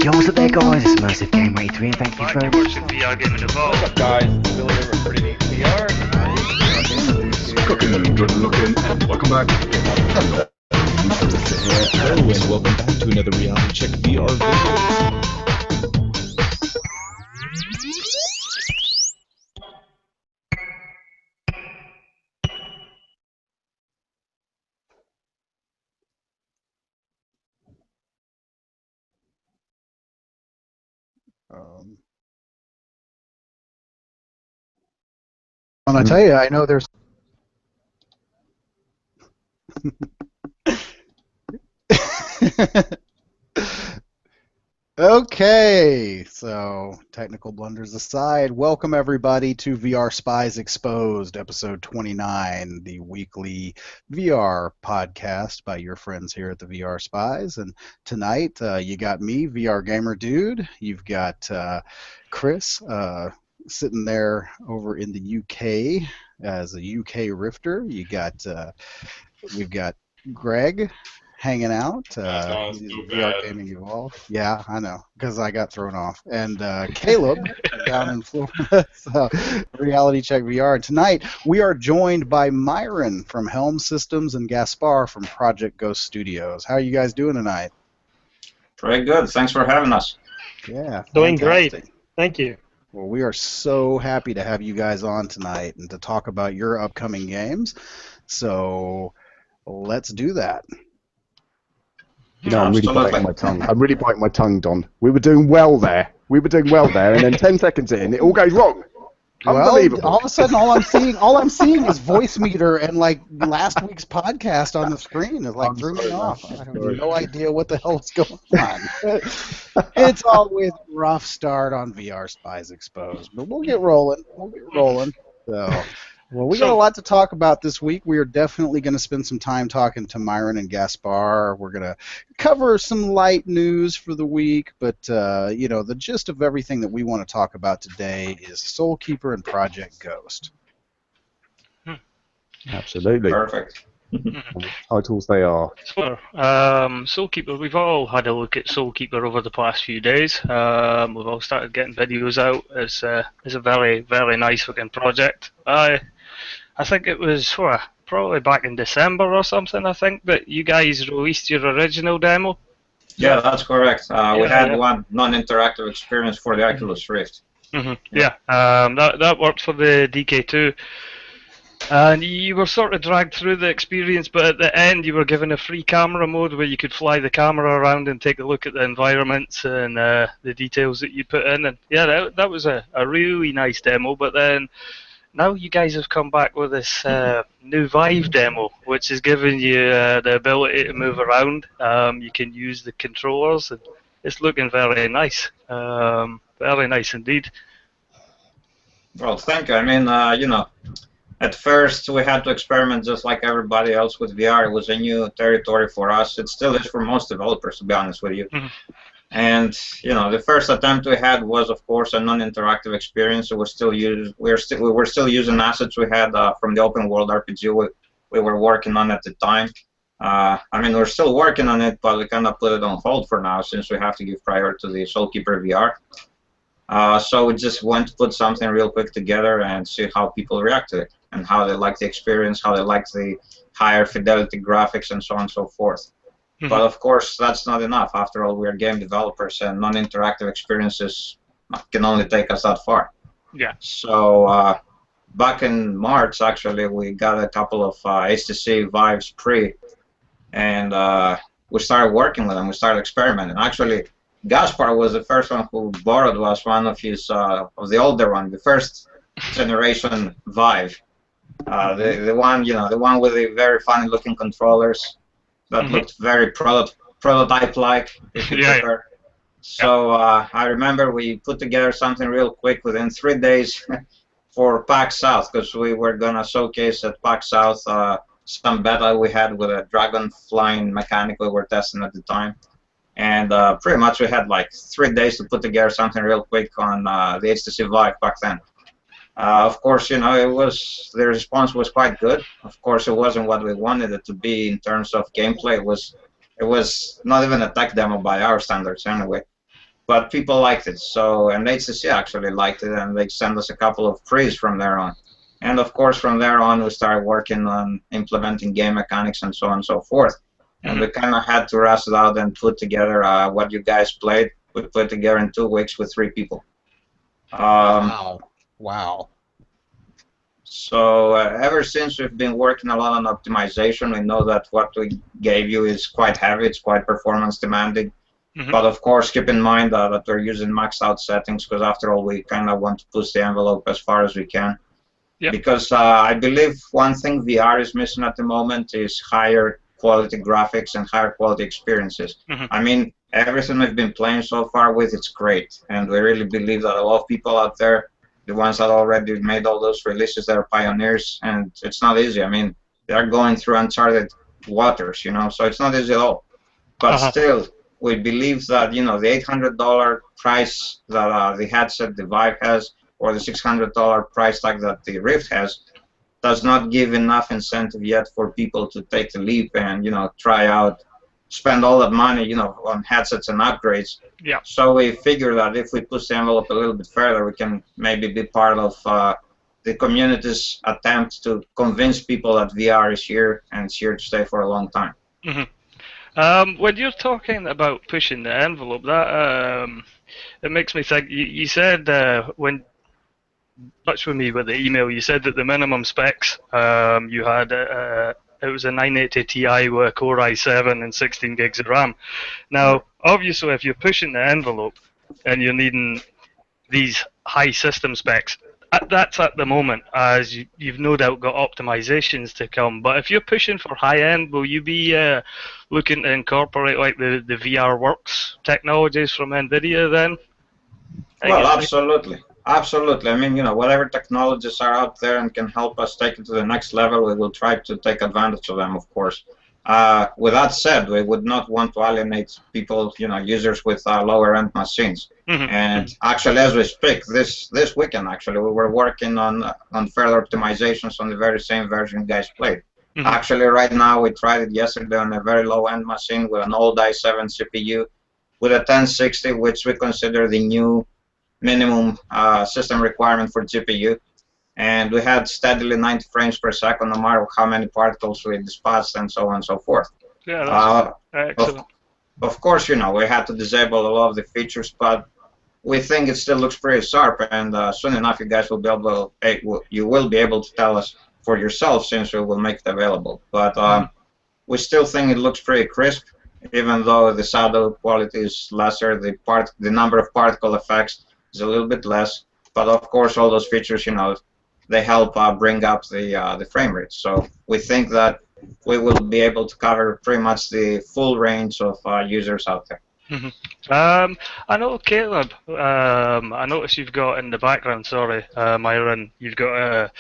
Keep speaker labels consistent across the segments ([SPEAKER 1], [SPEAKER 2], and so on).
[SPEAKER 1] Yo, what's up there, guys? It's Immersive Gamer 83, and thank you very much.
[SPEAKER 2] Watching VR Gaming Evolve.
[SPEAKER 3] What's up, guys? Billy here with Pretty Neat VR.
[SPEAKER 4] Cooking and good looking, and welcome back.
[SPEAKER 5] Hello, and welcome back to another Reality Check VR video.
[SPEAKER 6] And I tell you, I know there's. Okay, so technical blunders aside, welcome everybody to VRSpies Exposed, episode 29, the weekly VR podcast by your friends here at the VRSpies. And tonight, you got me, VR Gamer Dude. You've got Chris sitting there over in the UK as a UKRifter. You got we've got Greg hanging out. VR Gaming Evolve. Yeah, I know, because I got thrown off. And Caleb down in Florida. So, Reality Check VR. And tonight we are joined by Myron from Helm Systems and Gaspar from Project Ghost Studios. How are you guys doing tonight?
[SPEAKER 7] Very good. Thanks for having us.
[SPEAKER 6] Yeah,
[SPEAKER 2] Doing
[SPEAKER 6] fantastic.
[SPEAKER 2] great. Thank you.
[SPEAKER 6] Well, we are so happy to have you guys on tonight and to talk about your upcoming games. So let's do that.
[SPEAKER 4] You know, I'm really biting my tongue. I'm really biting my tongue, Don. We were doing well there. And then 10 seconds in, it all goes wrong. Unbelievable.
[SPEAKER 6] Well, all of a sudden, all I'm seeing is voice meter and like last week's podcast on the screen. It like threw me off. I have no idea what the hell is going on. It's always a rough start on VRSpies Exposed, but we'll get rolling. So, well, we got a lot to talk about this week. We are definitely going to spend some time talking to Myron and Gaspar. We're going to cover some light news for the week, but you know, the gist of everything that we want to talk about today is Soulkeeper and Project Ghost.
[SPEAKER 4] Absolutely.
[SPEAKER 7] Perfect.
[SPEAKER 4] Titles they are.
[SPEAKER 2] So, Soulkeeper, we've all had a look at Soulkeeper over the past few days. We've all started getting videos out. It's a very, very nice looking project. I think it was probably back in December or something, I think, that you guys released your original demo.
[SPEAKER 7] Yeah, that's correct. We had one non-interactive experience for the Oculus Rift.
[SPEAKER 2] Yeah, that worked for the DK2. And you were sort of dragged through the experience, but at the end you were given a free camera mode where you could fly the camera around and take a look at the environments and the details that you put in. And yeah, that was a really nice demo, but then now you guys have come back with this new Vive demo, which is giving you the ability to move around. You can use the controllers, and it's looking very nice. Very nice indeed.
[SPEAKER 7] Well, thank you. I mean, you know, at first we had to experiment just like everybody else with VR. It was a new territory for us. It still is for most developers, to be honest with you. And you know, the first attempt we had was, of course, a non-interactive experience. So we were still using assets we had from the open world RPG we were working on at the time. I mean, we're still working on it, but we kind of put it on hold for now since we have to give priority to the Soulkeeper VR. So we just went to put something real quick together and see how people react to it and how they like the experience, how they like the higher fidelity graphics, and so on and so forth. But of course, that's not enough. After all, we are game developers, and non-interactive experiences can only take us that far.
[SPEAKER 2] Yeah.
[SPEAKER 7] So back in March, actually, we got a couple of HTC Vives pre, and we started working with them. We started experimenting. Actually, Gaspar was the first one who borrowed us one of his of the older one, the first generation Vive, the one, you know, the one with the very funny looking controllers. That looked very prototype-like, if you prefer. So I remember we put together something real quick within 3 days for PAX South, because we were going to showcase at PAX South some beta we had with a dragon flying mechanic we were testing at the time. And pretty much we had like 3 days to put together something real quick on the HTC Vive back then. Of course, you know, the response was quite good. Of course, it wasn't what we wanted it to be in terms of gameplay. It was not even a tech demo by our standards, anyway. but people liked it. So, and HTC actually liked it, and they sent us a couple of pre's from there on. And of course, from there on, we started working on implementing game mechanics and so on and so forth. And we kind of had to rust it out and put together what you guys played. We put together in 2 weeks with 3 people.
[SPEAKER 6] Wow.
[SPEAKER 7] So ever since we've been working a lot on optimization, we know that what we gave you is quite heavy, it's quite performance demanding. But of course, keep in mind that we're using maxed out settings, because after all, we kind of want to push the envelope as far as we can. Because I believe one thing VR is missing at the moment is higher quality graphics and higher quality experiences. I mean, everything we've been playing so far with, it's great. And we really believe that a lot of people out there, the ones that already made all those releases, they're pioneers, and it's not easy. I mean, they're going through uncharted waters, you know, so it's not easy at all. But still, we believe that, you know, the $800 price that the headset, the Vive has, or the $600 price tag that the Rift has, does not give enough incentive yet for people to take the leap and, you know, try out, spend all that money, you know, on headsets and upgrades. So we figure that if we push the envelope a little bit further, we can maybe be part of the community's attempt to convince people that VR is here and it's here to stay for a long time.
[SPEAKER 2] When you're talking about pushing the envelope, that it makes me think. You said when touch with me with the email, you said that the minimum specs you had it was a 980 Ti with a Core i7 and 16 gigs of RAM. Now, obviously, if you're pushing the envelope and you're needing these high system specs, that's at the moment, as you've no doubt got optimizations to come. But if you're pushing for high end, will you be looking to incorporate like the VRWorks technologies from NVIDIA then?
[SPEAKER 7] Well, absolutely. Absolutely. I mean, you know, whatever technologies are out there and can help us take it to the next level, we will try to take advantage of them, of course. With that said, we would not want to alienate people, you know, users with lower-end machines. And actually, as we speak, this weekend, actually, we were working on further optimizations on the very same version you guys played. Actually, right now, we tried it yesterday on a very low-end machine with an old i7 CPU with a 1060, which we consider the new minimum system requirement for GPU, and we had steadily 90 frames per second no matter how many particles we dispatched and so on and so forth.
[SPEAKER 2] Yeah, that's excellent.
[SPEAKER 7] Of course, you know, we had to disable a lot of the features, but we think it still looks pretty sharp, and soon enough you guys will be able to tell us for yourself, since we will make it available. But we still think it looks pretty crisp, even though the shadow quality is lesser, the number of particle effects is a little bit less, but of course all those features, you know, they help bring up the frame rate. So we think that we will be able to cover pretty much the full range of users out there.
[SPEAKER 2] I know, Caleb, I notice you've got in the background, sorry, Myron, you've got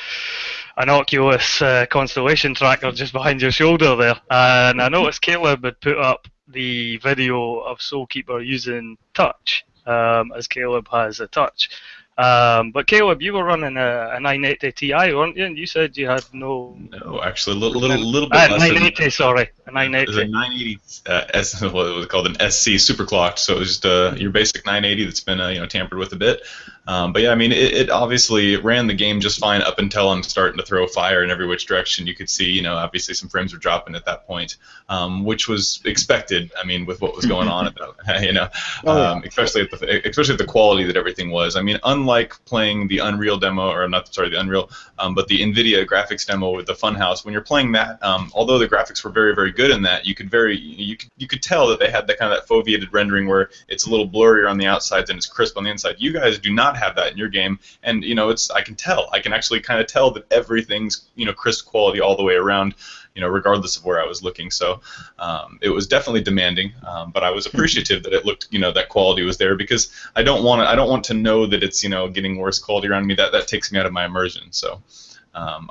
[SPEAKER 2] an Oculus Constellation tracker just behind your shoulder there, and I noticed Caleb had put up the video of Soulkeeper using touch. As Caleb has a touch. But Caleb, you were running a 980 Ti, weren't you? And you said you had no...
[SPEAKER 5] No, actually, a little bit less
[SPEAKER 2] 980, sorry. A 980.
[SPEAKER 5] It was a 980, what it was called, an SC superclocked, so it was just your basic 980 that's been you know, tampered with a bit. But yeah, I mean, it obviously ran the game just fine up until I'm starting to throw fire in every which direction. You could see, you know, obviously some frames were dropping at that point, which was expected. I mean, with what was going on at that, you know, especially at the quality that everything was. I mean, unlike playing the Unreal demo, or not, sorry, the Unreal, but the NVIDIA graphics demo with the Funhouse, when you're playing that, although the graphics were very, very good in that, you could tell that they had that kind of that foveated rendering where it's a little blurrier on the outside and it's crisp on the inside. You guys do not have that in your game, and you know, I can actually kind of tell that everything's, you know, crisp quality all the way around, you know, regardless of where I was looking. So it was definitely demanding, but I was appreciative that it looked, you know, that quality was there, because I don't want to know that it's, you know, getting worse quality around me. That takes me out of my immersion. So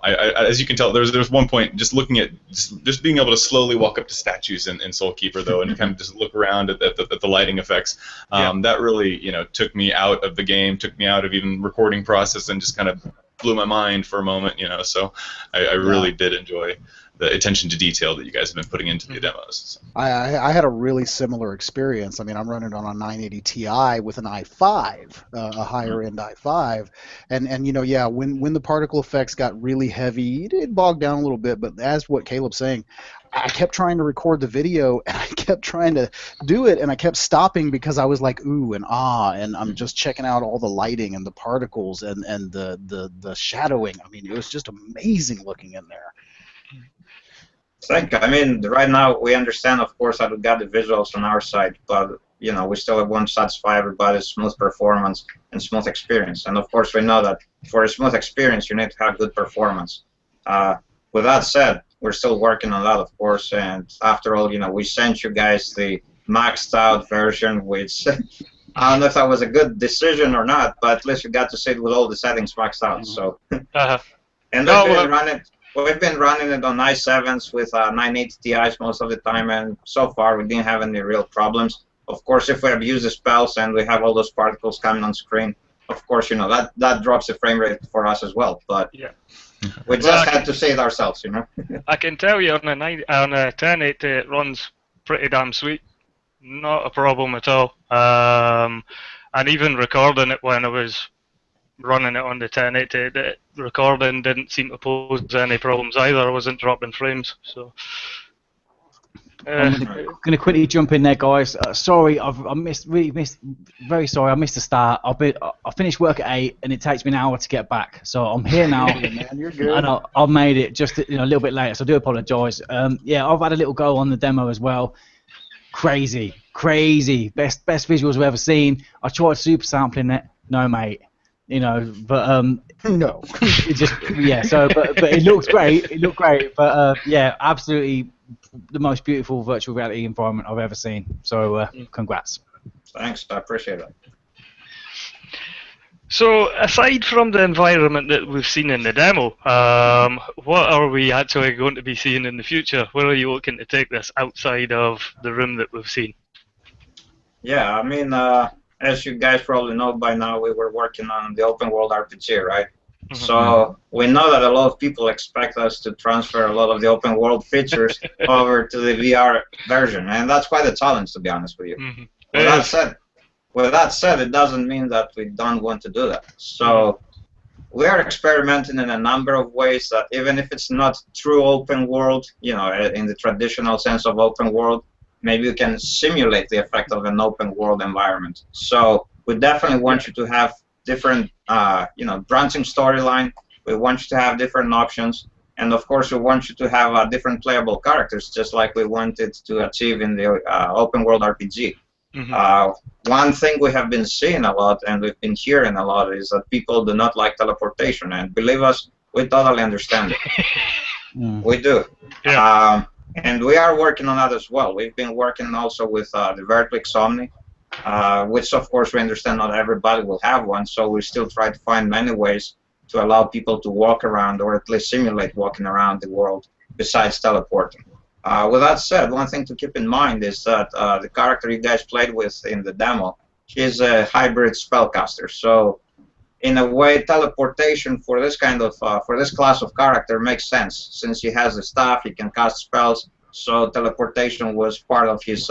[SPEAKER 5] as you can tell, there's one point just looking at just being able to slowly walk up to statues in Soulkeeper though, and kind of just look around at the lighting effects. That really, you know, took me out of the game, took me out of even recording process, and just kind of blew my mind for a moment, you know. So I really did enjoy the attention to detail that you guys have been putting into the demos. So.
[SPEAKER 6] I had a really similar experience. I mean, I'm running on a 980 Ti with an i5, a higher end i5, and you know, yeah, when the particle effects got really heavy, it bogged down a little bit. But as what Caleb's saying, I kept trying to record the video, and I kept trying to do it, and I kept stopping because I was like, ooh and ah, and I'm just checking out all the lighting and the particles and the shadowing. I mean, it was just amazing looking in there.
[SPEAKER 7] I mean, right now we understand, of course, that we got the visuals on our side, but you know, we still want to satisfy everybody's smooth performance and smooth experience. And of course, we know that for a smooth experience, you need to have good performance. With that said, we're still working on that, of course. And after all, you know, we sent you guys the maxed out version, which I don't know if that was a good decision or not, but at least you got to see it with all the settings maxed out. So, and we've been running it on i7s with 980 Ti's most of the time, and so far we didn't have any real problems. Of course, if we abuse the spells and we have all those particles coming on screen, of course, you know, that drops the frame rate for us as well. But
[SPEAKER 2] yeah,
[SPEAKER 7] we just had to see it ourselves, you know.
[SPEAKER 2] I can tell you on a 1080 it runs pretty damn sweet. Not a problem at all. And even recording it when I was running it on the 1080, the recording didn't seem to pose any problems either. I wasn't dropping frames, so.
[SPEAKER 8] I'm going to quickly jump in there, guys. Sorry, I really missed. Very sorry, I missed the start. I finished work at 8, and it takes me an hour to get back. So I'm here now,
[SPEAKER 6] Man, you're good.
[SPEAKER 8] and I've made it just a little bit later. So I do apologise. Yeah, I've had a little go on the demo as well. Crazy, best visuals I've ever seen. I tried super sampling it. No, mate. You know, but
[SPEAKER 6] no.
[SPEAKER 8] It just but it looks great. It looked great, but yeah, absolutely the most beautiful virtual reality environment I've ever seen. So congrats.
[SPEAKER 7] Thanks, I appreciate it.
[SPEAKER 2] So aside from the environment that we've seen in the demo, what are we actually going to be seeing in the future? Where are you looking to take this outside of the room that we've seen?
[SPEAKER 7] Yeah, I mean, as you guys probably know by now, we were working on the open world RPG, right? Mm-hmm. So we know that a lot of people expect us to transfer a lot of the open world features over to the VR version, and that's quite a challenge, to be honest with you. Mm-hmm. With that said, it doesn't mean that we don't want to do that. So we are experimenting in a number of ways that even if it's not true open world, you know, in the traditional sense of open world, maybe you can simulate the effect of an open world environment. So we definitely want you to have different, you know, branching storyline. We want you to have different options. And of course, we want you to have different playable characters, just like we wanted to achieve in the open world RPG. Mm-hmm. One thing we have been seeing a lot, and we've been hearing a lot, is that people do not like teleportation. And believe us, we totally understand it. We do. Yeah. And we are working on that as well. We've been working also with the Vertex Omni, which of course we understand not everybody will have one, so we still try to find many ways to allow people to walk around, or at least simulate walking around the world besides teleporting. With that said, one thing to keep in mind is that the character you guys played with in the demo, he's a hybrid spellcaster. So in a way, teleportation for this kind of for this class of character makes sense, since he has the staff, he can cast spells. So teleportation was part of his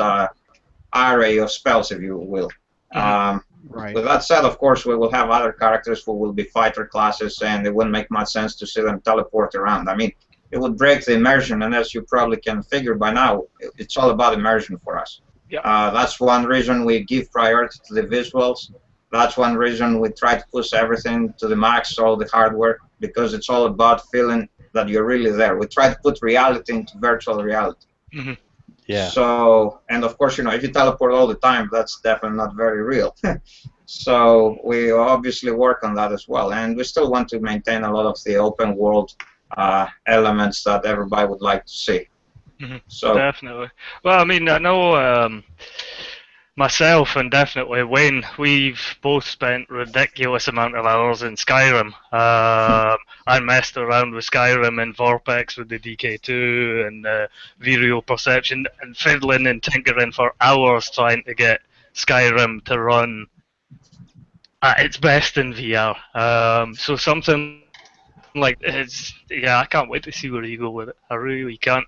[SPEAKER 7] array of spells, if you will.
[SPEAKER 6] Right.
[SPEAKER 7] With that said, of course, we will have other characters who will be fighter classes, and it wouldn't make much sense to see them teleport around. I mean, it would break the immersion, and as you probably can figure by now, it's all about immersion for us. Yeah. That's one reason we give priority to the visuals. That's one reason we try to push everything to the max, all the hardware, because it's all about feeling that you're really there. We try to put reality into virtual reality. Mm-hmm.
[SPEAKER 6] Yeah.
[SPEAKER 7] So, and of course, you know, if you teleport all the time, that's definitely not very real. So we obviously work on that as well, and we still want to maintain a lot of the open world elements that everybody would like to see.
[SPEAKER 2] Mm-hmm. So definitely. Well, I mean, I know myself and definitely Wayne, we've both spent ridiculous amount of hours in Skyrim. I messed around with Skyrim and Vorpex with the DK2 and Virial Perception, and fiddling and tinkering for hours trying to get Skyrim to run at its best in VR. So something Like, I can't wait to see where you go with it. I really can't.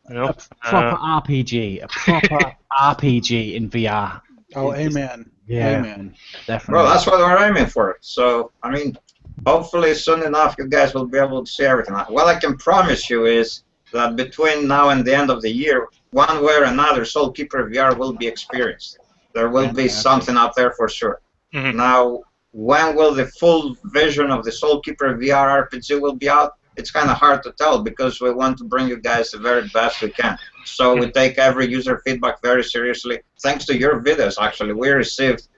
[SPEAKER 2] You know?
[SPEAKER 8] A proper RPG, a proper RPG in VR.
[SPEAKER 6] Oh, amen.
[SPEAKER 8] Yeah.
[SPEAKER 6] Amen.
[SPEAKER 8] Definitely.
[SPEAKER 7] Well, that's what we're aiming for. So, I mean, hopefully soon enough you guys will be able to see everything. What I can promise you is that between now and the end of the year, one way or another, Soulkeeper VR will be experienced. There will be something out there for sure.
[SPEAKER 2] Mhm.
[SPEAKER 7] Now, when will the full vision of the Soulkeeper VR RPG will be out? It's kind of hard to tell because we want to bring you guys the very best we can. So we take every user feedback very seriously. Thanks to your videos, actually, we received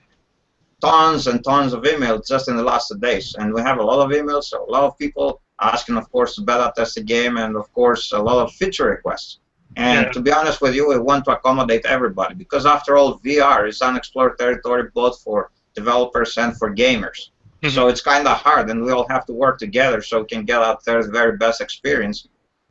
[SPEAKER 7] tons and tons of emails just in the last 2 days. And we have a lot of emails, so a lot of people asking, of course, to beta test the game, and, of course, a lot of feature requests. And to be honest with you, we want to accommodate everybody because, after all, VR is unexplored territory both for developers and for gamers. So it's kind of hard, and we all have to work together so we can get out there the very best experience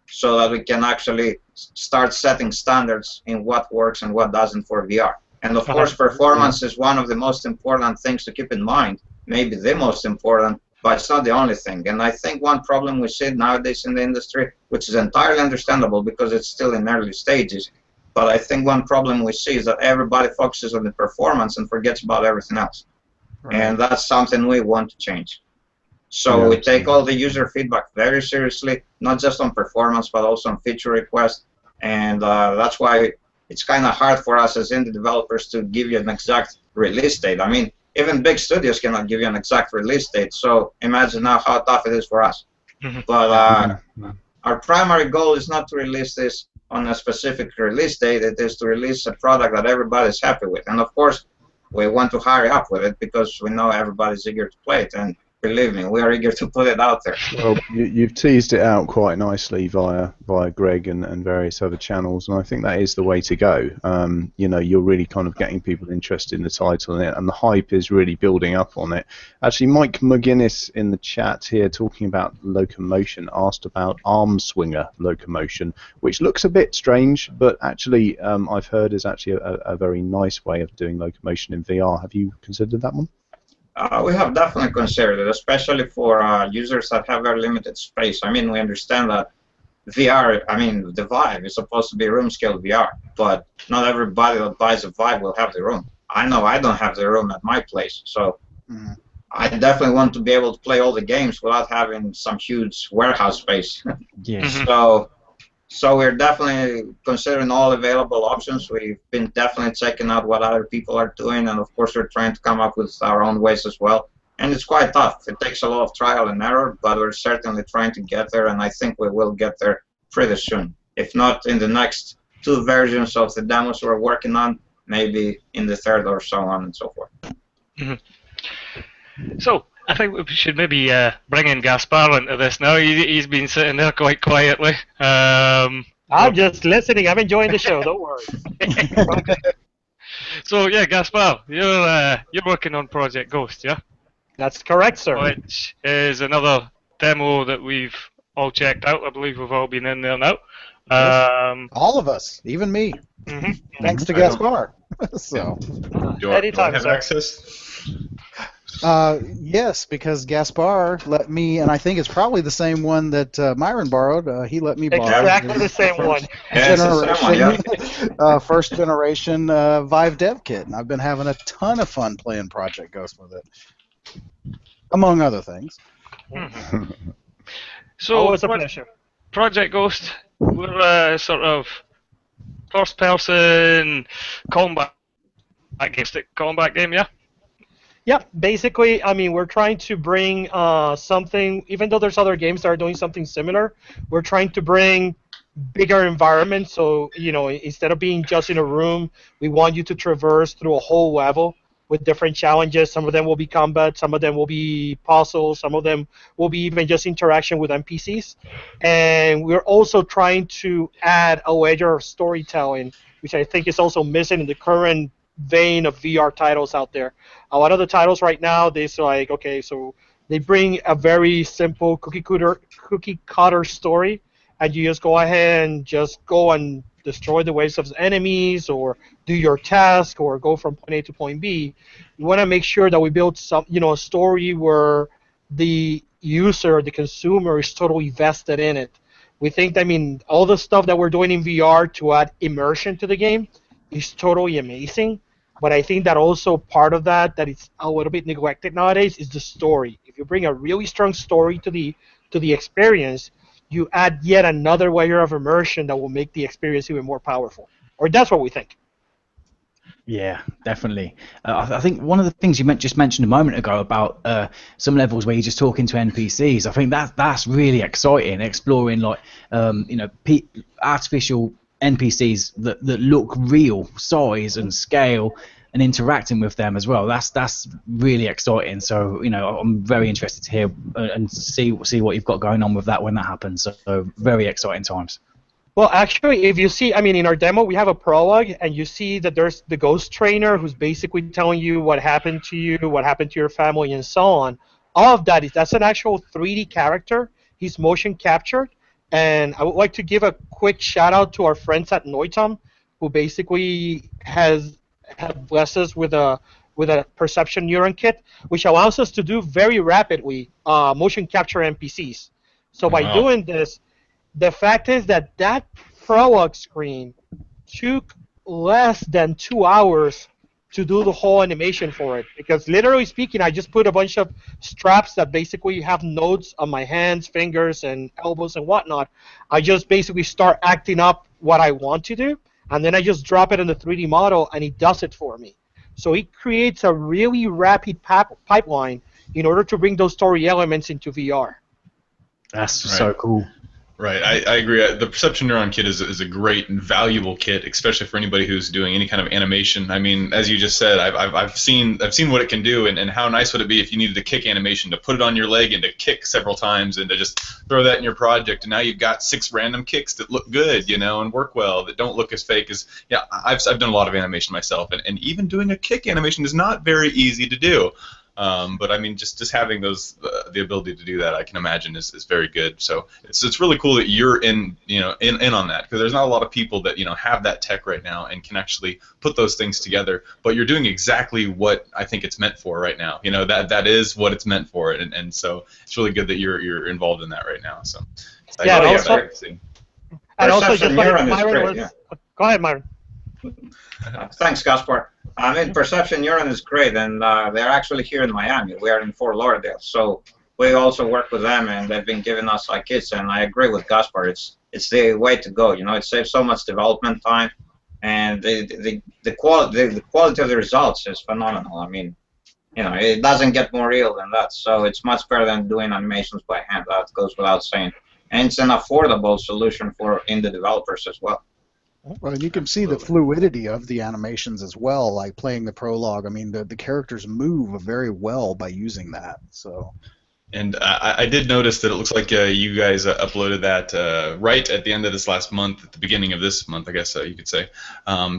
[SPEAKER 7] so that we can actually start setting standards in what works and what doesn't for VR. And of course, performance is one of the most important things to keep in mind, maybe the most important, but it's not the only thing. And I think one problem we see nowadays in the industry, which is entirely understandable because it's still in early stages, but I think one problem we see is that everybody focuses on the performance and forgets about everything else. And that's something we want to change. So we take all the user feedback very seriously, not just on performance, but also on feature requests. And that's why it's kind of hard for us as indie developers to give you an exact release date. I mean, even big studios cannot give you an exact release date. So imagine now how tough it is for us. But our primary goal is not to release this on a specific release date. It is to release a product that everybody's happy with. And of course, we want to hurry up with it because we know everybody's eager to play it, and believe me, we are eager to put it out there.
[SPEAKER 4] Well, you've teased it out quite nicely via Greg and various other channels, and I think that is the way to go. You know, you're really kind of getting people interested in the title and the hype is really building up on it. Actually, Mike McGuinness in the chat here talking about Locomotion asked about arm swinger Locomotion, which looks a bit strange, but actually I've heard is actually a very nice way of doing Locomotion in VR. Have you considered that one?
[SPEAKER 7] We have definitely considered it, especially for users that have very limited space. I mean, we understand that VR, I mean, the Vive is supposed to be room-scale VR, but not everybody that buys a Vive will have the room. I know I don't have the room at my place, so I definitely want to be able to play all the games without having some huge warehouse space. So we're definitely considering all available options. We've been definitely checking out what other people are doing, and of course we're trying to come up with our own ways as well. And it's quite tough. It takes a lot of trial and error, but we're certainly trying to get there, and I think we will get there pretty soon. If not in the next 2 versions of the demos we're working on, maybe in the 3rd or so on and so forth.
[SPEAKER 2] So, I think we should maybe bring in Gaspar into this now. He's been sitting there quite quietly.
[SPEAKER 9] I'm just listening. I'm enjoying the show. Don't worry.
[SPEAKER 2] So yeah, Gaspar, you're working on Project Ghost, yeah?
[SPEAKER 9] That's correct, sir.
[SPEAKER 2] Which is another demo that we've all checked out. I believe we've all been in there now.
[SPEAKER 6] All of us, even me. Thanks to Gaspar. So.
[SPEAKER 5] Do I have access?
[SPEAKER 6] Yes, because Gaspar let me, and I think it's probably the same one that Myron borrowed. He let me borrow.
[SPEAKER 9] Exactly the same one.
[SPEAKER 6] First generation Vive Dev Kit, and I've been having a ton of fun playing Project Ghost with it, among other things.
[SPEAKER 2] So
[SPEAKER 9] it's a pleasure.
[SPEAKER 2] Project Ghost, we're sort of first-person combat game, yeah?
[SPEAKER 9] Yeah, basically, I mean, we're trying to bring something, even though there's other games that are doing something similar, we're trying to bring bigger environments. So, you know, instead of being just in a room, we want you to traverse through a whole level with different challenges. Some of them will be combat, some of them will be puzzles, some of them will be even just interaction with NPCs. And we're also trying to add a layer of storytelling, which I think is also missing in the current vein of VR titles out there. A lot of the titles right now, they're like, okay, so they bring a very simple cookie cutter story, and you just go ahead and just go and destroy the waves of enemies, or do your task, or go from point A to point B. We want to make sure that we build some, a story where the user, the consumer, is totally vested in it. We think, I mean, all the stuff that we're doing in VR to add immersion to the game is totally amazing. But I think that also part of that is a little bit neglected nowadays is the story. If you bring a really strong story to the experience, you add yet another layer of immersion that will make the experience even more powerful. Or that's what we think.
[SPEAKER 8] Yeah, definitely. I think one of the things you just mentioned a moment ago about some levels where you're just talking to NPCs, I think that's really exciting. Exploring like artificial NPCs that look real, size and scale, and interacting with them as well. That's really exciting. So I'm very interested to hear and see what you've got going on with that when that happens. So very exciting times.
[SPEAKER 9] Well, actually, if you see, I mean, in our demo, we have a prologue, and you see that there's the ghost trainer who's basically telling you what happened to you, what happened to your family, and so on. All of that's an actual 3D character. He's motion captured, and I would like to give a quick shout out to our friends at Noitum, who basically have blessed us with a perception neuron kit, which allows us to do very rapidly motion capture NPCs. So by doing this, the fact is that prologue screen took less than 2 hours to do the whole animation for it. Because literally speaking, I just put a bunch of straps that basically have nodes on my hands, fingers, and elbows and whatnot. I just basically start acting up what I want to do, and then I just drop it in the 3D model, and it does it for me. So it creates a really rapid pipeline in order to bring those story elements into VR.
[SPEAKER 8] That's so cool.
[SPEAKER 5] Right, I agree. The Perception Neuron Kit is a great and valuable kit, especially for anybody who's doing any kind of animation. I mean, as you just said, I've seen what it can do, and how nice would it be if you needed a kick animation to put it on your leg and to kick several times and to just throw that in your project, and now you've got 6 random kicks that look good, and work well, that don't look as fake as. Yeah, I've done a lot of animation myself, and even doing a kick animation is not very easy to do. But I mean, just having the ability to do that, I can imagine is very good. So it's really cool that you're in on that, because there's not a lot of people that have that tech right now and can actually put those things together. But you're doing exactly what I think it's meant for right now. That is what it's meant for, and so it's really good that you're involved in that right now. So
[SPEAKER 9] yeah, and also just like Myron was.
[SPEAKER 7] Yeah.
[SPEAKER 9] Go ahead, Myron.
[SPEAKER 7] Thanks, Gaspar. I mean, Perception Neuron is great, and they're actually here in Miami. We are in Fort Lauderdale, so we also work with them, and they've been giving us kits. And I agree with Gaspar. It's the way to go. It saves so much development time, and the quality of the results is phenomenal. I mean, it doesn't get more real than that. So it's much better than doing animations by hand. That goes without saying. And it's an affordable solution for indie developers as well.
[SPEAKER 6] Well, and you can see the fluidity of the animations as well, like playing the prologue. I mean, the characters move very well by using that. So.
[SPEAKER 5] And I did notice that it looks like you guys uploaded that right at the end of this last month, at the beginning of this month, I guess you could say.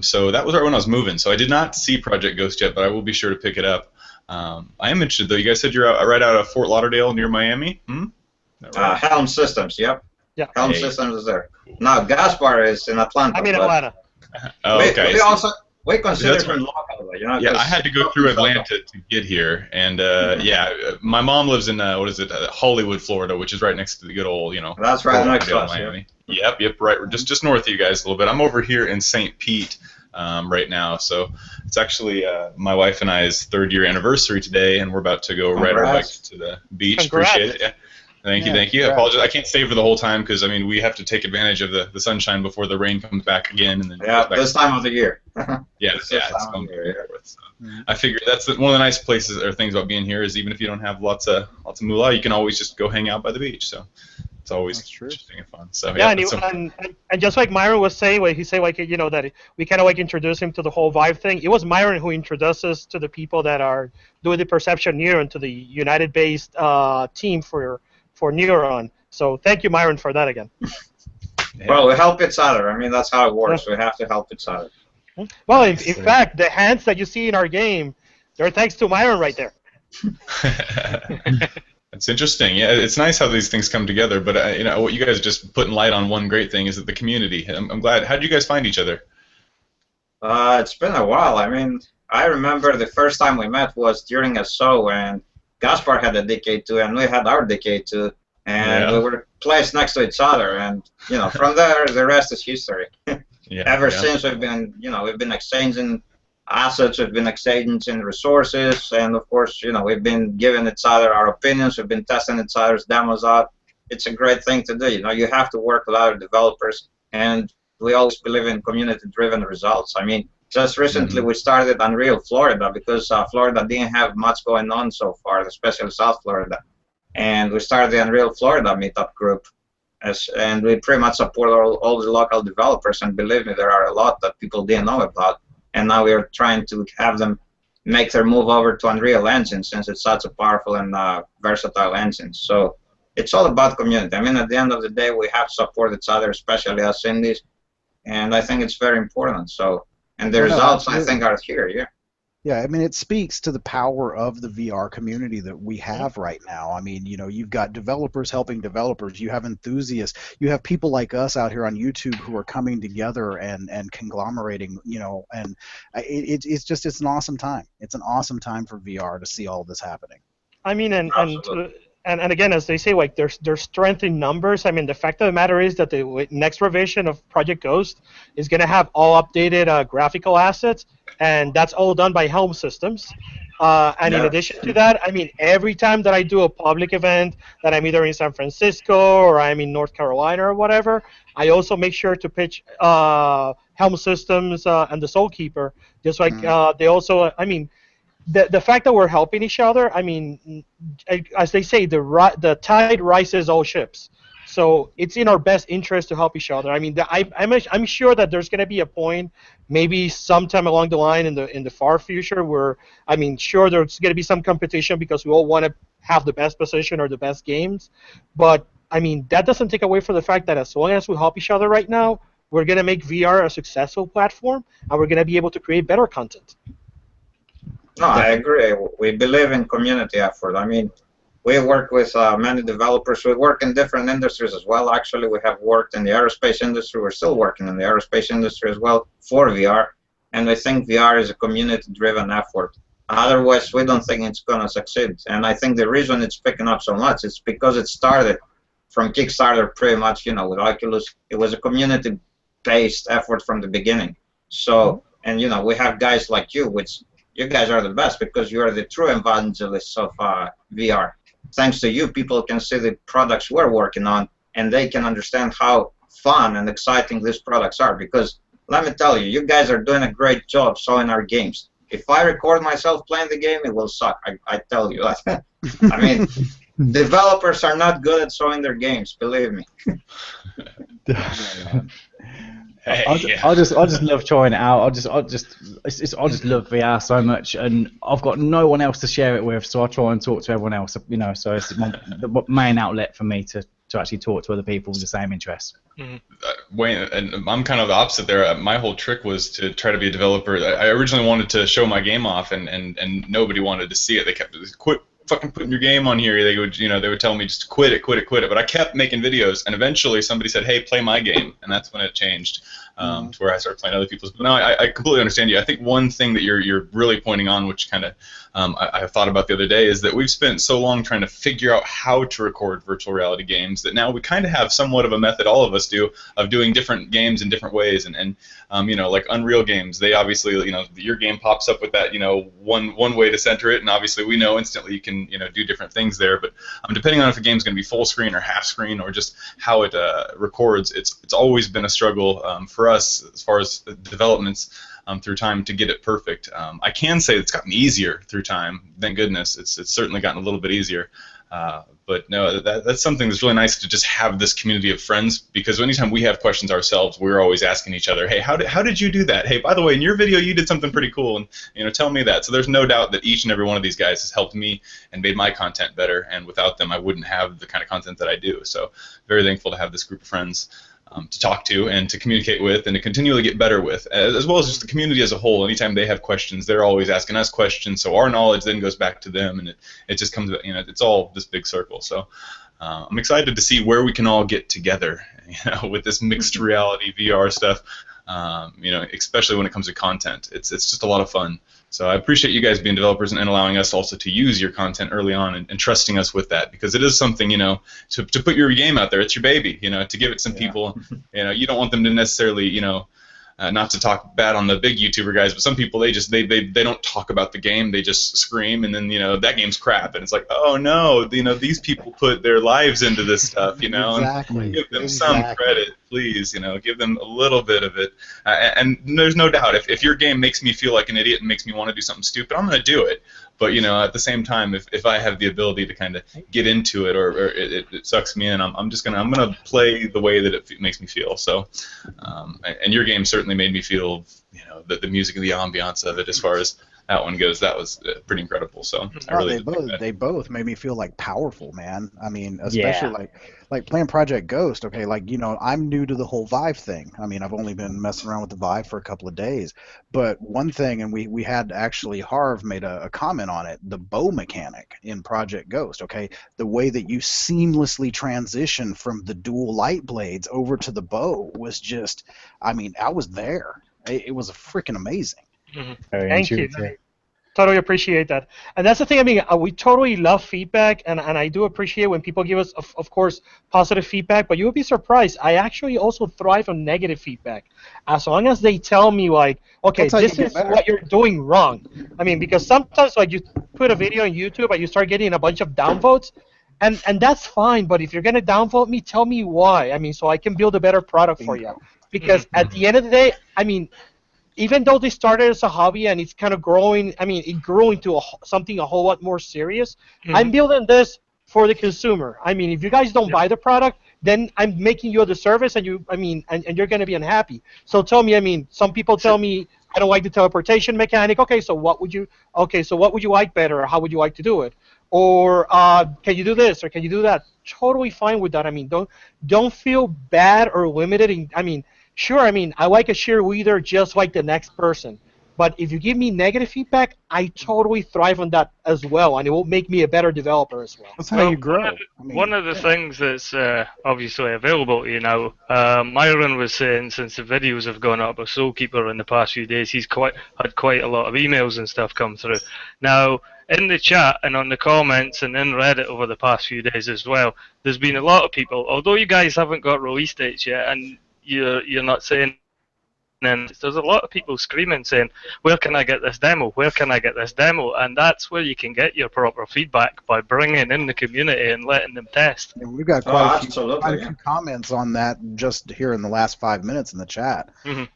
[SPEAKER 5] So that was right when I was moving. So I did not see Project Ghost yet, but I will be sure to pick it up. I am interested, though. You guys said you're right out of Fort Lauderdale near Miami?
[SPEAKER 7] Right? Helm Systems, yep.
[SPEAKER 9] Yeah.
[SPEAKER 7] Helm Systems is there. Now, Gaspar is in Atlanta.
[SPEAKER 9] I'm in Atlanta.
[SPEAKER 5] Okay.
[SPEAKER 7] We consider him local,
[SPEAKER 5] Yeah, I had to go through Atlanta to get here, and my mom lives in Hollywood, Florida, which is right next to the good old,
[SPEAKER 7] That's right next to us,
[SPEAKER 5] Miami. Yep, right. We're just north of you guys a little bit. I'm over here in St. Pete right now, so it's actually my wife and I's 3rd year anniversary today, and we're about to go ride our bikes to the beach.
[SPEAKER 9] Congrats.
[SPEAKER 5] Appreciate it. Yeah. Thank you. I apologize. I can't stay for the whole time because we have to take advantage of the sunshine before the rain comes back again. And then
[SPEAKER 7] this time of the year.
[SPEAKER 5] It's fun. I figure that's one of the nice places or things about being here is even if you don't have lots of moolah, you can always just go hang out by the beach. So it's always interesting and fun. So
[SPEAKER 9] and just like Myron was saying, he said that we kind of introduce him to the whole Vive thing. It was Myron who introduced us to the people that are doing the Perception Neuron, to the United-based team for Neuron. So thank you, Myron, for that again.
[SPEAKER 7] Well, we help each other. I mean, that's how it works. We have to help each other.
[SPEAKER 9] Well, in fact, the hands that you see in our game, they're thanks to Myron right there.
[SPEAKER 5] It's interesting. Yeah, it's nice how these things come together. But what you guys are just putting light on one great thing is that the community. I'm glad. How did you guys find each other?
[SPEAKER 7] It's been a while. I mean, I remember the first time we met was during a show, and Gaspar had a DK2 and we had our DK2, and we were placed next to each other, and from there the rest is history. Ever since we've been exchanging assets, we've been exchanging resources, and of course we've been giving each other our opinions, we've been testing each other's demos out. It's a great thing to do. You have to work with other developers, and we always believe in community-driven results. I mean, just recently we started Unreal Florida because Florida didn't have much going on so far, especially South Florida. And we started the Unreal Florida meetup group. And we pretty much support all the local developers. And believe me, there are a lot that people didn't know about. And now we are trying to have them make their move over to Unreal Engine since it's such a powerful and versatile engine. So it's all about community. I mean, at the end of the day, we have to support each other, especially us indies. And I think it's very important. So. And the results, I think, are here,
[SPEAKER 6] Yeah, I mean, it speaks to the power of the VR community that we have right now. I mean, you've got developers helping developers, you have enthusiasts, you have people like us out here on YouTube who are coming together and conglomerating, and it's an awesome time. It's an awesome time for VR to see all this happening.
[SPEAKER 9] I mean, and again, as they say, like there's strength in numbers. I mean, the fact of the matter is that the next revision of Project Ghost is going to have all updated graphical assets, and that's all done by Helm Systems. And in addition to that, I mean, every time that I do a public event, that I'm either in San Francisco or I'm in North Carolina or whatever, I also make sure to pitch Helm Systems and the Soulkeeper, just like they also, I mean, the fact that we're helping each other, I mean, as they say, the tide rises all ships. So it's in our best interest to help each other. I mean, I'm sure that there's going to be a point, maybe sometime along the line in the far future, where I mean, sure, there's going to be some competition because we all want to have the best position or the best games. But I mean, that doesn't take away from the fact that as long as we help each other right now, we're going to make VR a successful platform, and we're going to be able to create better content.
[SPEAKER 7] No, I agree. We believe in community effort. I mean, we work with many developers. We work in different industries as well. Actually, we have worked in the aerospace industry. We're still working in the aerospace industry as well for VR. And we think VR is a community-driven effort. Otherwise, we don't think it's going to succeed. And I think the reason it's picking up so much is because it started from Kickstarter pretty much, with Oculus. It was a community-based effort from the beginning. So, and, we have guys like you, which you guys are the best because you are the true evangelists of VR. Thanks to you, people can see the products we're working on, and they can understand how fun and exciting these products are. Because let me tell you, you guys are doing a great job showing our games. If I record myself playing the game, it will suck. I tell you that. I mean, developers are not good at showing their games. Believe me.
[SPEAKER 8] I just love trying it out. I just love VR so much, and I've got no one else to share it with, so I try and talk to everyone else. So it's the main outlet for me to actually talk to other people with the same interests.
[SPEAKER 5] Wayne, and I'm kind of the opposite there. My whole trick was to try to be a developer. I originally wanted to show my game off, and nobody wanted to see it. They kept quit fucking putting your game on here. They would tell me just quit it. But I kept making videos, and eventually somebody said, "Hey, play my game," and that's when it changed to where I started playing other people's. But no, I completely understand you. I think one thing that you're really pointing on, which kind of I thought about the other day, is that we've spent so long trying to figure out how to record virtual reality games that now we kind of have somewhat of a method, all of us do, of doing different games in different ways. And like Unreal games, they obviously, your game pops up with that, one way to center it, and obviously we know instantly you can, do different things there. But depending on if a game's going to be full screen or half screen or just how it records, it's always been a struggle for us as far as developments through time to get it perfect. I can say it's gotten easier through time. Thank goodness, it's certainly gotten a little bit easier. But no, that's something that's really nice to just have this community of friends, because anytime we have questions ourselves, we're always asking each other, hey, how did you do that? Hey, by the way, in your video you did something pretty cool, and tell me that. So there's no doubt that each and every one of these guys has helped me and made my content better, and without them I wouldn't have the kind of content that I do. So very thankful to have this group of friends to talk to and to communicate with and to continually get better with, as well as just the community as a whole. Anytime they have questions, they're always asking us questions, so our knowledge then goes back to them, and it just comes, it's all this big circle. So I'm excited to see where we can all get together, with this mixed reality VR stuff. You know, especially when it comes to content. It's just a lot of fun. So I appreciate you guys being developers and allowing us also to use your content early on and trusting us with that, because it is something, you know, to put your game out there. It's your baby, you know, to give it some people. You know, you don't want them to necessarily, you know, not to talk bad on the big YouTuber guys, but some people, they don't talk about the game. They just scream, and then, you know, that game's crap, and it's like, oh no, you know, these people put their lives into this stuff, you know.
[SPEAKER 6] Exactly.
[SPEAKER 5] And give them some credit, please. You know, give them a little bit of it. And there's no doubt, if your game makes me feel like an idiot and makes me want to do something stupid, I'm going to do it. But, you know, at the same time, if I have the ability to kind of get into it, or it sucks me in, I'm gonna play the way that it makes me feel. So, and your game certainly made me feel, you know, the music and the ambiance of it, as far as that one goes. That was pretty incredible. So I really
[SPEAKER 6] they both made me feel like powerful, man. I mean, especially like playing Project Ghost. Okay, like, you know, I'm new to the whole Vive thing. I mean, I've only been messing around with the Vive for a couple of days. But one thing, and we had actually, Harv made a comment on it, the bow mechanic in Project Ghost. Okay, the way that you seamlessly transition from the dual light blades over to the bow was just, I mean, I was there. It was freaking amazing.
[SPEAKER 9] Thank you. Totally appreciate that. And that's the thing, I mean, we totally love feedback, and I do appreciate when people give us, of course, positive feedback, but you would be surprised. I actually also thrive on negative feedback. As long as they tell me, like, okay, this is what you're doing wrong. I mean, because sometimes, like, you put a video on YouTube and you start getting a bunch of downvotes, and that's fine, but if you're going to downvote me, tell me why. I mean, so I can build a better product for you. Because at the end of the day, I mean, even though they started as a hobby and it's kind of growing, I mean, it grew into something a whole lot more serious. I'm building this for the consumer. I mean, if you guys don't buy the product, then I'm making you a disservice, and and you're going to be unhappy. So tell me, I mean, some people tell me I don't like the teleportation mechanic. Okay, so what would you like better, or how would you like to do it? Or can you do this, or can you do that? Totally fine with that. I mean, don't feel bad or limited. I mean, sure, I mean, I like a cheerleader just like the next person. But if you give me negative feedback, I totally thrive on that as well, and it will make me a better developer as well.
[SPEAKER 6] That's how you grow.
[SPEAKER 2] One of the things that's obviously available to you now, Myron was saying, since the videos have gone up of Soulkeeper in the past few days, he's had quite a lot of emails and stuff come through. Now, in the chat and on the comments and in Reddit over the past few days as well, there's been a lot of people, although you guys haven't got release dates yet, and you're not saying, and there's a lot of people screaming saying, where can I get this demo, where can I get this demo? And that's where you can get your proper feedback, by bringing in the community and letting them test.
[SPEAKER 6] Yeah, we've got quite a few comments on that just here in the last 5 minutes in the chat.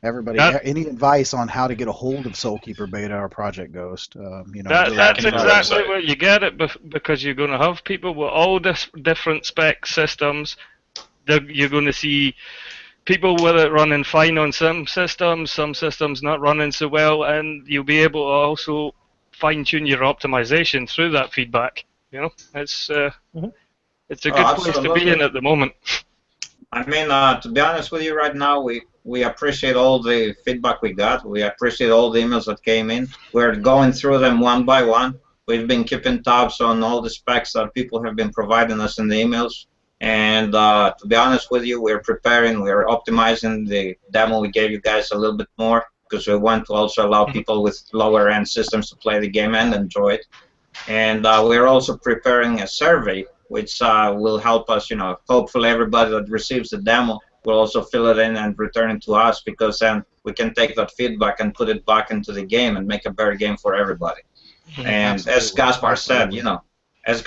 [SPEAKER 6] Everybody, any advice on how to get a hold of Soulkeeper Beta or Project Ghost? You know,
[SPEAKER 2] that's exactly where you get it, because you're going to have people with all different spec systems. You're going to see people with it running fine on some systems not running so well, and you'll be able to also fine-tune your optimization through that feedback. You know, it's a good place to be in at the moment.
[SPEAKER 7] I mean, to be honest with you, right now we appreciate all the feedback we got. We appreciate all the emails that came in. We're going through them one by one. We've been keeping tabs on all the specs that people have been providing us in the emails. And to be honest with you, we're optimizing the demo we gave you guys a little bit more, because we want to also allow people with lower end systems to play the game and enjoy it. And we're also preparing a survey, which will help us, you know, hopefully everybody that receives the demo will also fill it in and return it to us, because then we can take that feedback and put it back into the game and make a better game for everybody. And as Gaspar said, you know, of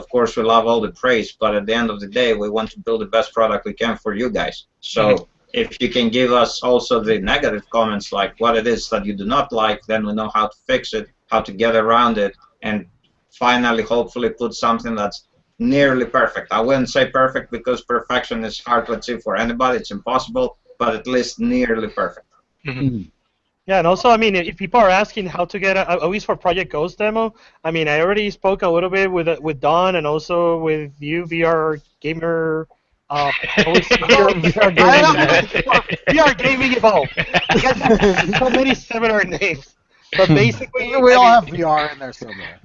[SPEAKER 7] course, we love all the praise, but at the end of the day, we want to build the best product we can for you guys. So if you can give us also the negative comments, like what it is that you do not like, then we know how to fix it, how to get around it, and finally, hopefully, put something that's nearly perfect. I wouldn't say perfect, because perfection is hard to achieve for anybody. It's impossible, but at least nearly perfect.
[SPEAKER 9] Yeah, and also, I mean, if people are asking how to get at least for Project Ghost demo, I mean, I already spoke a little bit with Don and also with you, VR Gamer. VR Gaming Evolved. So many similar names. But basically,
[SPEAKER 6] we all have VR in there somewhere.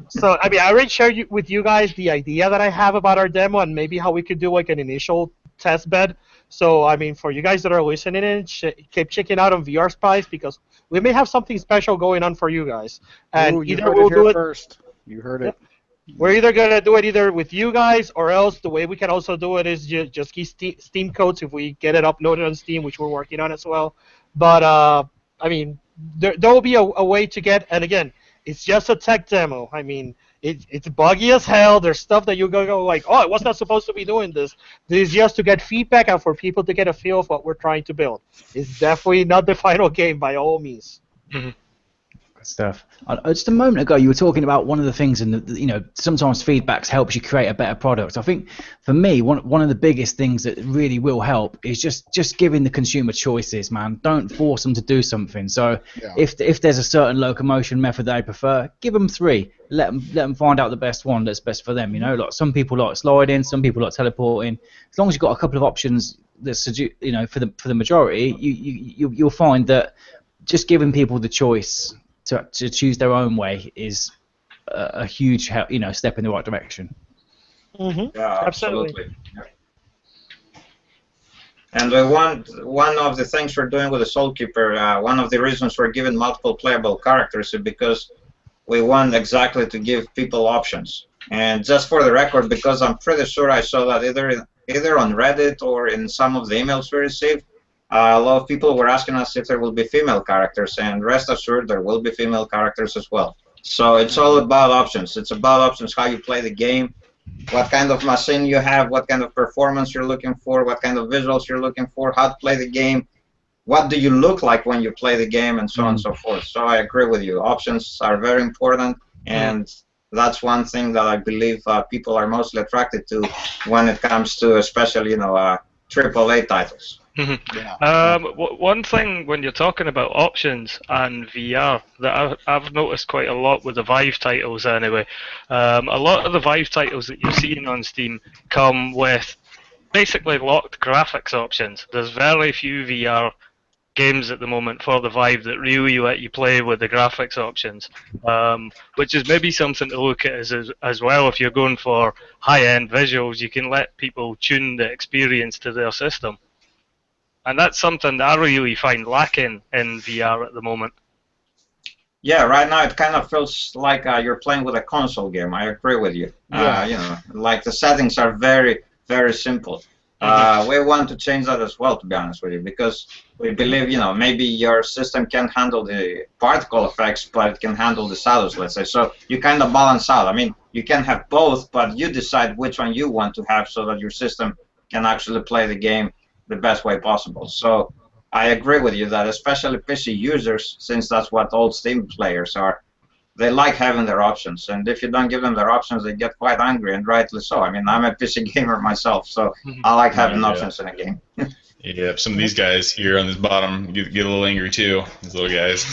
[SPEAKER 9] So I mean, I already shared with you guys the idea that I have about our demo, and maybe how we could do like an initial test bed. So I mean, for you guys that are listening in, keep checking out on VRSpies because we may have something special going on for you guys. And
[SPEAKER 6] Ooh, you
[SPEAKER 9] either
[SPEAKER 6] heard
[SPEAKER 9] we'll
[SPEAKER 6] it here
[SPEAKER 9] do it.
[SPEAKER 6] first. You heard it.
[SPEAKER 9] We're either gonna do it either with you guys, or else the way we can also do it is just keep Steam codes if we get it uploaded on Steam, which we're working on as well. But I mean, there will be a way to get. And again, it's just a tech demo. I mean, it's buggy as hell. There's stuff that you go like, oh, I was not supposed to be doing this. This is just to get feedback and for people to get a feel of what we're trying to build. It's definitely not the final game by all means.
[SPEAKER 8] Good stuff. Just a moment ago, you were talking about one of the things, and sometimes feedback helps you create a better product. I think for me, one of the biggest things that really will help is just giving the consumer choices, man. Don't force them to do something. So if there's a certain locomotion method they prefer, give them 3. Let them find out the best one that's best for them. Like some people like sliding, some people like teleporting. As long as you've got a couple of options that's for the majority, you'll find that just giving people the choice to choose their own way is a huge step in the right direction.
[SPEAKER 9] Mm-hmm.
[SPEAKER 7] Yeah,
[SPEAKER 9] Absolutely.
[SPEAKER 7] Yeah. And one of the things we're doing with the Soulkeeper, one of the reasons we're giving multiple playable characters is because we want exactly to give people options. And just for the record, because I'm pretty sure I saw that either on Reddit or in some of the emails we received, a lot of people were asking us if there will be female characters, and rest assured there will be female characters as well. So it's all about options. It's about options, how you play the game, what kind of machine you have, what kind of performance you're looking for, what kind of visuals you're looking for, how to play the game, what do you look like when you play the game, and so on and so forth. So I agree with you. Options are very important, and that's one thing that I believe people are mostly attracted to when it comes to especially, AAA titles.
[SPEAKER 2] One thing when you're talking about options and VR that I've noticed quite a lot with the Vive titles anyway, a lot of the Vive titles that you're seeing on Steam come with basically locked graphics options. There's very few VR games at the moment for the Vive that really let you play with the graphics options, which is maybe something to look at as well. If you're going for high-end visuals, you can let people tune the experience to their system. And that's something that I really find lacking in VR at the moment.
[SPEAKER 7] Yeah, right now it kind of feels like you're playing with a console game. I agree with you. Like the settings are very, very simple. We want to change that as well, to be honest with you, because we believe, maybe your system can't handle the particle effects, but it can handle the shadows, let's say. So you kind of balance out. I mean, you can have both, but you decide which one you want to have so that your system can actually play the game the best way possible. So I agree with you that especially PC users, since that's what all Steam players are, they like having their options, and if you don't give them their options, they get quite angry, and rightly so. I mean, I'm a PC gamer myself, so I like having options in a game.
[SPEAKER 5] Yeah, some of these guys here on this bottom get a little angry too. These little guys.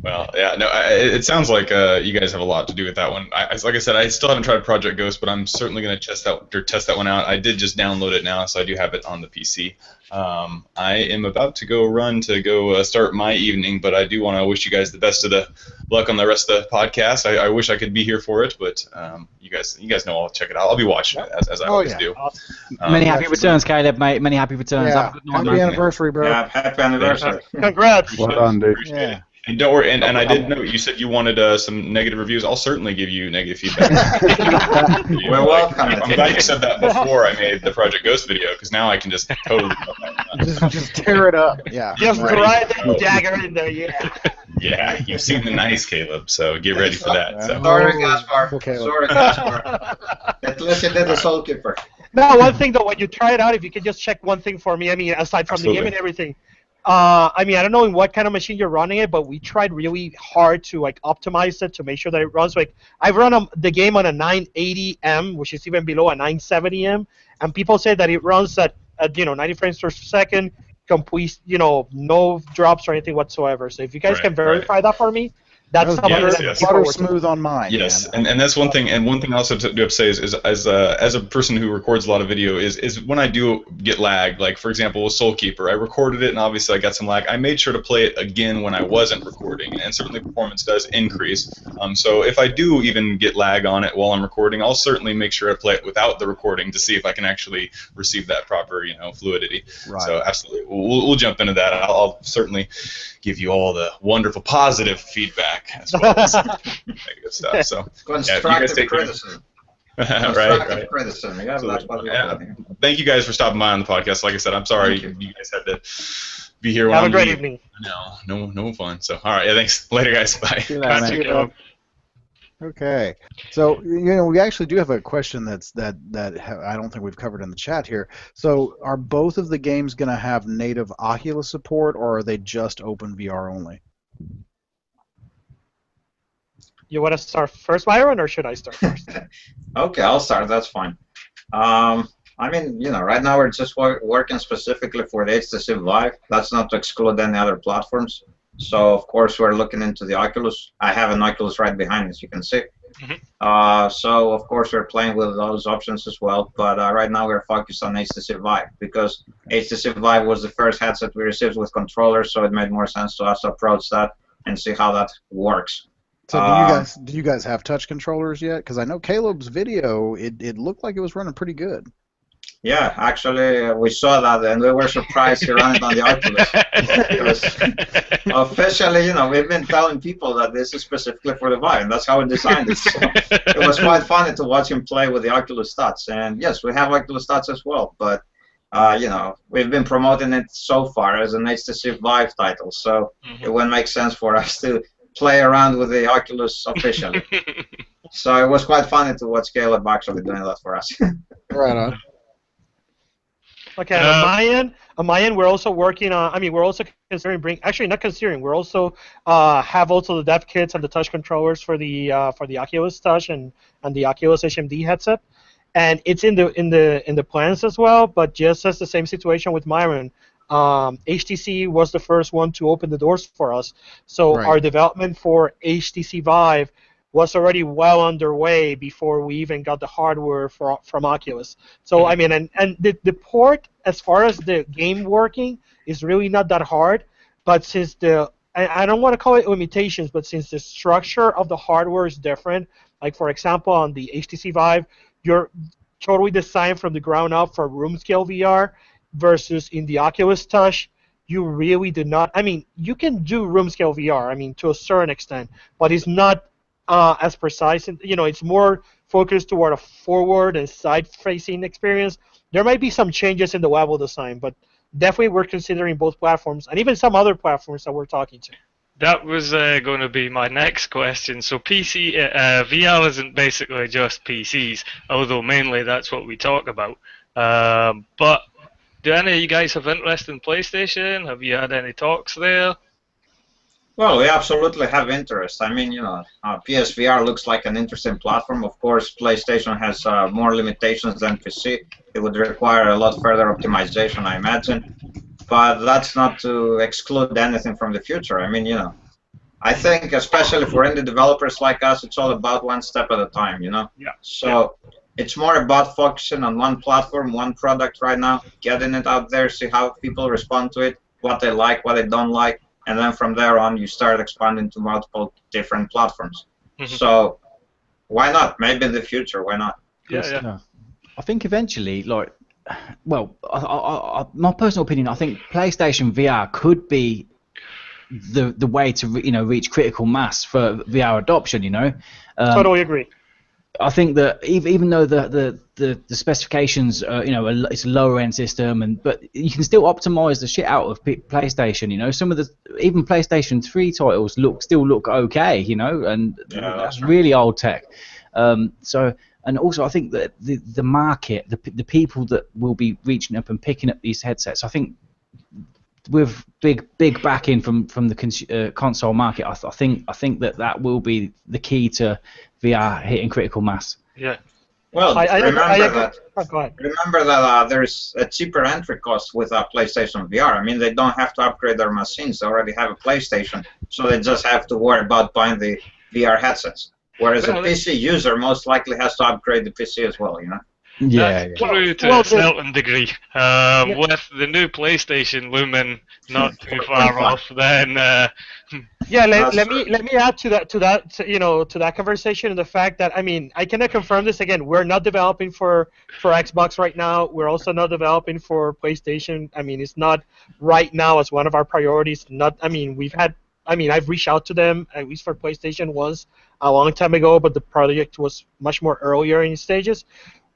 [SPEAKER 5] Well, yeah, no, it sounds like you guys have a lot to do with that one. Like I said, I still haven't tried Project Ghost, but I'm certainly going to test that one out. I did just download it now, so I do have it on the PC. I am about to go start my evening, but I do want to wish you guys the best of the luck on the rest of the podcast. I wish I could be here for it, but you guys know I'll check it out. I'll be watching it as I always do.
[SPEAKER 8] Many happy returns, Caleb, mate. Many happy returns.
[SPEAKER 6] Yeah.
[SPEAKER 8] Have a good night,
[SPEAKER 6] Happy
[SPEAKER 8] man.
[SPEAKER 6] anniversary, bro.
[SPEAKER 7] Yeah, happy anniversary.
[SPEAKER 9] Congrats.
[SPEAKER 4] Well done, dude.
[SPEAKER 6] Yeah.
[SPEAKER 5] And don't worry, and I did note you said you wanted some negative reviews. I'll certainly give you negative feedback.
[SPEAKER 7] We're welcome.
[SPEAKER 5] I'm glad you said that before I made the Project Ghost video, because now I can just totally.
[SPEAKER 6] just tear it up. Yeah.
[SPEAKER 9] Just right that dagger in there, yeah.
[SPEAKER 5] Yeah, you've seen the nice, Caleb, so get ready for that. So.
[SPEAKER 7] Sorry, Gaspar.
[SPEAKER 6] Okay.
[SPEAKER 7] Sorry, Gaspar. At least you did the Soulkeeper.
[SPEAKER 9] Now, one thing though, when you try it out, if you could just check one thing for me, I mean, aside from the game and everything, I mean, I don't know in what kind of machine you're running it, but we tried really hard to optimize it to make sure that it runs. Like I've run the game on a 980M, which is even below a 970M, and people say that it runs at 90 frames per second, complete, no drops or anything whatsoever. So if you guys can verify that for me, That's
[SPEAKER 6] That
[SPEAKER 9] something
[SPEAKER 6] was
[SPEAKER 9] that
[SPEAKER 5] yes.
[SPEAKER 9] people
[SPEAKER 6] butter
[SPEAKER 9] were-
[SPEAKER 6] smooth on mine.
[SPEAKER 5] Yes,
[SPEAKER 6] man.
[SPEAKER 5] and that's one thing. And one thing I also do have to say is as a person who records a lot of video is when I do get lag. Like for example, with Soulkeeper, I recorded it and obviously I got some lag. I made sure to play it again when I wasn't recording, and certainly performance does increase. So if I do even get lag on it while I'm recording, I'll certainly make sure I play it without the recording to see if I can actually receive that proper fluidity.
[SPEAKER 6] Right.
[SPEAKER 5] So absolutely, we'll jump into that. I'll certainly give you all the wonderful positive feedback as well as negative stuff. So
[SPEAKER 7] Constructive criticism.
[SPEAKER 5] right.
[SPEAKER 7] Criticism. Yeah,
[SPEAKER 5] So,
[SPEAKER 7] that's what we're doing.
[SPEAKER 5] thank you guys for stopping by on the podcast. Like I said, I'm sorry
[SPEAKER 7] Thank
[SPEAKER 5] you guys had to be here when
[SPEAKER 9] Have
[SPEAKER 5] I'm
[SPEAKER 9] a great
[SPEAKER 5] leaving.
[SPEAKER 9] evening.
[SPEAKER 5] No fun. So all right, yeah, thanks. Later, guys. Bye.
[SPEAKER 6] See you later,
[SPEAKER 2] Catch
[SPEAKER 6] man.
[SPEAKER 2] you, Caleb.
[SPEAKER 6] Okay, so we actually do have a question that I don't think we've covered in the chat here. So, are both of the games going to have native Oculus support, or are they just Open VR only?
[SPEAKER 9] You want to start first, Myron, or should I start first?
[SPEAKER 7] Okay, I'll start. That's fine. I mean, right now we're just working specifically for the HTC Vive. That's not to exclude any other platforms. So, of course, we're looking into the Oculus. I have an Oculus right behind, as you can see. So, of course, we're playing with those options as well. But right now we're focused on HTC Vive because HTC Vive was the first headset we received with controllers, so it made more sense to us to approach that and see how that works.
[SPEAKER 6] So, do you guys have touch controllers yet? Because I know Caleb's video, it looked like it was running pretty good.
[SPEAKER 7] Yeah, actually, we saw that and we were surprised he ran it on the Oculus. Because officially, we've been telling people that this is specifically for the Vive, and that's how we designed it. So it was quite funny to watch him play with the Oculus Touch. And yes, we have Oculus Touch as well, but we've been promoting it so far as an HTC Vive title, so it wouldn't make sense for us to play around with the Oculus officially. So it was quite funny to watch Caleb actually doing that for us.
[SPEAKER 6] Right on.
[SPEAKER 9] Okay, and on my end, we're also working on. I mean, we're also considering not considering. We're also have also the dev kits and the touch controllers for the Oculus Touch and the Oculus HMD headset, and it's in the plans as well. But just as the same situation with Myron, HTC was the first one to open the doors for us. So our development for HTC Vive was already well underway before we even got the hardware from Oculus. So I mean, and the port, as far as the game working, is really not that hard. But since I don't want to call it limitations, but since the structure of the hardware is different, like for example on the HTC Vive, you're totally designed from the ground up for room scale VR, versus in the Oculus Touch, you really do not. I mean, you can do room scale VR, I mean, to a certain extent, but it's not as precise. And, it's more focused toward a forward and side-facing experience. There might be some changes in the level design, but definitely we're considering both platforms and even some other platforms that we're talking to.
[SPEAKER 2] That was going to be my next question. So VR isn't basically just PCs, although mainly that's what we talk about. But do any of you guys have interest in PlayStation? Have you had any talks there?
[SPEAKER 7] Well, we absolutely have interest. I mean, PSVR looks like an interesting platform. Of course, PlayStation has more limitations than PC. It would require a lot further optimization, I imagine. But that's not to exclude anything from the future. I mean, I think especially for indie developers like us, it's all about one step at a time, Yeah. So it's more about focusing on one platform, one product right now, getting it out there, see how people respond to it, what they like, what they don't like. And then from there on, you start expanding to multiple different platforms. So why not? Maybe in the future, why not?
[SPEAKER 2] Yeah.
[SPEAKER 8] I think eventually, my personal opinion, I think PlayStation VR could be the way to reach critical mass for VR adoption.
[SPEAKER 9] Totally agree.
[SPEAKER 8] I think that even though the specifications, it's a lower end system, but you can still optimize the shit out of PlayStation. Some of even PlayStation 3 titles still look okay, and that's really old tech. And also I think that the market, the people that will be reaching up and picking up these headsets, I think with big backing from the console market, I think that will be the key to VR hitting critical mass.
[SPEAKER 2] Yeah.
[SPEAKER 7] Well,
[SPEAKER 9] Go ahead.
[SPEAKER 7] remember that there's a cheaper entry cost with a PlayStation VR. I mean, they don't have to upgrade their machines. They already have a PlayStation, so they just have to worry about buying the VR headsets. Whereas a PC user most likely has to upgrade the PC as well, you know?
[SPEAKER 2] That's true to a certain degree. With the new PlayStation looming not too far off, then
[SPEAKER 9] let me add to that conversation, and the fact that, I mean, I cannot confirm this again. We're not developing for Xbox right now. We're also not developing for PlayStation. I mean, it's not right now as one of our priorities. I've reached out to them, at least for PlayStation once a long time ago, but the project was much more earlier in stages.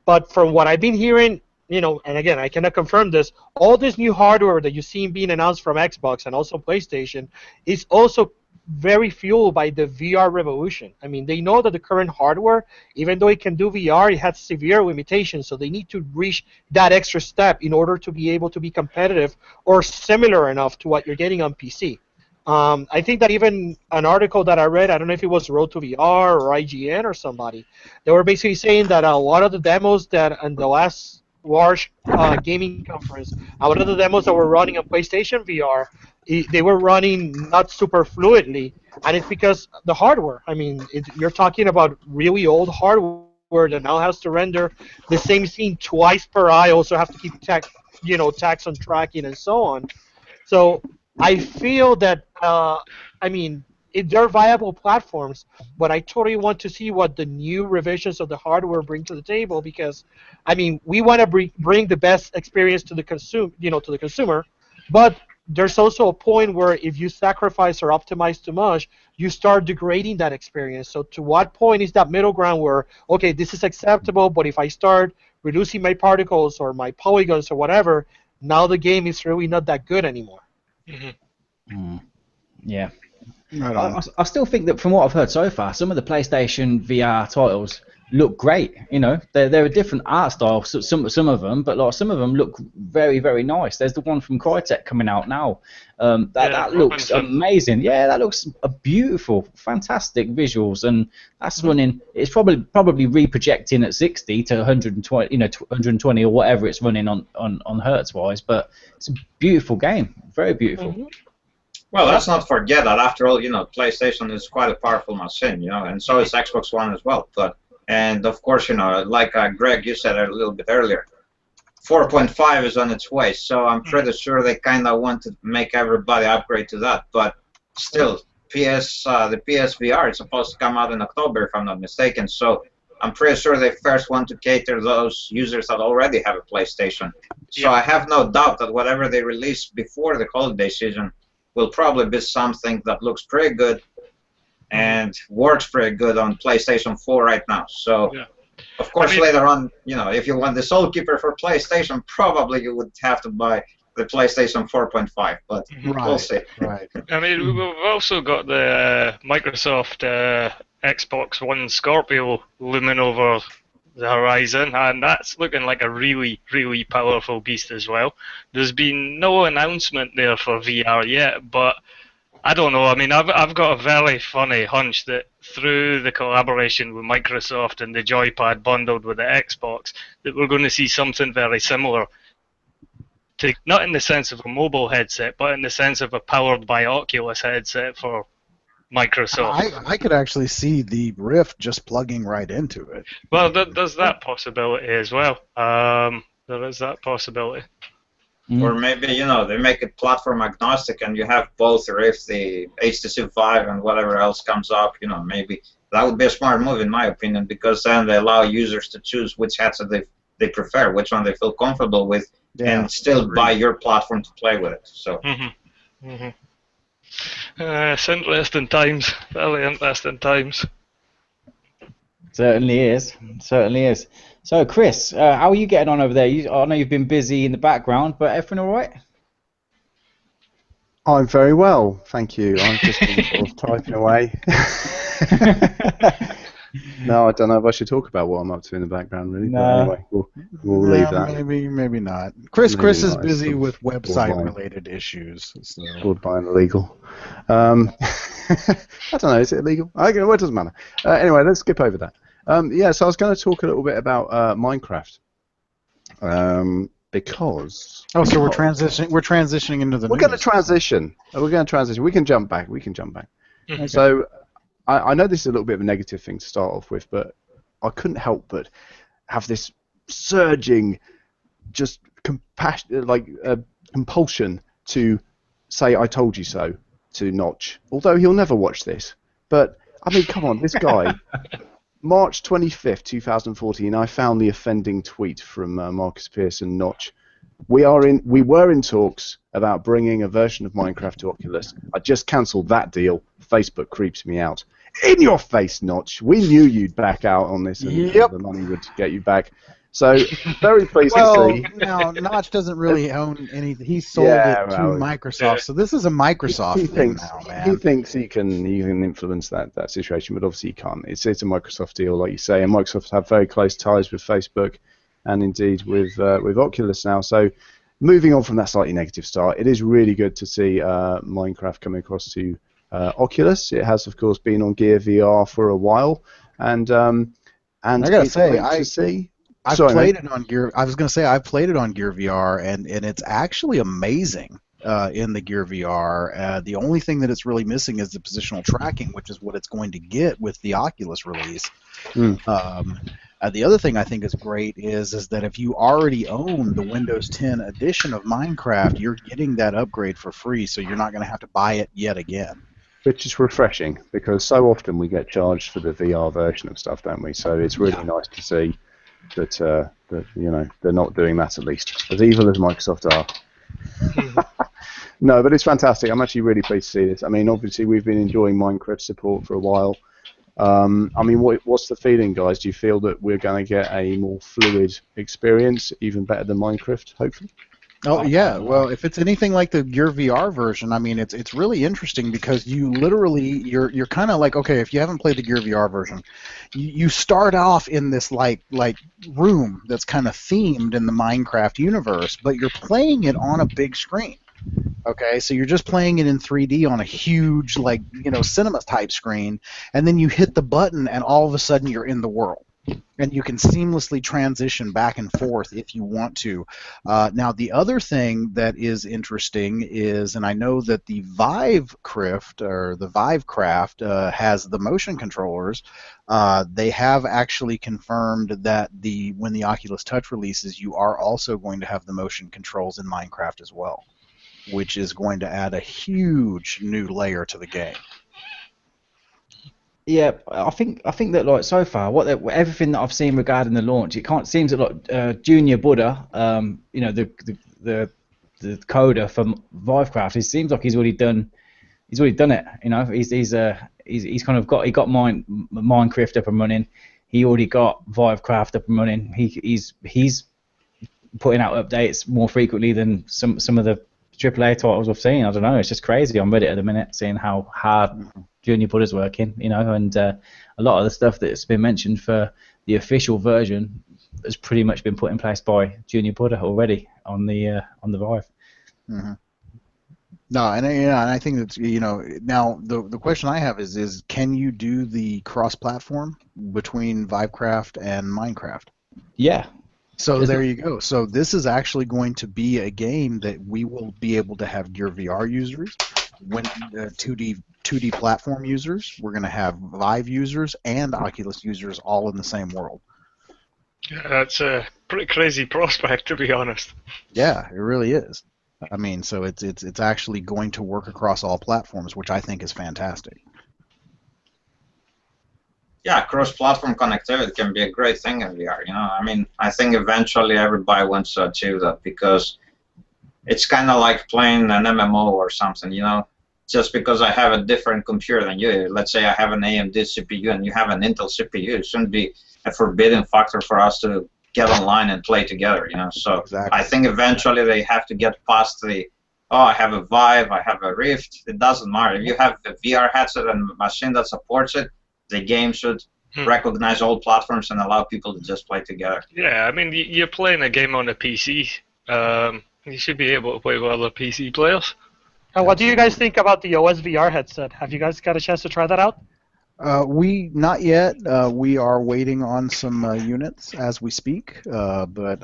[SPEAKER 9] But from what I've been hearing, and again, I cannot confirm this, all this new hardware that you see being announced from Xbox and also PlayStation is also very fueled by the VR revolution. I mean, they know that the current hardware, even though it can do VR, it has severe limitations, so they need to reach that extra step in order to be able to be competitive or similar enough to what you're getting on PC. I think that even an article that I read, I don't know if it was Road to VR or IGN or somebody, they were basically saying that a lot of the demos that in the last large gaming conference, a lot of the demos that were running on PlayStation VR, they were running not super fluidly, and it's because the hardware. I mean, you're talking about really old hardware that now has to render the same scene twice per eye, also have to keep tax on tracking and so on. So I feel that, they're viable platforms, but I totally want to see what the new revisions of the hardware bring to the table, because, I mean, we want to bring the best experience to the consumer, but there's also a point where if you sacrifice or optimize too much, you start degrading that experience. So to what point is that middle ground where, okay, this is acceptable, but if I start reducing my particles or my polygons or whatever, now the game is really not that good anymore.
[SPEAKER 8] Yeah. I still think that from what I've heard so far, some of the PlayStation VR titles look great. They're a different art style, some of them, but some of them look very, very nice. There's the one from Crytek coming out now. That looks amazing. Yeah, that looks beautiful, fantastic visuals, and that's running. It's probably reprojecting at 60 to 120, 120 or whatever it's running on hertz wise. But it's a beautiful game, very beautiful.
[SPEAKER 9] Mm-hmm.
[SPEAKER 7] Well, let's not forget that after all, PlayStation is quite a powerful machine, and so is Xbox One as well. And of course, like Greg, you said a little bit earlier, 4.5 is on its way, so I'm pretty sure they kind of want to make everybody upgrade to that. But still, the PSVR is supposed to come out in October, if I'm not mistaken. So I'm pretty sure they first want to cater those users that already have a PlayStation. So I have no doubt that whatever they release before the holiday season will probably be something that looks pretty good and works pretty good on PlayStation 4 right now. So, of course, later on, if you want the Soulkeeper for PlayStation, probably you would have to buy the PlayStation 4.5, but we'll see.
[SPEAKER 2] Right. I mean, we've also got the Microsoft Xbox One Scorpio looming over the horizon, and that's looking like a really, really powerful beast as well. There's been no announcement there for VR yet, but I don't know. I mean, I've got a very funny hunch that through the collaboration with Microsoft and the joypad bundled with the Xbox, that we're going to see something very similar. Not in the sense of a mobile headset, but in the sense of a powered by Oculus headset for Microsoft.
[SPEAKER 6] I could actually see the Rift just plugging right into it.
[SPEAKER 2] Well, there's that possibility as well. There is that possibility.
[SPEAKER 7] Or maybe, they make it platform agnostic and you have both Rift, the HTC Vive, and whatever else comes up. Maybe that would be a smart move in my opinion, because then they allow users to choose which headset they prefer, which one they feel comfortable with, and still buy your platform to play with it. So.
[SPEAKER 2] It's interesting times, very interesting times.
[SPEAKER 8] Certainly is. So, Chris, how are you getting on over there? I know you've been busy in the background, but everything all right?
[SPEAKER 4] I'm very well, thank you. I've just been sort of typing away. No, I don't know if I should talk about what I'm up to in the background, really.
[SPEAKER 8] No.
[SPEAKER 4] But anyway, we'll leave that.
[SPEAKER 6] Maybe not. Chris is busy with website-related issues. So.
[SPEAKER 4] Borderline illegal. I don't know, is it illegal? Well, it doesn't matter. Anyway, let's skip over that. Yeah, so I was going to talk a little bit about Minecraft. Because
[SPEAKER 6] so we're transitioning into the
[SPEAKER 4] we're
[SPEAKER 6] news.
[SPEAKER 4] going to transition. We can jump back.
[SPEAKER 2] Okay.
[SPEAKER 4] So I know this is a little bit of a negative thing to start off with, but I couldn't help but have this surging, just compulsion to say "I told you so" to Notch. Although he'll never watch this, but I mean, come on, this guy. March 25th, 2014, I found the offending tweet from Marcus Pearson Notch. We were in talks about bringing a version of Minecraft to Oculus. I just cancelled that deal. Facebook creeps me out. In your face, Notch. We knew you'd back out on this and the money would get you back. So, very pleased to see.
[SPEAKER 6] Now, Notch doesn't really own anything. He sold it to Microsoft, so this is a Microsoft thing now, man.
[SPEAKER 4] He thinks he can influence that situation, but obviously he can't. It's a Microsoft deal, like you say, and Microsoft have very close ties with Facebook and indeed with Oculus now. So, moving on from that slightly negative start, it is really good to see Minecraft coming across to Oculus. It has, of course, been on Gear VR for a while, and I
[SPEAKER 6] gotta say, I've played
[SPEAKER 4] it
[SPEAKER 6] on Gear. I was going to say I've played it on Gear VR, and it's actually amazing in the Gear VR. The only thing that it's really missing is the positional tracking, which is what it's going to get with the Oculus release. The other thing I think is great is that if you already own the Windows 10 edition of Minecraft, you're getting that upgrade for free, so you're not going to have to buy it yet again.
[SPEAKER 4] Which is refreshing, because so often we get charged for the VR version of stuff, don't we? So it's really nice to see that they're not doing that, at least, as evil as Microsoft are. No, but it's fantastic. I'm actually really pleased to see this. I mean, obviously we've been enjoying Minecraft support for a while. I mean, what's the feeling, guys? Do you feel that we're going to get a more fluid experience, even better than Minecraft, hopefully?
[SPEAKER 6] Oh yeah, well, if it's anything like the Gear VR version, I mean, it's really interesting because you're kind of like, okay, if you haven't played the Gear VR version, you start off in this like room that's kind of themed in the Minecraft universe, but you're playing it on a big screen. Okay, so you're just playing it in 3D on a huge cinema type screen, and then you hit the button, and all of a sudden you're in the world. And you can seamlessly transition back and forth if you want to. Now, the other thing that is interesting is, and I know that the Vivecraft has the motion controllers. They have actually confirmed that when the Oculus Touch releases, you are also going to have the motion controls in Minecraft as well, which is going to add a huge new layer to the game.
[SPEAKER 8] Yeah, I think that so far, everything that I've seen regarding the launch, it seems that Junior Buddha, the coder for Vivecraft, it seems like he's already done it. You know, he's kind of got Minecraft up and running. He already got Vivecraft up and running. He's putting out updates more frequently than some of the AAA titles I've seen. I don't know. It's just crazy on Reddit at the minute, seeing how hard Junior Buddha's working. You know, and a lot of the stuff that's been mentioned for the official version has pretty much been put in place by Junior Buddha already on the Vive.
[SPEAKER 6] Mm-hmm. No, and I think that's now the question I have is can you do the cross-platform between Vivecraft and Minecraft?
[SPEAKER 8] Yeah.
[SPEAKER 6] So there you go. So this is actually going to be a game that we will be able to have Gear VR users, 2D platform users. We're going to have Vive users and Oculus users all in the same world.
[SPEAKER 2] Yeah, that's a pretty crazy prospect, to be honest.
[SPEAKER 6] Yeah, it really is. I mean, so it's actually going to work across all platforms, which I think is fantastic.
[SPEAKER 7] Yeah, cross-platform connectivity can be a great thing in VR. I mean, I think eventually everybody wants to achieve that because it's kind of like playing an MMO or something. Just because I have a different computer than you, let's say I have an AMD CPU and you have an Intel CPU, it shouldn't be a forbidden factor for us to get online and play together. So exactly. I think eventually they have to get past I have a Vive, I have a Rift. It doesn't matter if you have a VR headset and a machine that supports it. The game should recognize all platforms and allow people to just play together.
[SPEAKER 2] Yeah, I mean, you're playing a game on a PC. You should be able to play with other PC players.
[SPEAKER 9] And what do you guys think about the OS VR headset? Have you guys got a chance to try that out?
[SPEAKER 6] We not yet. We are waiting on some units as we speak, but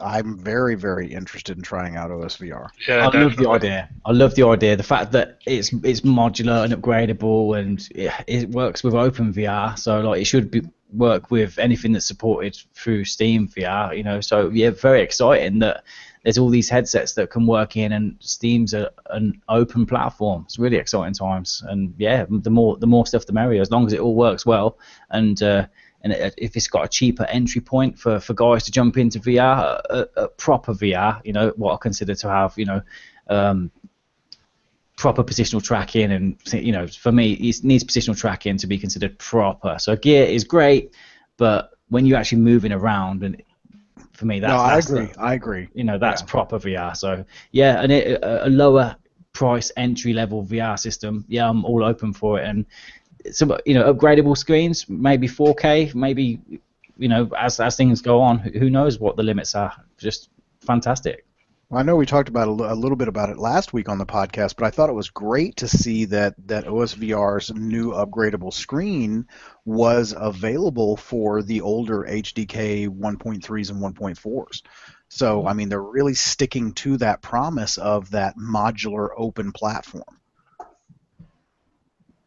[SPEAKER 6] I'm very, very interested in trying out OSVR.
[SPEAKER 2] Yeah,
[SPEAKER 8] I love the
[SPEAKER 2] definitely.
[SPEAKER 8] idea. I love the idea. The fact that it's modular and upgradable, and it works with OpenVR, so like it should work with anything that's supported through Steam VR. You know, so yeah, very exciting that there's all these headsets that can work in, and Steam's an open platform. It's really exciting times, and yeah, the more stuff, the merrier. As long as it all works well, and if it's got a cheaper entry point for guys to jump into VR, a proper VR, you know, what I consider to have, you know, proper positional tracking, and you know, for me, it needs positional tracking to be considered proper. So gear is great, but when you're actually moving around, and for me, that's
[SPEAKER 6] I agree.
[SPEAKER 8] You know, that's proper VR. So yeah, and a lower price entry level VR system. Yeah, I'm all open for it. And some, you know, upgradable screens, maybe 4K, maybe, you know, as things go on, who knows what the limits are. Just fantastic.
[SPEAKER 6] Well, I know we talked about a little bit about it last week on the podcast, but I thought it was great to see that OSVR's new upgradable screen was available for the older HDK 1.3s and 1.4s. So, I mean, they're really sticking to that promise of that modular open platform.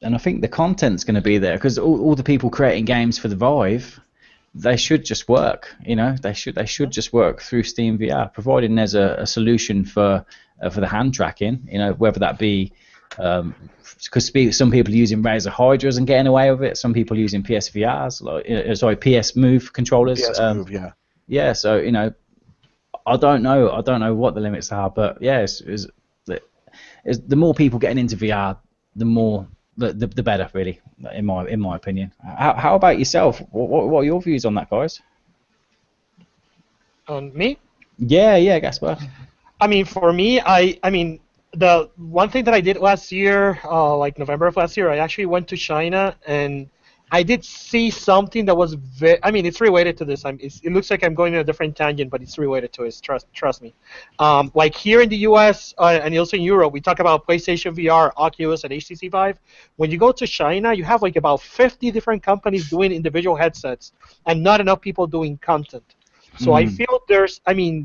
[SPEAKER 8] And I think the content's going to be there, because all the people creating games for the Vive, they should just work. You know, they should just work through Steam VR, providing there's a solution for the hand tracking. You know, whether that be because some people are using Razer Hydras and getting away with it. Some people are using PSVRs, like PS Move controllers.
[SPEAKER 6] PS Move, yeah.
[SPEAKER 8] Yeah, so you know, I don't know what the limits are, but yeah, the more people getting into VR, the more. The better, really, in my opinion. How about yourself? What are your views on that, guys?
[SPEAKER 9] On me?
[SPEAKER 8] Yeah, Gaspar.
[SPEAKER 9] I mean, for me, I mean, the one thing that I did last year, like November of last year, I actually went to China, and I did see something that was I mean, it's related to this. It looks like I'm going in a different tangent, but it's related to it. Trust me. Like here in the U.S. And also in Europe, we talk about PlayStation VR, Oculus, and HTC Vive. When you go to China, you have like about 50 different companies doing individual headsets, and not enough people doing content. So I feel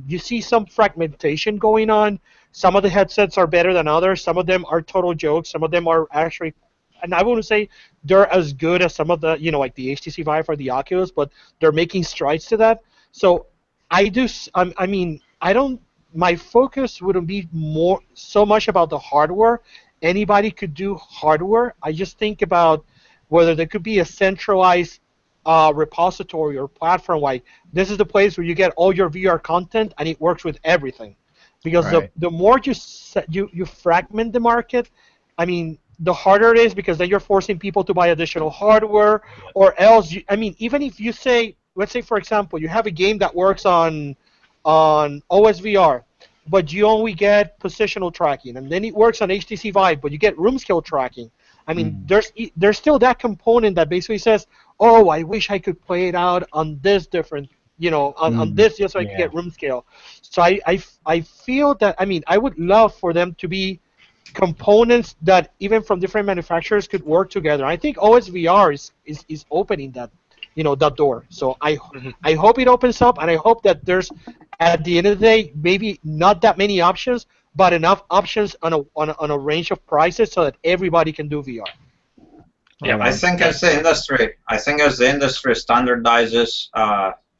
[SPEAKER 9] you see some fragmentation going on. Some of the headsets are better than others. Some of them are total jokes. Some of them are actually, and I wouldn't say they're as good as some of the, you know, like the HTC Vive or the Oculus, but they're making strides to that. So my focus wouldn't be so much about the hardware. Anybody could do hardware. I just think about whether there could be a centralized repository or platform, like this is the place where you get all your VR content and it works with everything. Because the more you fragment the market, I mean, the harder it is, because then you're forcing people to buy additional hardware, or else, even if you say, let's say for example, you have a game that works on OSVR, but you only get positional tracking, and then it works on HTC Vive, but you get room scale tracking. I mean, there's still that component that basically says, oh, I wish I could play it out on this different, you know, on this just so I can get room scale. So I feel that, I would love for them to be components that even from different manufacturers could work together. I think OSVR is opening that, you know, that door. So I hope it opens up, and I hope that there's, at the end of the day, maybe not that many options, but enough options on a range of prices so that everybody can do VR.
[SPEAKER 7] Yeah, I think as the industry standardizes,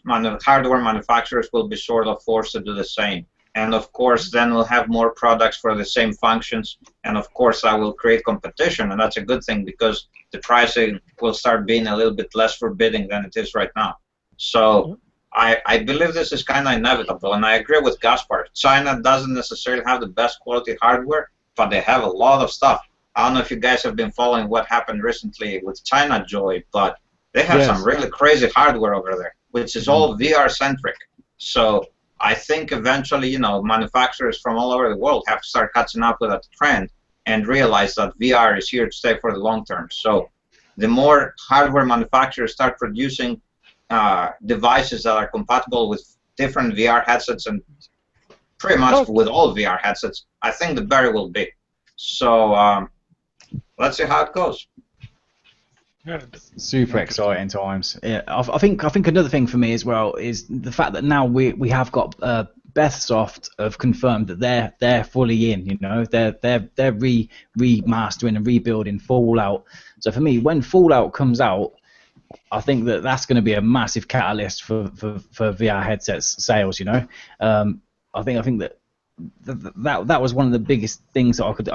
[SPEAKER 7] hardware manufacturers will be sort of forced to do the same. And of course, then we'll have more products for the same functions. And of course, that will create competition, and that's a good thing, because the pricing will start being a little bit less forbidding than it is right now. So I believe this is kind of inevitable, and I agree with Gaspar. China doesn't necessarily have the best quality hardware, but they have a lot of stuff. I don't know if you guys have been following what happened recently with China Joy, but they have some really crazy hardware over there, which is all VR-centric. So I think eventually, you know, manufacturers from all over the world have to start catching up with that trend and realize that VR is here to stay for the long term. So the more hardware manufacturers start producing devices that are compatible with different VR headsets, and pretty much with all VR headsets, I think the better it will be. So let's see how it goes.
[SPEAKER 8] Super exciting times. Yeah, I think another thing for me as well is the fact that now we have got Bethsoft have confirmed that they're fully in. You know, they're remastering and rebuilding Fallout. So for me, when Fallout comes out, I think that's going to be a massive catalyst for VR headsets sales. You know, I think that was one of the biggest things that I could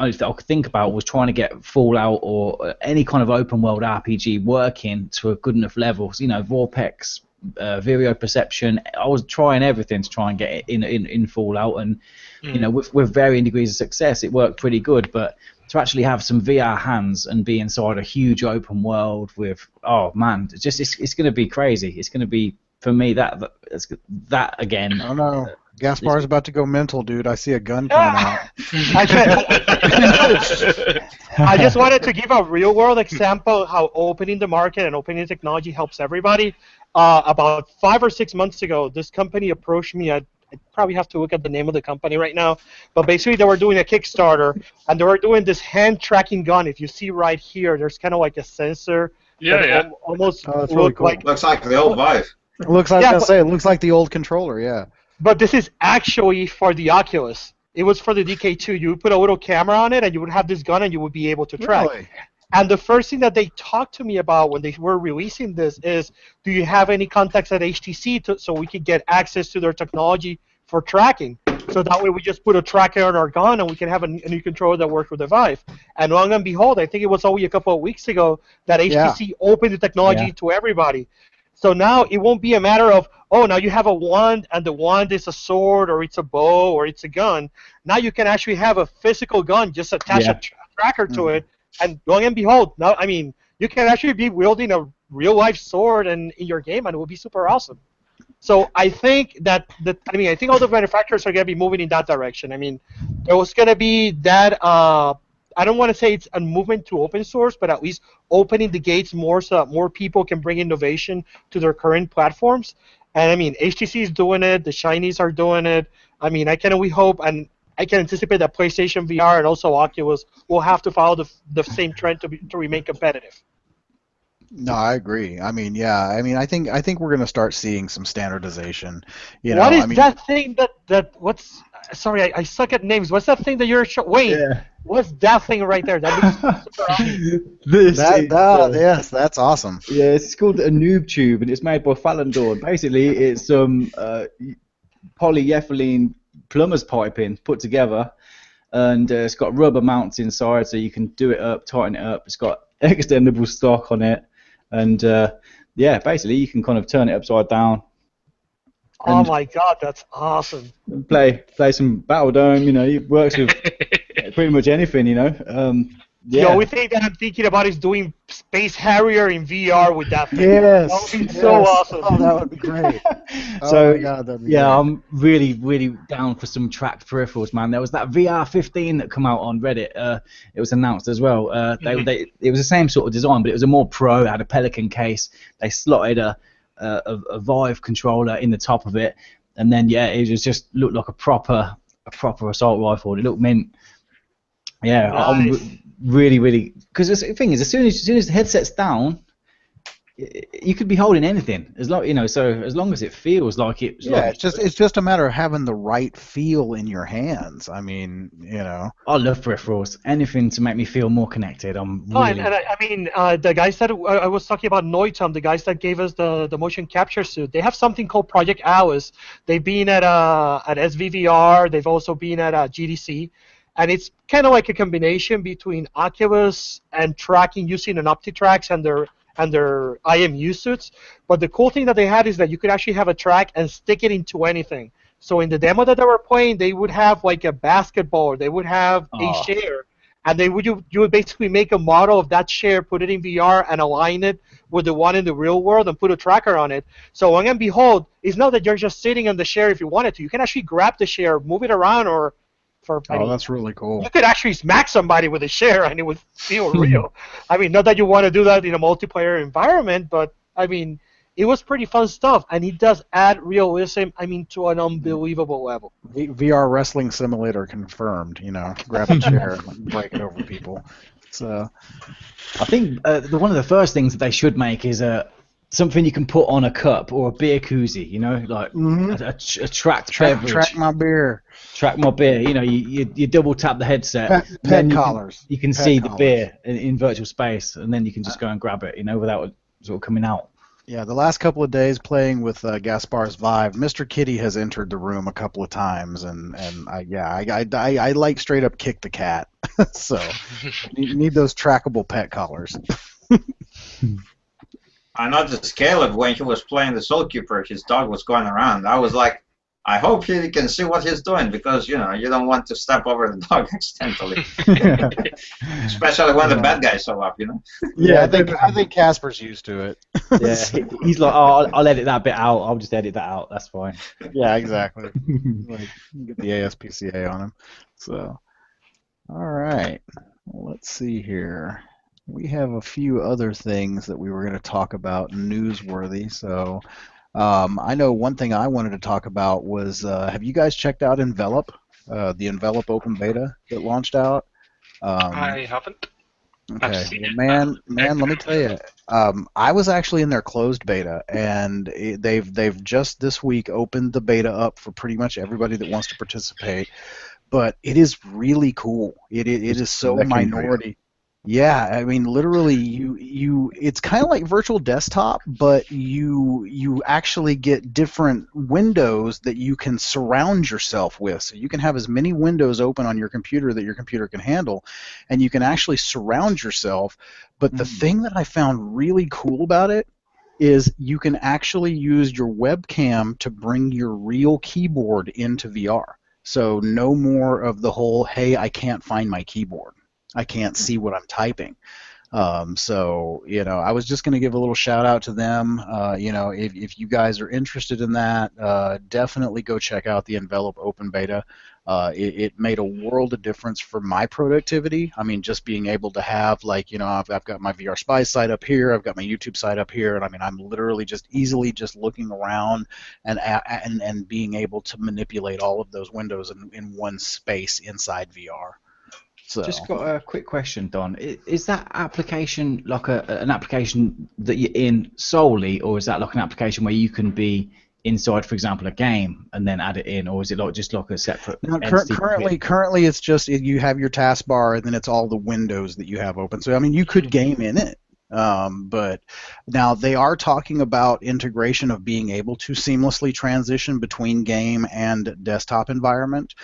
[SPEAKER 8] think about, was trying to get Fallout or any kind of open world RPG working to a good enough level. So, you know, Vorpex, Vireo Perception. I was trying everything to try and get it in Fallout, and you know, with varying degrees of success, it worked pretty good. But to actually have some VR hands and be inside a huge open world with, oh man, it's going to be crazy. It's going to be, for me, that again.
[SPEAKER 6] Oh no. Gaspar's about to go mental, dude. I see a gun coming out.
[SPEAKER 9] I just wanted to give a real-world example how opening the market and opening technology helps everybody. About 5 or 6 months ago, this company approached me. I probably have to look at the name of the company right now. But basically, they were doing a Kickstarter, and they were doing this hand-tracking gun. If you see right here, there's kind of like a sensor.
[SPEAKER 2] Yeah.
[SPEAKER 9] Almost
[SPEAKER 6] that's really cool.
[SPEAKER 7] Looks like the old Vive.
[SPEAKER 6] It looks like it looks like the old controller, yeah.
[SPEAKER 9] But this is actually for the Oculus. It was for the DK2. You would put a little camera on it, and you would have this gun, and you would be able to track.
[SPEAKER 6] Really?
[SPEAKER 9] And the first thing that they talked to me about when they were releasing this is, do you have any contacts at HTC so we could get access to their technology for tracking? So that way we just put a tracker on our gun, and we can have a new controller that works with the Vive. And lo and behold, I think it was only a couple of weeks ago that HTC opened the technology to everybody. So now it won't be a matter of, oh, now you have a wand, and the wand is a sword, or it's a bow, or it's a gun. Now you can actually have a physical gun, just attach a tracker to it, and lo and behold, now, I mean, you can actually be wielding a real-life sword in your game, and it will be super awesome. So I think I think all the manufacturers are going to be moving in that direction. I mean, there was going to be that, I don't want to say it's a movement to open source, but at least opening the gates more so that more people can bring innovation to their current platforms. And I mean, HTC is doing it, the Chinese are doing it. I mean, we hope, and I can anticipate that PlayStation VR and also Oculus will have to follow the same trend to remain competitive.
[SPEAKER 6] No, I agree. I mean, I think we're going to start seeing some standardization.
[SPEAKER 9] What is that thing what's? Sorry, I suck at names. What's that thing that you're showing? Wait, what's that thing right there? That looks super awesome.
[SPEAKER 6] Yes, that's awesome.
[SPEAKER 8] Yeah, it's called a noob tube, and it's made by Falendor. Basically, it's polyethylene plumber's piping put together, and it's got rubber mounts inside, so you can do it up, tighten it up. It's got extendable stock on it, and basically you can kind of turn it upside down.
[SPEAKER 9] Oh my God, that's awesome!
[SPEAKER 8] Play some Battle Dome. You know, it works with pretty much anything. You know.
[SPEAKER 9] The only thing that I'm thinking about is doing Space Harrier in VR with that thing.
[SPEAKER 6] Yes,
[SPEAKER 9] that would be so awesome.
[SPEAKER 6] Oh, that would be great.
[SPEAKER 8] So,
[SPEAKER 6] oh my God, that'd be great.
[SPEAKER 8] I'm really, really down for some tracked peripherals, man. There was that VR15 that come out on Reddit. It was announced as well. It was the same sort of design, but it was a more pro. It had a Pelican case. They slotted a Vive controller in the top of it, and then it just looked like a proper assault rifle. It looked mint. Yeah,
[SPEAKER 9] nice.
[SPEAKER 8] I'm really, really, because the thing is, as soon as the headset's down, you could be holding anything, as long so as long as it feels like it.
[SPEAKER 6] It's just a matter of having the right feel in your hands. I mean,
[SPEAKER 8] I love peripherals. Anything to make me feel more connected.
[SPEAKER 9] The guys that I was talking about, Noitum, the guys that gave us the motion capture suit, they have something called Project Alice. They've been at SVVR. They've also been at GDC. And it's kind of like a combination between Oculus and tracking using an OptiTrax and their IMU suits. But the cool thing that they had is that you could actually have a track and stick it into anything. So in the demo that they were playing, they would have like a basketball, or they would have a chair, and you would basically make a model of that chair, put it in VR, and align it with the one in the real world and put a tracker on it. So lo and behold, it's not that you're just sitting on the chair if you wanted to. You can actually grab the chair, move it around, or
[SPEAKER 6] that's really cool.
[SPEAKER 9] You could actually smack somebody with a chair and it would feel real. I mean, not that you want to do that in a multiplayer environment, but I mean, it was pretty fun stuff, and it does add realism, to an unbelievable level.
[SPEAKER 6] VR wrestling simulator confirmed, grab a chair and break it over people. So
[SPEAKER 8] I think one of the first things that they should make is something you can put on a cup or a beer koozie, you know, like a tracked beverage.
[SPEAKER 6] track my beer.
[SPEAKER 8] Track my beer. You know, you double tap the headset.
[SPEAKER 6] Pet collars.
[SPEAKER 8] You can see the beer in virtual space, and then you can just go and grab it, you know, without it sort of coming out.
[SPEAKER 6] Yeah, the last couple of days playing with Gaspar's Vive, Mr. Kitty has entered the room a couple of times, and I like straight up kick the cat. So you need those trackable pet collars.
[SPEAKER 7] I noticed Caleb when he was playing the Soulkeeper, his dog was going around. I was like, I hope he can see what he's doing, because you don't want to step over the dog accidentally, especially when the bad guys show up.
[SPEAKER 6] Yeah, I think Casper's used to it.
[SPEAKER 8] Yeah, he's like, oh, I'll edit that bit out. I'll just edit that out. That's fine.
[SPEAKER 6] Yeah, exactly. Like, get the ASPCA on him. So, all right, let's see here. We have a few other things that we were going to talk about newsworthy. So. I know one thing I wanted to talk about was, have you guys checked out Envelop, the Envelop open beta that launched out?
[SPEAKER 2] I haven't.
[SPEAKER 6] Okay, well, man, let me tell you, I was actually in their closed beta, and they've just this week opened the beta up for pretty much everybody that wants to participate. But it is really cool. It is so minority. Yeah, I mean, literally, it's kind of like virtual desktop, but you actually get different windows that you can surround yourself with. So you can have as many windows open on your computer that your computer can handle, and you can actually surround yourself. But the thing that I found really cool about it is you can actually use your webcam to bring your real keyboard into VR. So no more of the whole, hey, I can't find my keyboard. I can't see what I'm typing. So, I was just going to give a little shout out to them. If you guys are interested in that, definitely go check out the Envelop Open Beta. It made a world of difference for my productivity. I mean, just being able to have, I've got my VRSpies site up here, I've got my YouTube site up here, and I mean, I'm literally just easily just looking around and being able to manipulate all of those windows in one space inside VR. So.
[SPEAKER 8] Just got a quick question, Don. Is that application like an application that you're in solely, or is that like an application where you can be inside, for example, a game and then add it in, or is it just like a separate?
[SPEAKER 6] No, currently it's just you have your taskbar and then it's all the windows that you have open. So I mean, you could game in it. But now they are talking about integration of being able to seamlessly transition between game and desktop environment.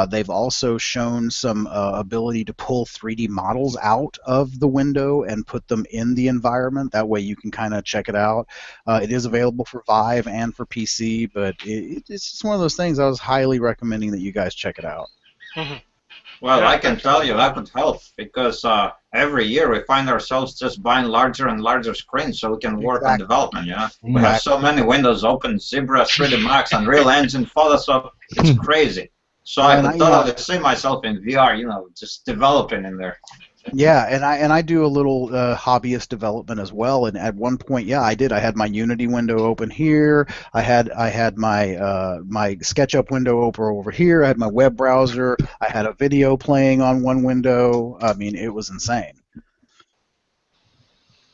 [SPEAKER 6] They've also shown some ability to pull 3D models out of the window and put them in the environment. That way you can kind of check it out. It is available for Vive and for PC, but it's just one of those things I was highly recommending that you guys check it out.
[SPEAKER 2] Mm-hmm.
[SPEAKER 7] Well, I can tell you that would help, because every year we find ourselves just buying larger and larger screens so we can work on development. We have so many windows open: Zebra, 3D Max, Unreal Engine, Photoshop. It's crazy. So I can totally see myself in VR, just developing in there.
[SPEAKER 6] Yeah, and I do a little hobbyist development as well. And at one point, I did. I had my Unity window open here. I had my my SketchUp window open over here. I had my web browser. I had a video playing on one window. I mean, it was insane.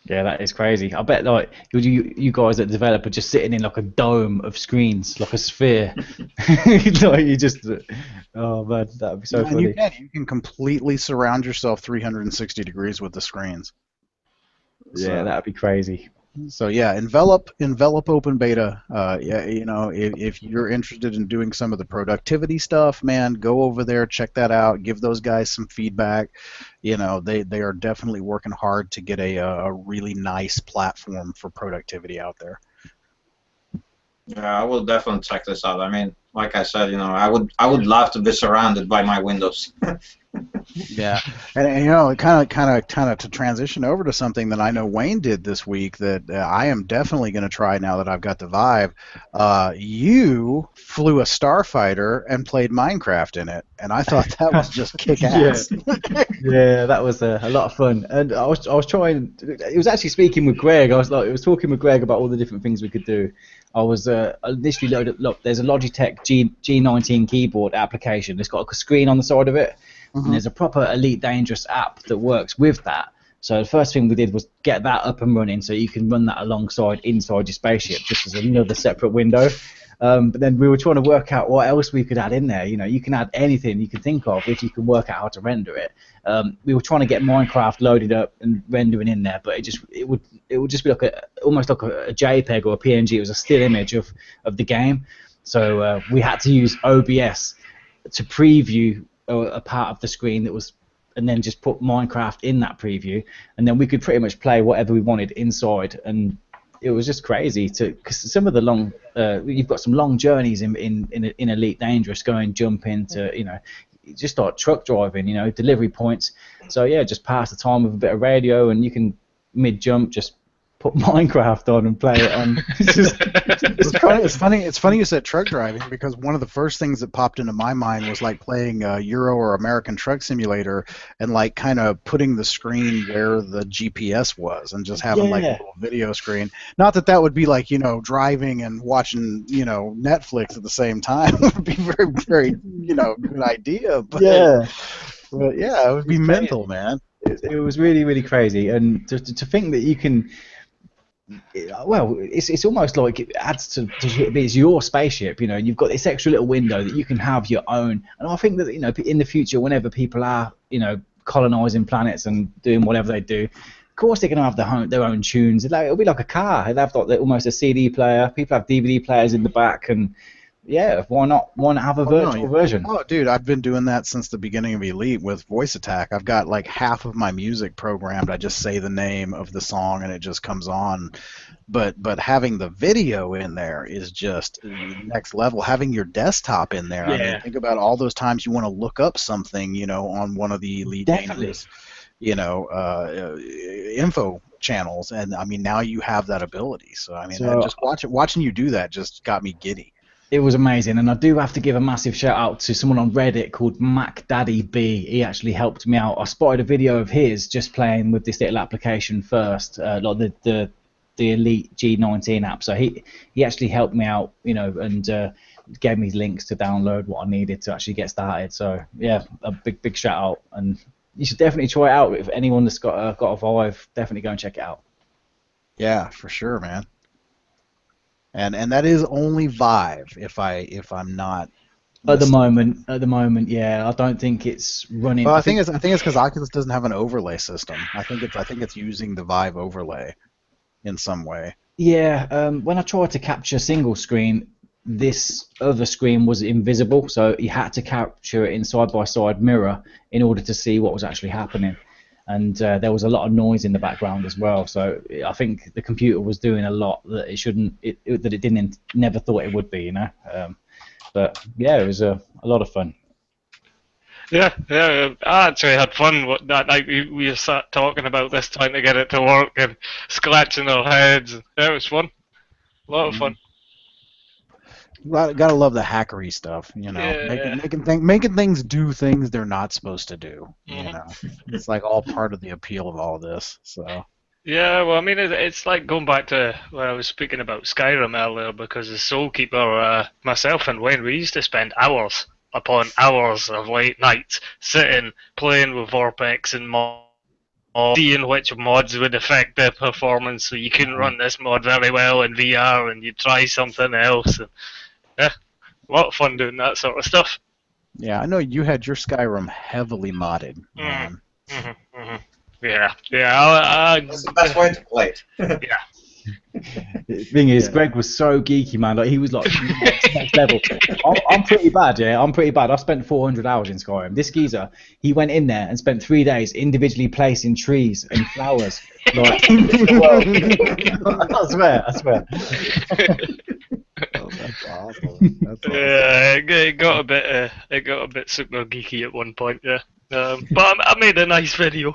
[SPEAKER 8] Yeah, that is crazy. I bet like you guys that develop are just sitting in like a dome of screens, like a sphere. Like you just, oh man, that'd be so funny.
[SPEAKER 6] You can completely surround yourself 360 degrees with the screens.
[SPEAKER 8] Yeah, that'd be crazy.
[SPEAKER 6] So yeah, Envelop Open Beta. If you're interested in doing some of the productivity stuff, man, go over there, check that out, give those guys some feedback. They are definitely working hard to get a really nice platform for productivity out there.
[SPEAKER 7] Yeah, I will definitely check this out. I mean, like I said, I would love to be surrounded by my windows.
[SPEAKER 6] Yeah, and kind of to transition over to something that I know Wayne did this week that I am definitely going to try now that I've got the Vive. You flew a starfighter and played Minecraft in it, and I thought that was just kick-ass.
[SPEAKER 8] Yeah, that was a lot of fun. And I was trying. It was actually speaking with Greg. I was talking with Greg about all the different things we could do. I was initially loaded. Look, there's a Logitech G19 keyboard application. It's got a screen on the side of it. And there's a proper Elite Dangerous app that works with that. So the first thing we did was get that up and running, so you can run that alongside inside your spaceship, just as another separate window. But then we were trying to work out what else we could add in there. You know, you can add anything you can think of if you can work out how to render it. We were trying to get Minecraft loaded up and rendering in there, but it would just be like almost like a JPEG or a PNG. It was a still image of the game. So we had to use OBS to preview a part of the screen that was, and then just put Minecraft in that preview, and then we could pretty much play whatever we wanted inside. And it was just crazy because some of the long, you've got some long journeys in Elite Dangerous, going jumping to, you know, you just start truck driving, you know, delivery points. So yeah, just pass the time with a bit of radio, and you can mid jump just put Minecraft on and play it on.
[SPEAKER 6] It's funny you said truck driving, because one of the first things that popped into my mind was like playing Euro or American Truck Simulator, and like kind of putting the screen where the GPS was, and just having like a little video screen. Not that would be like, you know, driving and watching, you know, Netflix at the same time. It would be very, very, you know, good idea. But yeah, it would be mental, man.
[SPEAKER 8] It was really, really crazy, and to think that you can. Well, it's almost like it adds to it's your spaceship, you know, and you've got this extra little window that you can have your own. And I think that, you know, in the future, whenever people are, you know, colonizing planets and doing whatever they do, of course they're going to have their own tunes. It'll be like a car. They'll have like almost a CD player. People have DVD players in the back, and yeah, why not have a virtual version?
[SPEAKER 6] Oh, dude, I've been doing that since the beginning of Elite with Voice Attack. I've got like half of my music programmed. I just say the name of the song and it just comes on. But having the video in there is just next level. Having your desktop in there. I mean, think about all those times you want to look up something, you know, on one of the Elite Dangerous, you know, info channels, and I mean, now you have that ability. So I mean, just watching you do that just got me giddy.
[SPEAKER 8] It was amazing, and I do have to give a massive shout out to someone on Reddit called MacDaddyB. He actually helped me out. I spotted a video of his just playing with this little application first, like the Elite G19 app. So he actually helped me out, you know, and gave me links to download what I needed to actually get started. So yeah, a big shout out, and you should definitely try it out. If anyone that's got a Vive, definitely go and check it out.
[SPEAKER 6] Yeah, for sure, man. And that is only Vive, if I'm not
[SPEAKER 8] at the moment, yeah. I don't think it's running.
[SPEAKER 6] Well, I think it's because Oculus doesn't have an overlay system. I think it's using the Vive overlay in some way.
[SPEAKER 8] Yeah, when I tried to capture single screen, this other screen was invisible, so you had to capture it in side-by-side mirror in order to see what was actually happening. And there was a lot of noise in the background as well, so I think the computer was doing a lot that it never thought it would be, you know. But yeah, it was a lot of fun.
[SPEAKER 2] Yeah, I actually had fun that night. We sat talking about this, trying to get it to work and scratching our heads. Yeah, it was fun. A lot of fun.
[SPEAKER 6] Gotta love the hackery stuff, you know, making things do things they're not supposed to do. You know, it's like all part of the appeal of all this. So.
[SPEAKER 2] Yeah, well, I mean, it's like going back to when I was speaking about Skyrim earlier, because as Soulkeeper, myself and Wayne, we used to spend hours upon hours of late nights sitting playing with Vorpex and mods, seeing which mods would affect the performance. So you couldn't run this mod very well in VR, and you try something else. And, yeah, a lot of fun doing that sort of stuff.
[SPEAKER 6] Yeah, I know you had your Skyrim heavily modded.
[SPEAKER 2] Yeah. That's
[SPEAKER 7] the best way to play it.
[SPEAKER 2] Yeah.
[SPEAKER 8] The thing is, Greg was so geeky, man. Like, he was like next level. I'm pretty bad, yeah. I'm pretty bad. I spent 400 hours in Skyrim. This geezer, he went in there and spent 3 days individually placing trees and flowers. Like, I swear.
[SPEAKER 6] Oh, that's awesome.
[SPEAKER 2] Yeah, it got a bit super geeky at one point, yeah. But I made a nice video.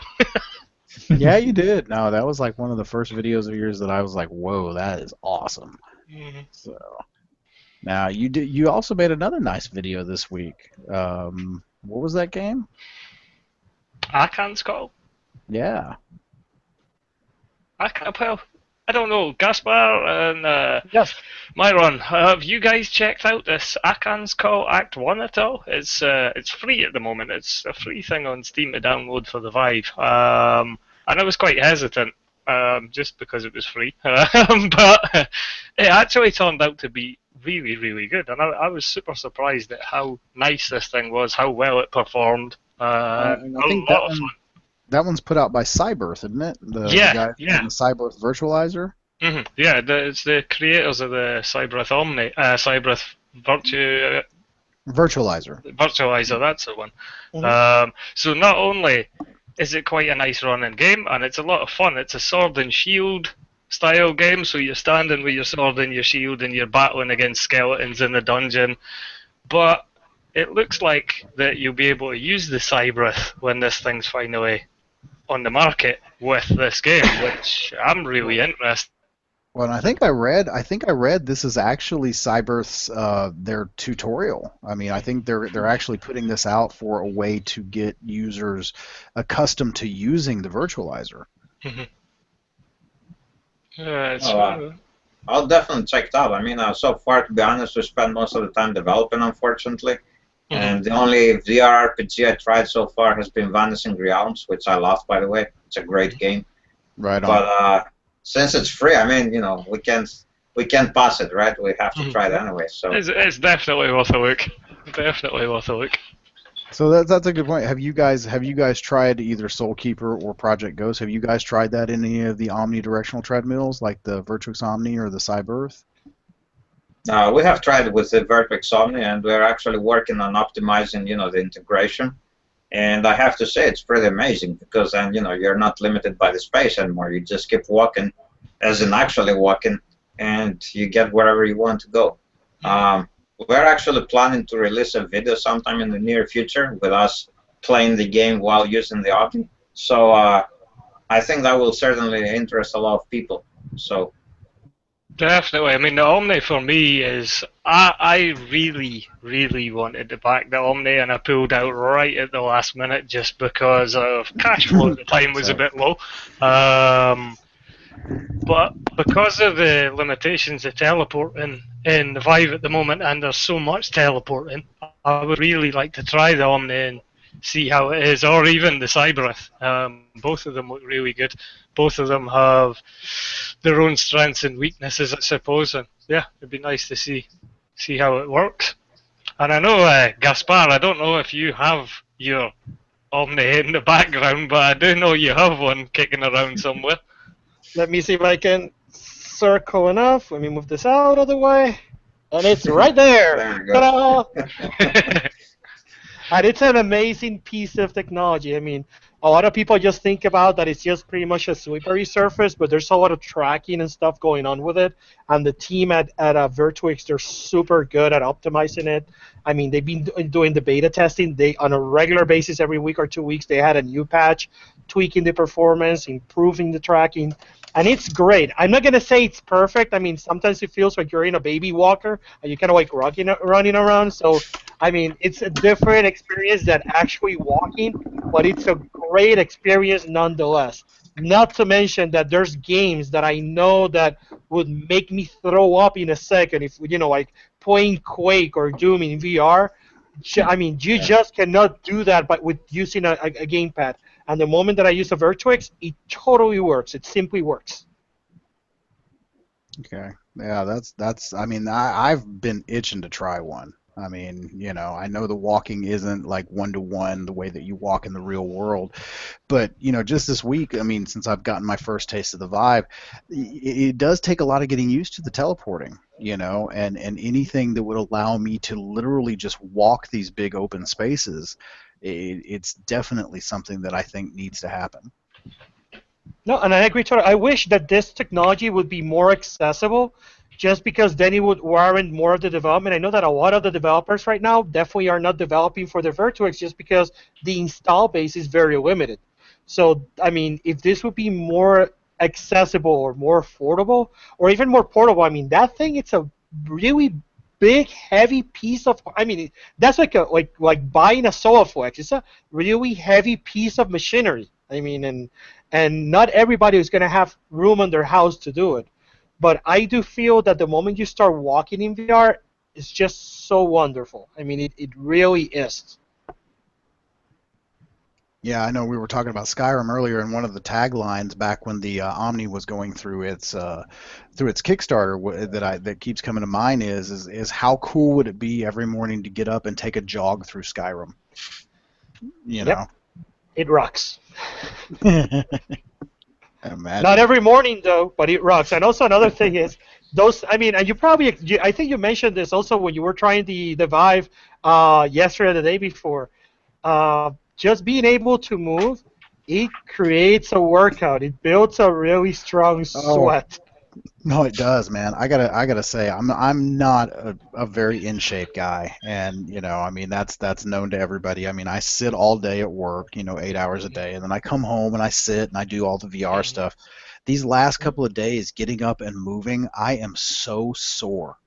[SPEAKER 6] Yeah, you did. No, that was like one of the first videos of yours that I was like, "Whoa, that is awesome." So, now you also made another nice video this week. What was that game?
[SPEAKER 2] I can't Skull.
[SPEAKER 6] Yeah.
[SPEAKER 2] I can't. Well, I don't know, Gaspar and
[SPEAKER 9] Yes.
[SPEAKER 2] Myron, have you guys checked out this Akan's Call Act 1 at all? It's free at the moment. It's a free thing on Steam to download for the Vive. And I was quite hesitant, just because it was free. But it actually turned out to be really, really good. And I was super surprised at how nice this thing was, how well it performed.
[SPEAKER 6] And I
[SPEAKER 2] A
[SPEAKER 6] think
[SPEAKER 2] lot of fun.
[SPEAKER 6] that one's put out by Cybirth, isn't it? The
[SPEAKER 2] Yeah,
[SPEAKER 6] guy
[SPEAKER 2] yeah.
[SPEAKER 6] the Cybirth virtualizer.
[SPEAKER 2] Yeah, it's the creators of the Cybirth Omni, Cybirth
[SPEAKER 6] Virtualizer.
[SPEAKER 2] Virtualizer, that's the one. So not only is it quite a nice running game, and it's a lot of fun, it's a sword and shield style game, so you're standing with your sword and your shield and you're battling against skeletons in the dungeon, but it looks like that you'll be able to use the Cybirth when this thing's finally on the market with this game, which I'm really interested.
[SPEAKER 6] Well, and I think I read this is actually Cybirth's their tutorial. I mean, I think they're actually putting this out for a way to get users accustomed to using the virtualizer.
[SPEAKER 7] I'll definitely check it out. I mean, so far, to be honest, we spent most of the time developing, unfortunately. And the only VR RPG I tried so far has been Vanishing Realms, which I love, by the way. It's a great game.
[SPEAKER 6] Right on.
[SPEAKER 7] But since it's free, I mean, you know, we can't pass it, right? We have to try it anyway. So
[SPEAKER 2] it's definitely worth a look. Definitely worth a look.
[SPEAKER 6] So that's a good point. Have you guys tried either Soulkeeper or Project Ghost? Have you guys tried that in any of the omnidirectional treadmills, like the Virtuix Omni or the Cybirth?
[SPEAKER 7] we have tried it with the Virtuix Omni, and we're actually working on optimizing, you know, the integration. And I have to say, it's pretty amazing because then, you know, you're not limited by the space anymore. You just keep walking, as in actually walking, and you get wherever you want to go. We're actually planning to release a video sometime in the near future with us playing the game while using the Omni. So I think that will certainly interest a lot of people. So.
[SPEAKER 2] Definitely. I mean, the Omni for me is... I really, really wanted to back the Omni, and I pulled out right at the last minute just because of cash flow at the time was a bit low. But because of the limitations of teleporting in the Vive at the moment, and there's so much teleporting, I would really like to try the Omni and see how it is, or even the Cybirth. Both of them look really good. Both of them have their own strengths and weaknesses, I suppose, and yeah, it'd be nice to see how it works. And I know, Gaspar, I don't know if you have your Omni in the background, but I do know you have one kicking around somewhere.
[SPEAKER 9] Let me see if I can circle enough. Let me move this out of the way. And it's right there.
[SPEAKER 7] There you go.
[SPEAKER 9] And it's an amazing piece of technology. I mean, a lot of people just think about that it's just pretty much a slippery surface, but there's a lot of tracking and stuff going on with it. And the team at Virtuix, they're super good at optimizing it. I mean, they've been doing the beta testing. They, on a regular basis, every week or 2 weeks, they had a new patch, tweaking the performance, improving the tracking. And it's great. I'm not going to say it's perfect. I mean, sometimes it feels like you're in a baby walker and you're kind of like running around. So, I mean, it's a different experience than actually walking, but it's a great experience nonetheless. Not to mention that there's games that I know that would make me throw up in a second if, you know, like playing Quake or Doom in VR. I mean, you just cannot do that but with using a gamepad. And the moment that I use a Virtuix, it totally works. It simply works.
[SPEAKER 6] Okay. Yeah, that's. I mean, I've been itching to try one. I mean, you know, I know the walking isn't like one-to-one the way that you walk in the real world, but, you know, just this week, I mean, since I've gotten my first taste of the Vive, it does take a lot of getting used to the teleporting, you know, and anything that would allow me to literally just walk these big open spaces, it's definitely something that I think needs to happen.
[SPEAKER 9] No, and I agree totally. I wish that this technology would be more accessible, just because then it would warrant more of the development. I know that a lot of the developers right now definitely are not developing for their Virtuix just because the install base is very limited. So, I mean, if this would be more accessible or more affordable or even more portable, I mean, that thing, it's a really big, heavy piece of, I mean, that's like buying a Solaflex. It's a really heavy piece of machinery. I mean, and not everybody is going to have room in their house to do it. But I do feel that the moment you start walking in VR, it's just so wonderful. I mean, it really is.
[SPEAKER 6] Yeah, I know we were talking about Skyrim earlier, and one of the taglines back when the Omni was going through its Kickstarter that keeps coming to mind is how cool would it be every morning to get up and take a jog through Skyrim? You know.
[SPEAKER 9] Yep. It rocks.
[SPEAKER 6] Imagine.
[SPEAKER 9] Not every morning though, but it rocks. And also another thing is those. I mean, and I think you mentioned this also when you were trying the Vive yesterday or the day before. Just being able to move, it creates a workout. It builds a really strong sweat.
[SPEAKER 6] No, it does, man. I gotta say, I'm not a very in shape guy, and I mean that's known to everybody. I mean, I sit all day at work, 8 hours a day, and then I come home and I sit and I do all the VR stuff. These last couple of days, getting up and moving, I am so sore.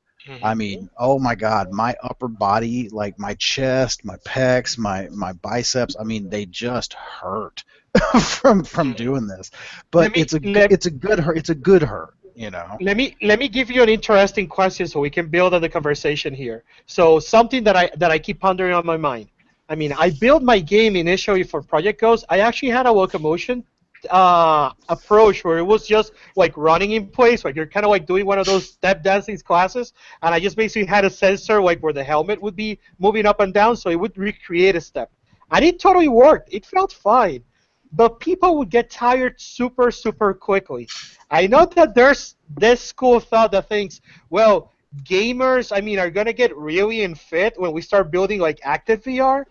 [SPEAKER 6] I mean, oh my God, my upper body, like my chest, my pecs, my biceps, I mean, they just hurt from doing this. But it's a good hurt.
[SPEAKER 9] Let me give you an interesting question so we can build on the conversation here. So something that I keep pondering on my mind. I mean, I built my game initially for Project Ghost. I actually had a Locomotion approach where it was just like running in place, like you're kind of like doing one of those step dancing classes, and I just basically had a sensor like where the helmet would be moving up and down, so it would recreate a step, and it totally worked. It felt fine, but people would get tired super quickly. I know that there's this school of thought that thinks, well, gamers, I mean, are gonna get really unfit when we start building like active VR.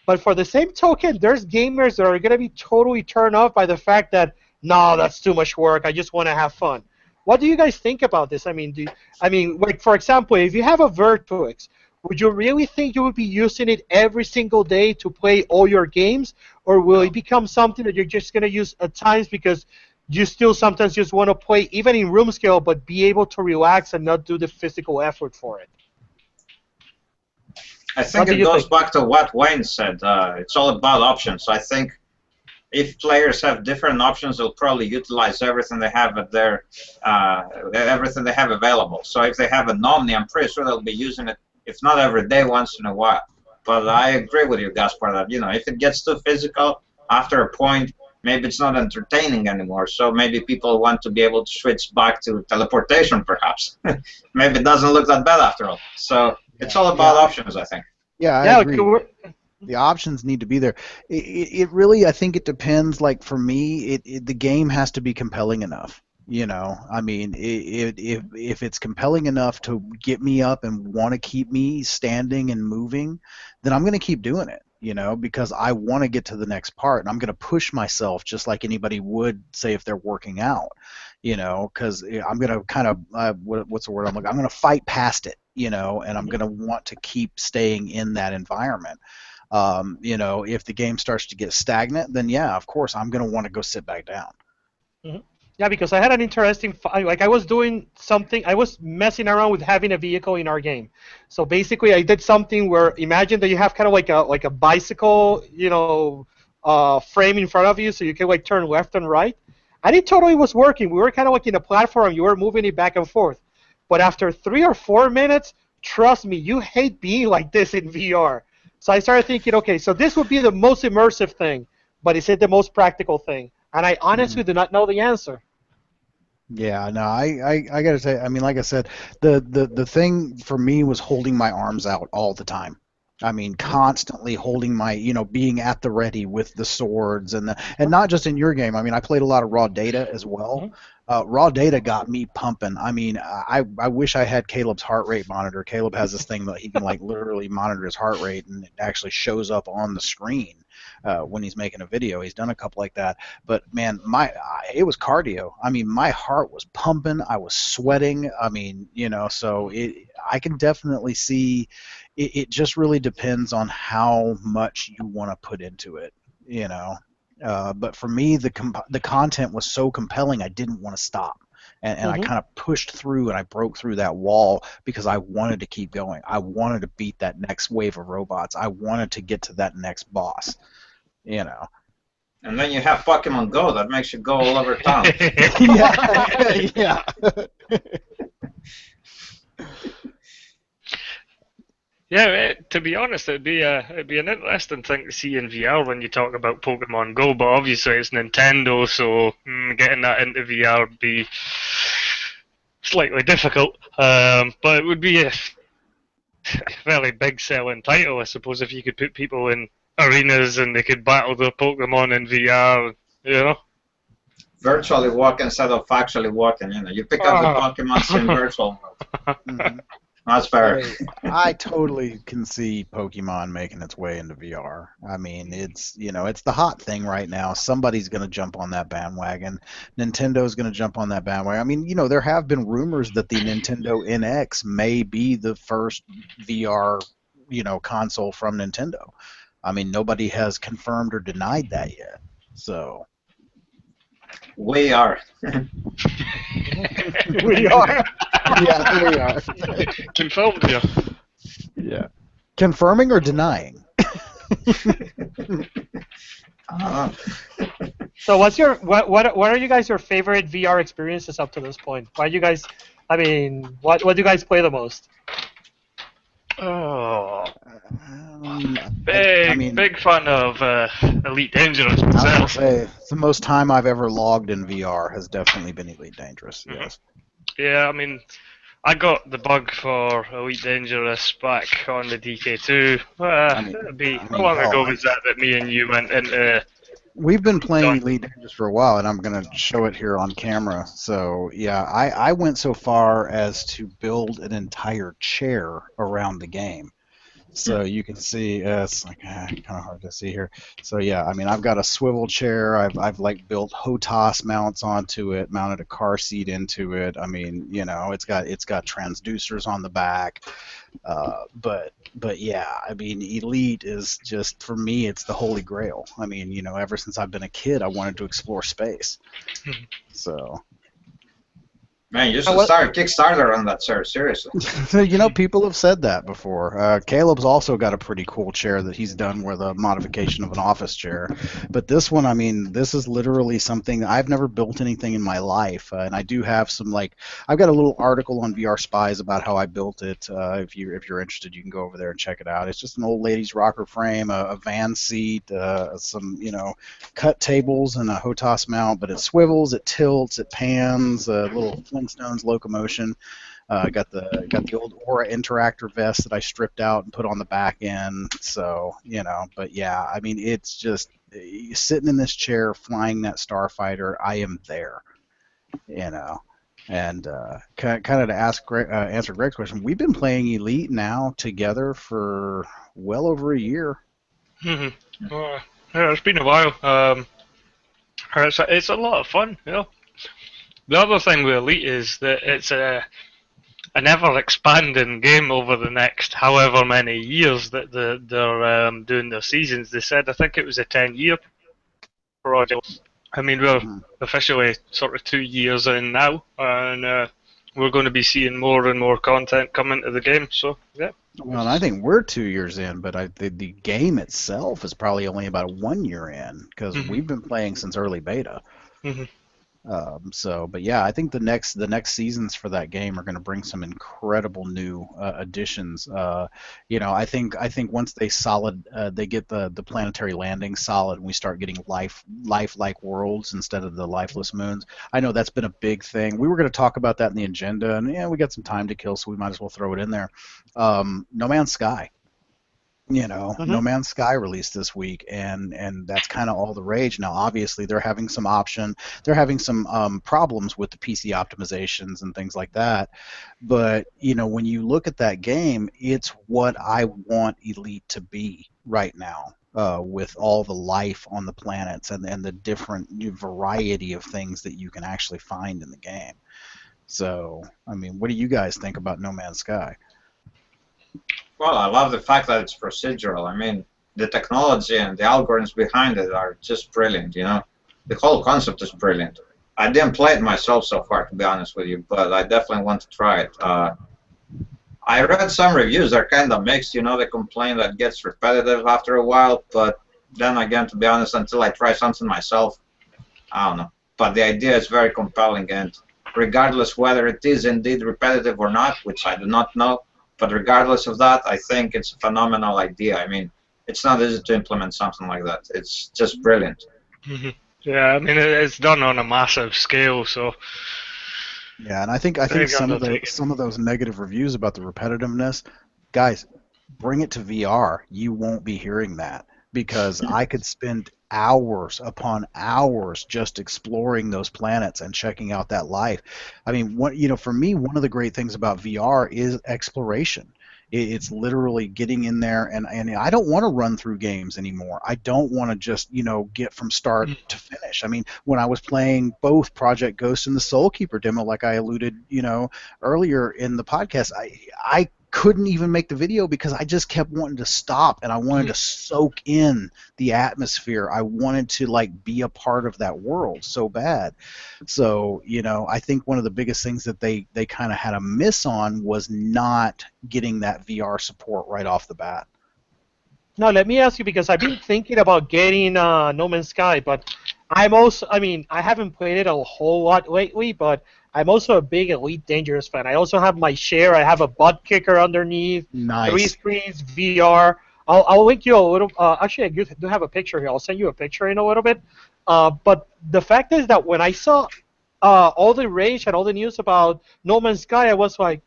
[SPEAKER 9] But for the same token, there's gamers that are going to be totally turned off by the fact that, no, that's too much work. I just want to have fun. What do you guys think about this? I mean, like for example, if you have a Vertex, would you really think you would be using it every single day to play all your games, or will it become something that you're just going to use at times because you still sometimes just want to play even in room scale, but be able to relax and not do the physical effort for it?
[SPEAKER 7] I think it goes back to what Wayne said. It's all about options. I think if players have different options, they'll probably utilize everything they have at their everything they have available. So if they have an Omni, I'm pretty sure they'll be using it, if not every day, once in a while. But I agree with you, Gaspar, that if it gets too physical, after a point, maybe it's not entertaining anymore. So maybe people want to be able to switch back to teleportation, perhaps. Maybe it doesn't look that bad after all. So it's all about options, I think.
[SPEAKER 6] Yeah, I agree. The options need to be there. It really, I think it depends. Like for me, the game has to be compelling enough. I mean, if it's compelling enough to get me up and want to keep me standing and moving, then I'm going to keep doing it. Because I want to get to the next part, and I'm going to push myself just like anybody would say if they're working out. Because I'm going to kind of what's the word I'm going to fight past it. And I'm going to want to keep staying in that environment. If the game starts to get stagnant, then yeah, of course, I'm going to want to go sit back down.
[SPEAKER 9] Mm-hmm. Yeah, because I had an interesting, I was doing something, I was messing around with having a vehicle in our game. So basically, I did something where, imagine that you have kind of like a bicycle, frame in front of you, so you can like turn left and right. And it totally was working. We were kind of like in a platform, you were moving it back and forth. But after 3 or 4 minutes, trust me, you hate being like this in VR. So I started thinking, okay, so this would be the most immersive thing, but is it the most practical thing? And I honestly do not know the answer.
[SPEAKER 6] Yeah, no, I gotta say, I mean, like I said, the thing for me was holding my arms out all the time. I mean, constantly holding my, being at the ready with the swords and not just in your game. I mean, I played a lot of raw data as well. Raw data got me pumping. I mean, I wish I had Caleb's heart rate monitor. Caleb has this thing that he can like literally monitor his heart rate, and it actually shows up on the screen when he's making a video. He's done a couple like that. But man, it was cardio. I mean, my heart was pumping. I was sweating. I mean, so I can definitely see. It just really depends on how much you want to put into it, But for me, the content was so compelling, I didn't want to stop, and I kind of pushed through, and I broke through that wall because I wanted to keep going. I wanted to beat that next wave of robots. I wanted to get to that next boss,
[SPEAKER 7] And then you have Pokemon Go that makes you go all over town.
[SPEAKER 6] Yeah.
[SPEAKER 2] Yeah, to be honest, it'd be an interesting thing to see in VR when you talk about Pokemon Go. But obviously, it's Nintendo, so getting that into VR would be slightly difficult. But it would be a fairly big selling title, I suppose, if you could put people in arenas and they could battle their Pokemon in VR. You know.
[SPEAKER 7] Virtually walk instead of actually walking. You know, you pick up the Pokemon in virtual mode.
[SPEAKER 6] Mhm.
[SPEAKER 7] That's fair.
[SPEAKER 6] I totally can see Pokemon making its way into VR. I mean, it's it's the hot thing right now. Somebody's going to jump on that bandwagon. Nintendo's going to jump on that bandwagon. I mean, there have been rumors that the Nintendo NX may be the first VR, console from Nintendo. I mean, nobody has confirmed or denied that yet. So
[SPEAKER 7] We are.
[SPEAKER 6] we are. Yeah, we are.
[SPEAKER 2] Confirmed, yeah.
[SPEAKER 6] Yeah. Confirming or denying?
[SPEAKER 9] So what are you guys your favorite VR experiences up to this point? Why you guys? I mean, what do you guys play the most?
[SPEAKER 2] Oh,
[SPEAKER 6] I mean,
[SPEAKER 2] big fan of Elite Dangerous
[SPEAKER 6] I was gonna
[SPEAKER 2] myself.
[SPEAKER 6] say the most time I've ever logged in VR has definitely been Elite Dangerous. Yes.
[SPEAKER 2] Yeah, I mean, I got the bug for Elite Dangerous back on the DK2. How long ago was that me and you went into?
[SPEAKER 6] We've been playing Elite Dangerous for a while, and I'm going to show it here on camera. So, yeah, I went so far as to build an entire chair around the game. So you can see, it's like kind of hard to see here. So yeah, I mean, I've got a swivel chair. I've like built HOTAS mounts onto it, mounted a car seat into it. I mean, it's got transducers on the back. But yeah, I mean, Elite is just, for me, it's the holy grail. I mean, ever since I've been a kid, I wanted to explore space. So.
[SPEAKER 7] Man, you should start a Kickstarter on that, sir. Seriously.
[SPEAKER 6] People have said that before. Caleb's also got a pretty cool chair that he's done with a modification of an office chair. But this one, I mean, this is literally something I've never built anything in my life, and I do have some I've got a little article on VRSpies about how I built it. If you're interested, you can go over there and check it out. It's just an old lady's rocker frame, a van seat, some cut tables, and a HOTAS mount. But it swivels, it tilts, it pans, a little Flintstones Locomotion. Got the old Aura Interactor vest that I stripped out and put on the back end. So but yeah, I mean, it's just sitting in this chair flying that starfighter. I am there, And kind of to answer Greg's question, we've been playing Elite now together for well over a year.
[SPEAKER 2] Yeah, it's been a while. It's a lot of fun, The other thing with Elite is that it's an ever-expanding game over the next however many years that they're doing their seasons. They said, I think it was a 10-year project. I mean, we're officially sort of 2 years in now, and we're going to be seeing more and more content come into the game. So, yeah.
[SPEAKER 6] Well, and I think we're 2 years in, but the game itself is probably only about 1 year in, because we've been playing since early beta. But yeah, I think the next seasons for that game are going to bring some incredible new additions. I think once they get the planetary landing solid, and we start getting lifelike worlds instead of the lifeless moons. I know that's been a big thing. We were going to talk about that in the agenda, and we got some time to kill, so we might as well throw it in there. No Man's Sky. No Man's Sky released this week, and that's kind of all the rage. Now, obviously, they're having some problems with the PC optimizations and things like that. But, when you look at that game, it's what I want Elite to be right now, with all the life on the planets and the different variety of things that you can actually find in the game. So, I mean, what do you guys think about No Man's Sky?
[SPEAKER 7] Well, I love the fact that it's procedural. I mean, the technology and the algorithms behind it are just brilliant, The whole concept is brilliant. I didn't play it myself so far, to be honest with you, but I definitely want to try it. I read some reviews. They're kind of mixed, They complain that it gets repetitive after a while, but then again, to be honest, until I try something myself, I don't know. But the idea is very compelling, and regardless whether it is indeed repetitive or not, which I do not know, but regardless of that, I think it's a phenomenal idea. I mean, it's not easy to implement something like that. It's just brilliant.
[SPEAKER 2] Hmm. Yeah, I mean it's done on a massive scale, so.
[SPEAKER 6] Yeah, and I think some of those negative reviews about the repetitiveness, guys, bring it to VR. You won't be hearing that because I could spend hours upon hours just exploring those planets and checking out that life. I mean, for me, one of the great things about VR is exploration. It's literally getting in there, and I don't want to run through games anymore. I don't want to just get from start to finish. I mean, when I was playing both Project Ghost and the Soulkeeper demo, like I alluded earlier in the podcast, I couldn't even make the video because I just kept wanting to stop and I wanted to soak in the atmosphere. I wanted to be a part of that world so bad. So, I think one of the biggest things that they kind of had a miss on was not getting that VR support right off the bat.
[SPEAKER 9] Now, let me ask you, because I've been thinking about getting No Man's Sky, but I haven't played it a whole lot lately, but I'm also a big Elite Dangerous fan. I also have my share. I have a butt kicker underneath.
[SPEAKER 6] Nice.
[SPEAKER 9] 3 screens, VR. I'll link you a little. Actually, I do have a picture here. I'll send you a picture in a little bit. But the fact is that when I saw all the rage and all the news about No Man's Sky, I was like,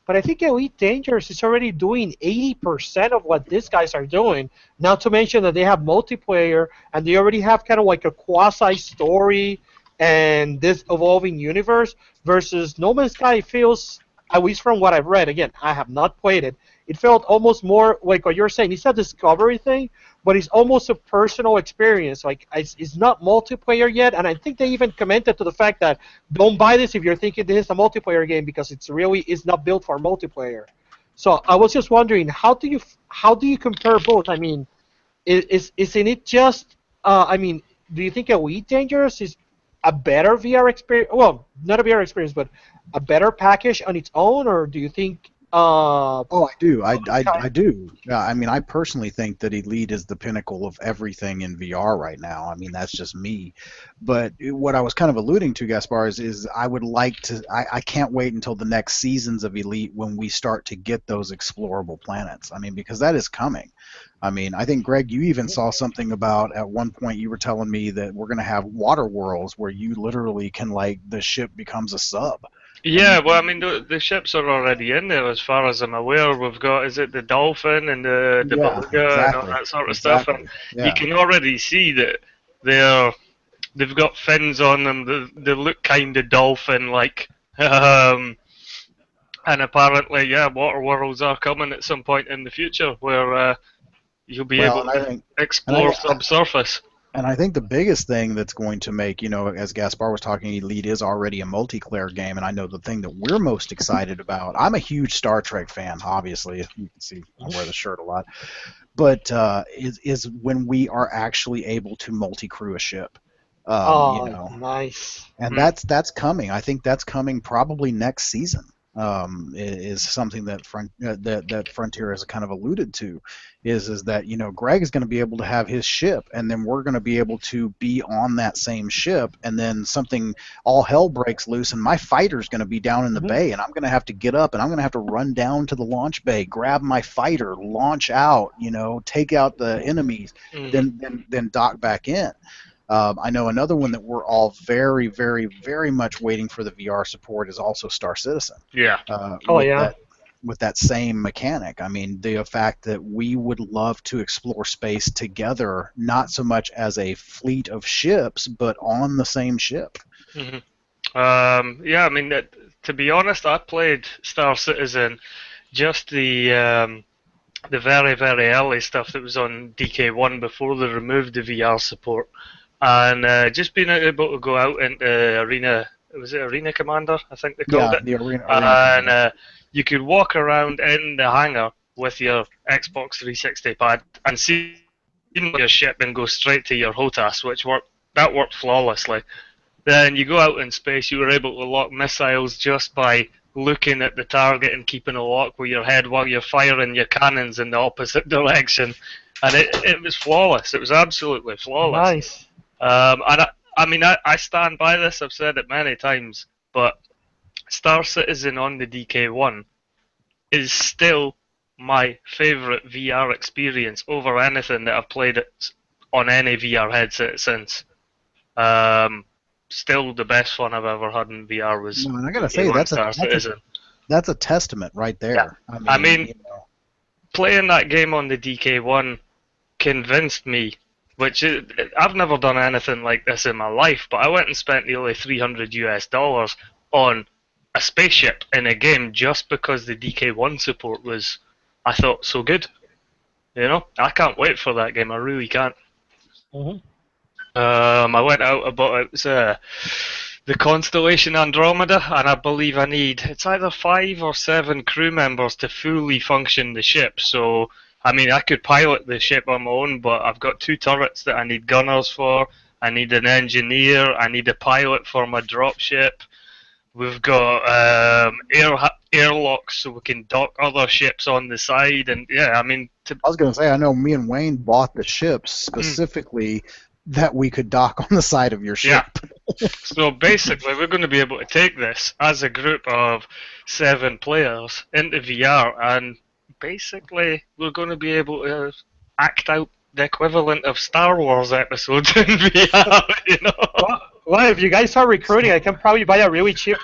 [SPEAKER 9] but I think Elite Dangerous is already doing 80% of what these guys are doing. Not to mention that they have multiplayer and they already have kind of like a quasi-story and this evolving universe, versus No Man's Sky feels, at least from what I've read, again, I have not played it, it felt almost more like what you're saying. It's a discovery thing, but it's almost a personal experience. Like, it's not multiplayer yet, and I think they even commented to the fact that don't buy this if you're thinking this is a multiplayer game, because it's not built for multiplayer. So I was just wondering, how do you compare both? I mean, isn't it just? Do you think Elite Dangerous is a better VR experience? Well, not a VR experience, but a better package on its own, or do you think?
[SPEAKER 6] I do. I do. I mean, I personally think that Elite is the pinnacle of everything in VR right now. I mean, that's just me. But what I was kind of alluding to, Gaspar, is I would like to. I can't wait until the next seasons of Elite when we start to get those explorable planets. I mean, because that is coming. I mean, I think, Greg, you even saw something about, at one point you were telling me that we're going to have water worlds where you literally can, the ship becomes a sub.
[SPEAKER 2] Yeah, well, I mean, the ships are already in there as far as I'm aware. We've got, is it the Dolphin and the Beluga and all that sort of stuff? And you can already see that they've got fins on them. They look kind of dolphin-like. And apparently, water worlds are coming at some point in the future where you'll be able to explore subsurface.
[SPEAKER 6] And I think the biggest thing that's going to make, as Gaspar was talking, Elite is already a multiplayer game, and I know the thing that we're most excited about, I'm a huge Star Trek fan, obviously. You can see I wear the shirt a lot. But is when we are actually able to multi-crew a ship.
[SPEAKER 9] Nice.
[SPEAKER 6] And that's coming. I think that's coming probably next season. Is something that that Frontier has kind of alluded to, is that Greg is going to be able to have his ship, and then we're going to be able to be on that same ship, and then all hell breaks loose, and my fighter's going to be down in the bay, and I'm going to have to get up, and I'm going to have to run down to the launch bay, grab my fighter, launch out, take out the enemies, then dock back in. I know another one that we're all very, very, very much waiting for the VR support is also Star Citizen.
[SPEAKER 2] Yeah.
[SPEAKER 6] With that same mechanic. I mean, the fact that we would love to explore space together, not so much as a fleet of ships, but on the same ship.
[SPEAKER 2] Mm-hmm. I mean, to be honest, I played Star Citizen, just the very, very early stuff that was on DK1 before they removed the VR support. And just being able to go out into Arena, was it Arena Commander, I think they called it?
[SPEAKER 6] The Arena
[SPEAKER 2] and you could walk around in the hangar with your Xbox 360 pad and see your ship and go straight to your HOTAS, that worked flawlessly. Then you go out in space, you were able to lock missiles just by looking at the target and keeping a lock with your head while you're firing your cannons in the opposite direction. and it was flawless. It was absolutely flawless.
[SPEAKER 9] Nice.
[SPEAKER 2] And I stand by this. I've said it many times, but Star Citizen on the DK1 is still my favorite VR experience over anything that I've played on any VR headset since. Still the best fun I've ever had in VR was.
[SPEAKER 6] No, and I gotta say that's a testament right there.
[SPEAKER 2] Yeah.
[SPEAKER 6] I mean, you know.
[SPEAKER 2] Playing that game on the DK1 convinced me, I've never done anything like this in my life, but I went and spent nearly $300 on a spaceship in a game just because the DK1 support was, I thought, so good. You know, I can't wait for that game. I really can't.
[SPEAKER 9] Mm-hmm.
[SPEAKER 2] I went out about the Constellation Andromeda, and I believe I need it's either 5 or 7 crew members to fully function the ship. So, I mean, I could pilot the ship on my own, but I've got 2 turrets that I need gunners for. I need an engineer. I need a pilot for my dropship. We've got airlocks so we can dock other ships on the side, and yeah, I mean.
[SPEAKER 6] I was gonna say, I know me and Wayne bought the ships specifically that we could dock on the side of your ship.
[SPEAKER 2] Yeah. So basically, we're going to be able to take this as a group of 7 players into VR, and basically, we're going to be able to act out the equivalent of Star Wars episodes in VR. You know.
[SPEAKER 9] Well, if you guys start recruiting, I can probably buy a really cheap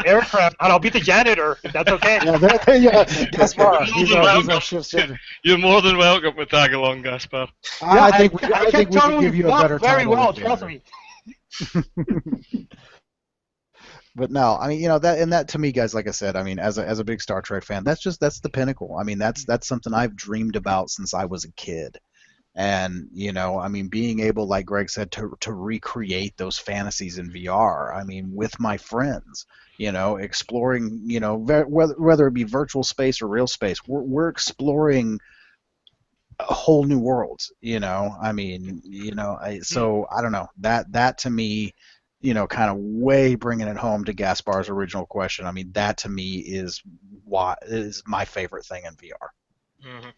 [SPEAKER 9] aircraft, and I'll be the janitor. If that's okay.
[SPEAKER 6] Yeah, Gaspar, he's our shift surgeon.
[SPEAKER 2] You're more than welcome to tag along, Gaspar.
[SPEAKER 6] I think we could give you a better title.
[SPEAKER 9] Very well, trust me.
[SPEAKER 6] But no, I mean, you know, that to me, guys, like I said, I mean, as a big Star Trek fan, that's the pinnacle. I mean, that's something I've dreamed about since I was a kid. And, you know, I mean, being able, like Greg said, to recreate those fantasies in VR, I mean, with my friends, you know, exploring, you know, whether it be virtual space or real space, we're exploring a whole new worlds, you know. I mean, you know, so I don't know, that to me, you know, kind of way bringing it home to Gaspar's original question. I mean, that to me is my favorite thing in VR.
[SPEAKER 9] Mm-hmm.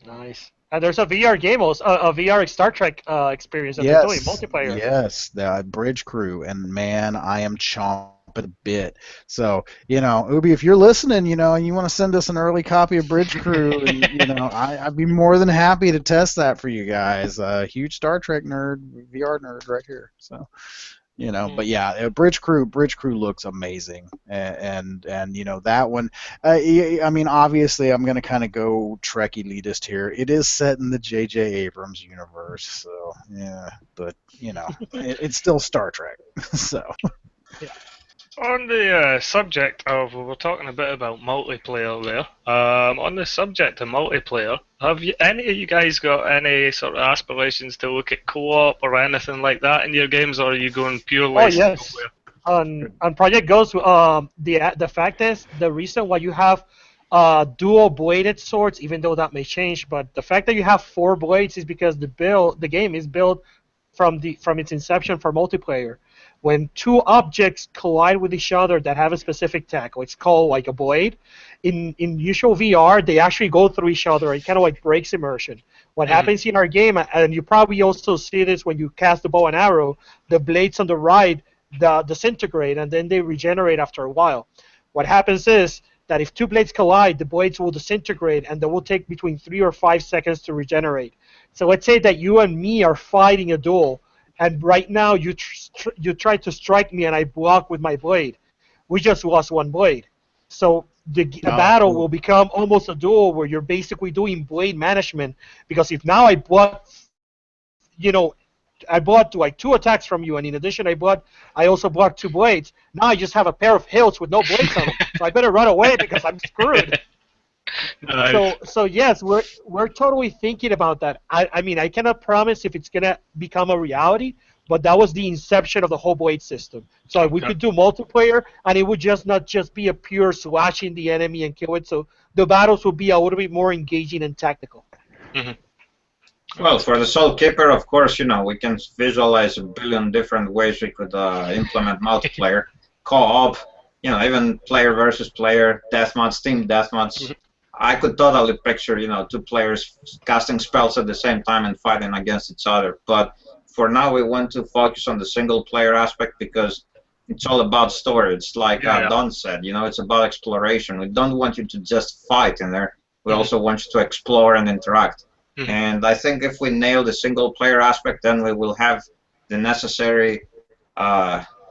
[SPEAKER 9] Nice. And there's a VR game also, a VR Star Trek experience that they're doing, multiplayer.
[SPEAKER 6] Yes, the Bridge Crew, and man, I am chomping a bit. So, you know, Ubi, if you're listening, you know, and you want to send us an early copy of Bridge Crew, and, you know, I'd be more than happy to test that for you guys. Huge Star Trek nerd, VR nerd right here. So, you know, but yeah, Bridge Crew looks amazing, and you know, that one. I mean, obviously, I'm gonna kind of go Trek elitist here. It is set in the J.J. Abrams universe, so yeah, but you know, it's still Star Trek, so.
[SPEAKER 9] Yeah.
[SPEAKER 2] On the subject of, we were talking a bit about multiplayer there. On the subject of multiplayer, have any of you guys got any sort of aspirations to look at co-op or anything like that in your games, or are you going purely?
[SPEAKER 9] Oh yes. On Project Ghost, the fact is, the reason why you have dual bladed swords, even though that may change, but the fact that you have 4 blades is because the game is built from its inception for multiplayer. When 2 objects collide with each other that have a specific tackle, it's called like a blade. In usual VR, they actually go through each other. It kind of like breaks immersion. What happens in our game, and you probably also see this when you cast the bow and arrow, the blades on the right disintegrate and then they regenerate after a while. What happens is that if 2 blades collide, the blades will disintegrate and they will take between 3 or 5 seconds to regenerate. So let's say that you and me are fighting a duel, and right now you try to strike me and I block with my blade. We just lost 1 blade. So the battle will become almost a duel where you're basically doing blade management, because if now I block, you know, I blocked like 2 attacks from you, and in addition I also blocked 2 blades. Now I just have a pair of hilts with no blades on them. So I better run away because I'm screwed.
[SPEAKER 2] Nice.
[SPEAKER 9] So yes, we're totally thinking about that. I mean, I cannot promise if it's gonna become a reality, but that was the inception of the whole blade system. So we could do multiplayer, and it would not just be a pure slashing the enemy and kill it. So the battles would be a little bit more engaging and tactical.
[SPEAKER 2] Mm-hmm.
[SPEAKER 7] Well, for the Soulkeeper, of course, you know, we can visualize a billion different ways we could implement multiplayer, co-op, you know, even player versus player, deathmatch, team deathmatch. I could totally picture, two players casting spells at the same time and fighting against each other. But for now, we want to focus on the single player aspect because it's all about story. It's like Don said, it's about exploration. We don't want you to just fight in there. We also want you to explore and interact. And I think if we nail the single player aspect, then we will have the necessary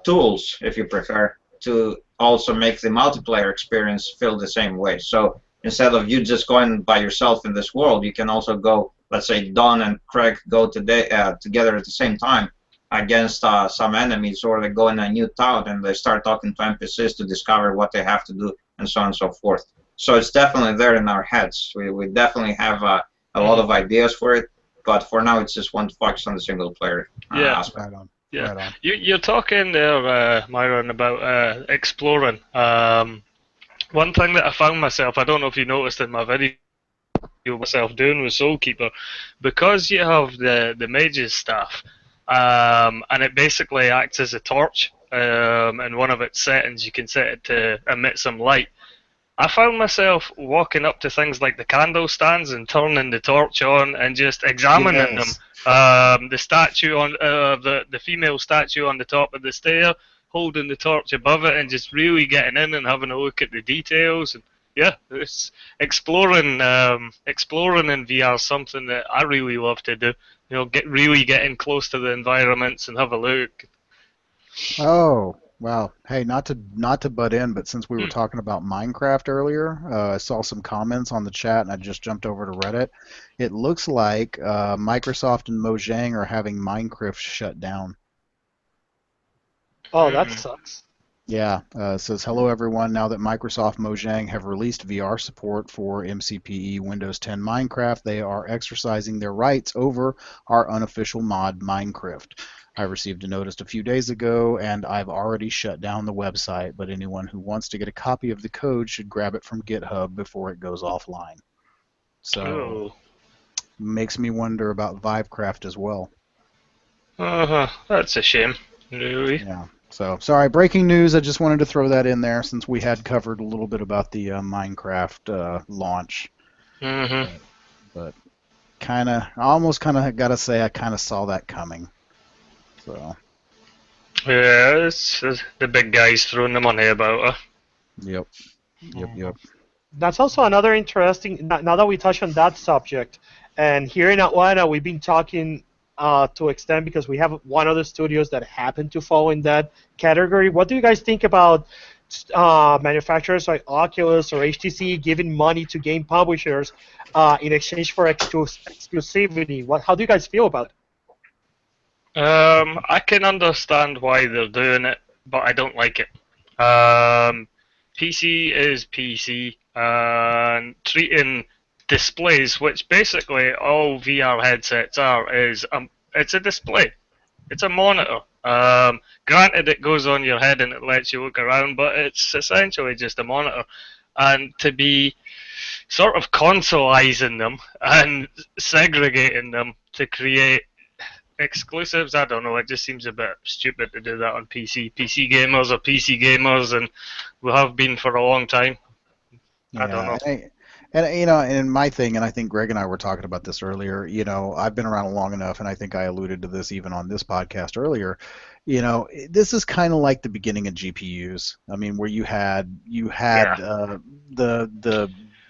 [SPEAKER 7] tools, if you prefer, to also make the multiplayer experience feel the same way. So instead of you just going by yourself in this world, you can also go, let's say Don and Craig go together at the same time against some enemies, or they go in a new town and they start talking to NPCs to discover what they have to do, and so on and so forth. So it's definitely there in our heads. We definitely have a lot of ideas for it, but for now it's just one to focus on the single player aspect.
[SPEAKER 6] Right on.
[SPEAKER 2] Yeah,
[SPEAKER 6] Right on.
[SPEAKER 2] you're talking there, Myron, about exploring. One thing that I found myself, I don't know if you noticed in my video myself doing with Soulkeeper, because you have the mage's staff, and it basically acts as a torch. In one of its settings, you can set it to emit some light. I found myself walking up to things like the candle stands and turning the torch on and just examining them. The statue on the female statue on the top of the stair, holding the torch above it, and just really getting in and having a look at the details. And yeah, it's exploring in VR is something that I really love to do. Really get in close to the environments and have a look.
[SPEAKER 6] Oh, wow. Hey, not to butt in, but since we were talking about Minecraft earlier, I saw some comments on the chat, and I just jumped over to Reddit. It looks like Microsoft and Mojang are having Minecraft shut down.
[SPEAKER 9] Oh, that sucks.
[SPEAKER 6] Yeah, it says, hello everyone. Now that Microsoft Mojang have released VR support for MCPE Windows 10 Minecraft, they are exercising their rights over our unofficial mod Minecraft. I received a notice a few days ago, and I've already shut down the website, but anyone who wants to get a copy of the code should grab it from GitHub before it goes offline. So, makes me wonder about Vivecraft as well.
[SPEAKER 2] That's a shame, really.
[SPEAKER 6] Yeah. So, sorry, breaking news. I just wanted to throw that in there since we had covered a little bit about the Minecraft launch. But I almost gotta say I kind of saw that coming. So.
[SPEAKER 2] Yeah, it's the big guys throwing the money about.
[SPEAKER 6] Yep.
[SPEAKER 9] That's also another interesting. Now that we touch on that subject, and here in Atlanta, we've been talking to extent because we have one other studios that happen to fall in that category. What do you guys think about manufacturers like Oculus or HTC giving money to game publishers in exchange for exclusivity? How do you guys feel about it?
[SPEAKER 2] I can understand why they're doing it, but I don't like it. PC is PC, and treating displays, which basically all VR headsets are, it's a display. It's a monitor. Granted, it goes on your head and it lets you look around, but it's essentially just a monitor. And to be sort of consoleizing them and segregating them to create exclusives, I don't know, it just seems a bit stupid to do that on PC. PC gamers are PC gamers, and we have been for a long time. I don't know.
[SPEAKER 6] And my thing, and I think Greg and I were talking about this earlier, I've been around long enough, and I think I alluded to this even on this podcast earlier, this is kind of like the beginning of GPUs. I mean, where you had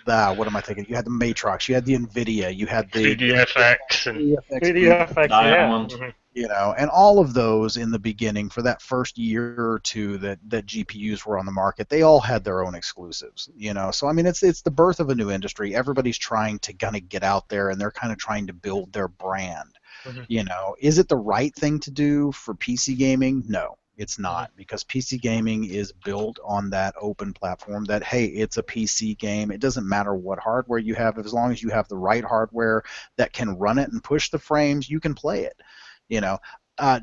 [SPEAKER 6] what am I thinking? You had the Matrox, you had the NVIDIA, you had the
[SPEAKER 2] 3DFX, and
[SPEAKER 9] 3DFX,
[SPEAKER 7] Diamond.
[SPEAKER 6] And all of those in the beginning for that first year or two that GPUs were on the market, they all had their own exclusives, So I mean, it's the birth of a new industry. Everybody's trying to kind of get out there, and they're kind of trying to build their brand. Is it the right thing to do for PC gaming? No. It's not, because PC gaming is built on that open platform that, hey, it's a PC game. It doesn't matter what hardware you have. As long as you have the right hardware that can run it and push the frames, you can play it.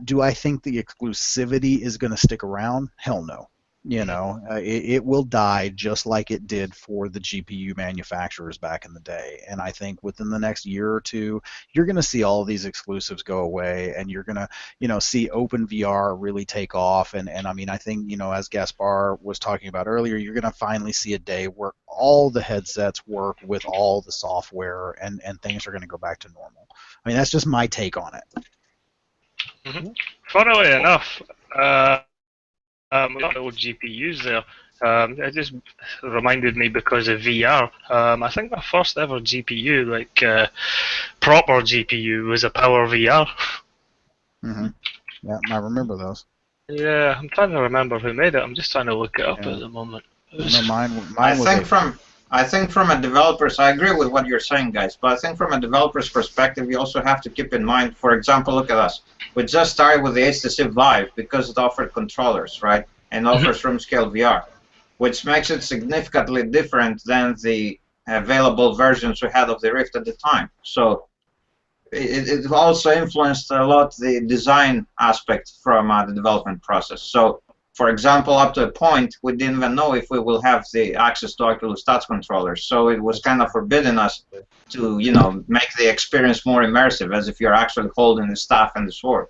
[SPEAKER 6] Do I think the exclusivity is going to stick around? Hell no. It will die just like it did for the GPU manufacturers back in the day. And I think within the next year or two, you're going to see all of these exclusives go away, and you're going to, see open VR really take off. And I mean, I think, as Gaspar was talking about earlier, you're going to finally see a day where all the headsets work with all the software, and things are going to go back to normal. I mean, that's just my take on it.
[SPEAKER 2] Funnily enough, the old GPUs there. It just reminded me because of VR. I think my first ever GPU, like proper GPU, was a Power VR.
[SPEAKER 6] Yeah, I remember those.
[SPEAKER 2] Yeah, I'm trying to remember who made it. I'm just trying to look it up at the moment.
[SPEAKER 6] No, mine
[SPEAKER 7] I
[SPEAKER 6] was
[SPEAKER 7] think from a developer's, I agree with what you're saying, guys, but I think from a developer's perspective, you also have to keep in mind, for example, look at us. We just started with the HTC Vive because it offered controllers, right, and offers room scale VR, which makes it significantly different than the available versions we had of the Rift at the time. So it also influenced a lot the design aspect from the development process. So, for example, up to a point, we didn't even know if we will have the access to Oculus Touch controllers. So it was kind of forbidding us to, make the experience more immersive, as if you're actually holding the staff and the sword.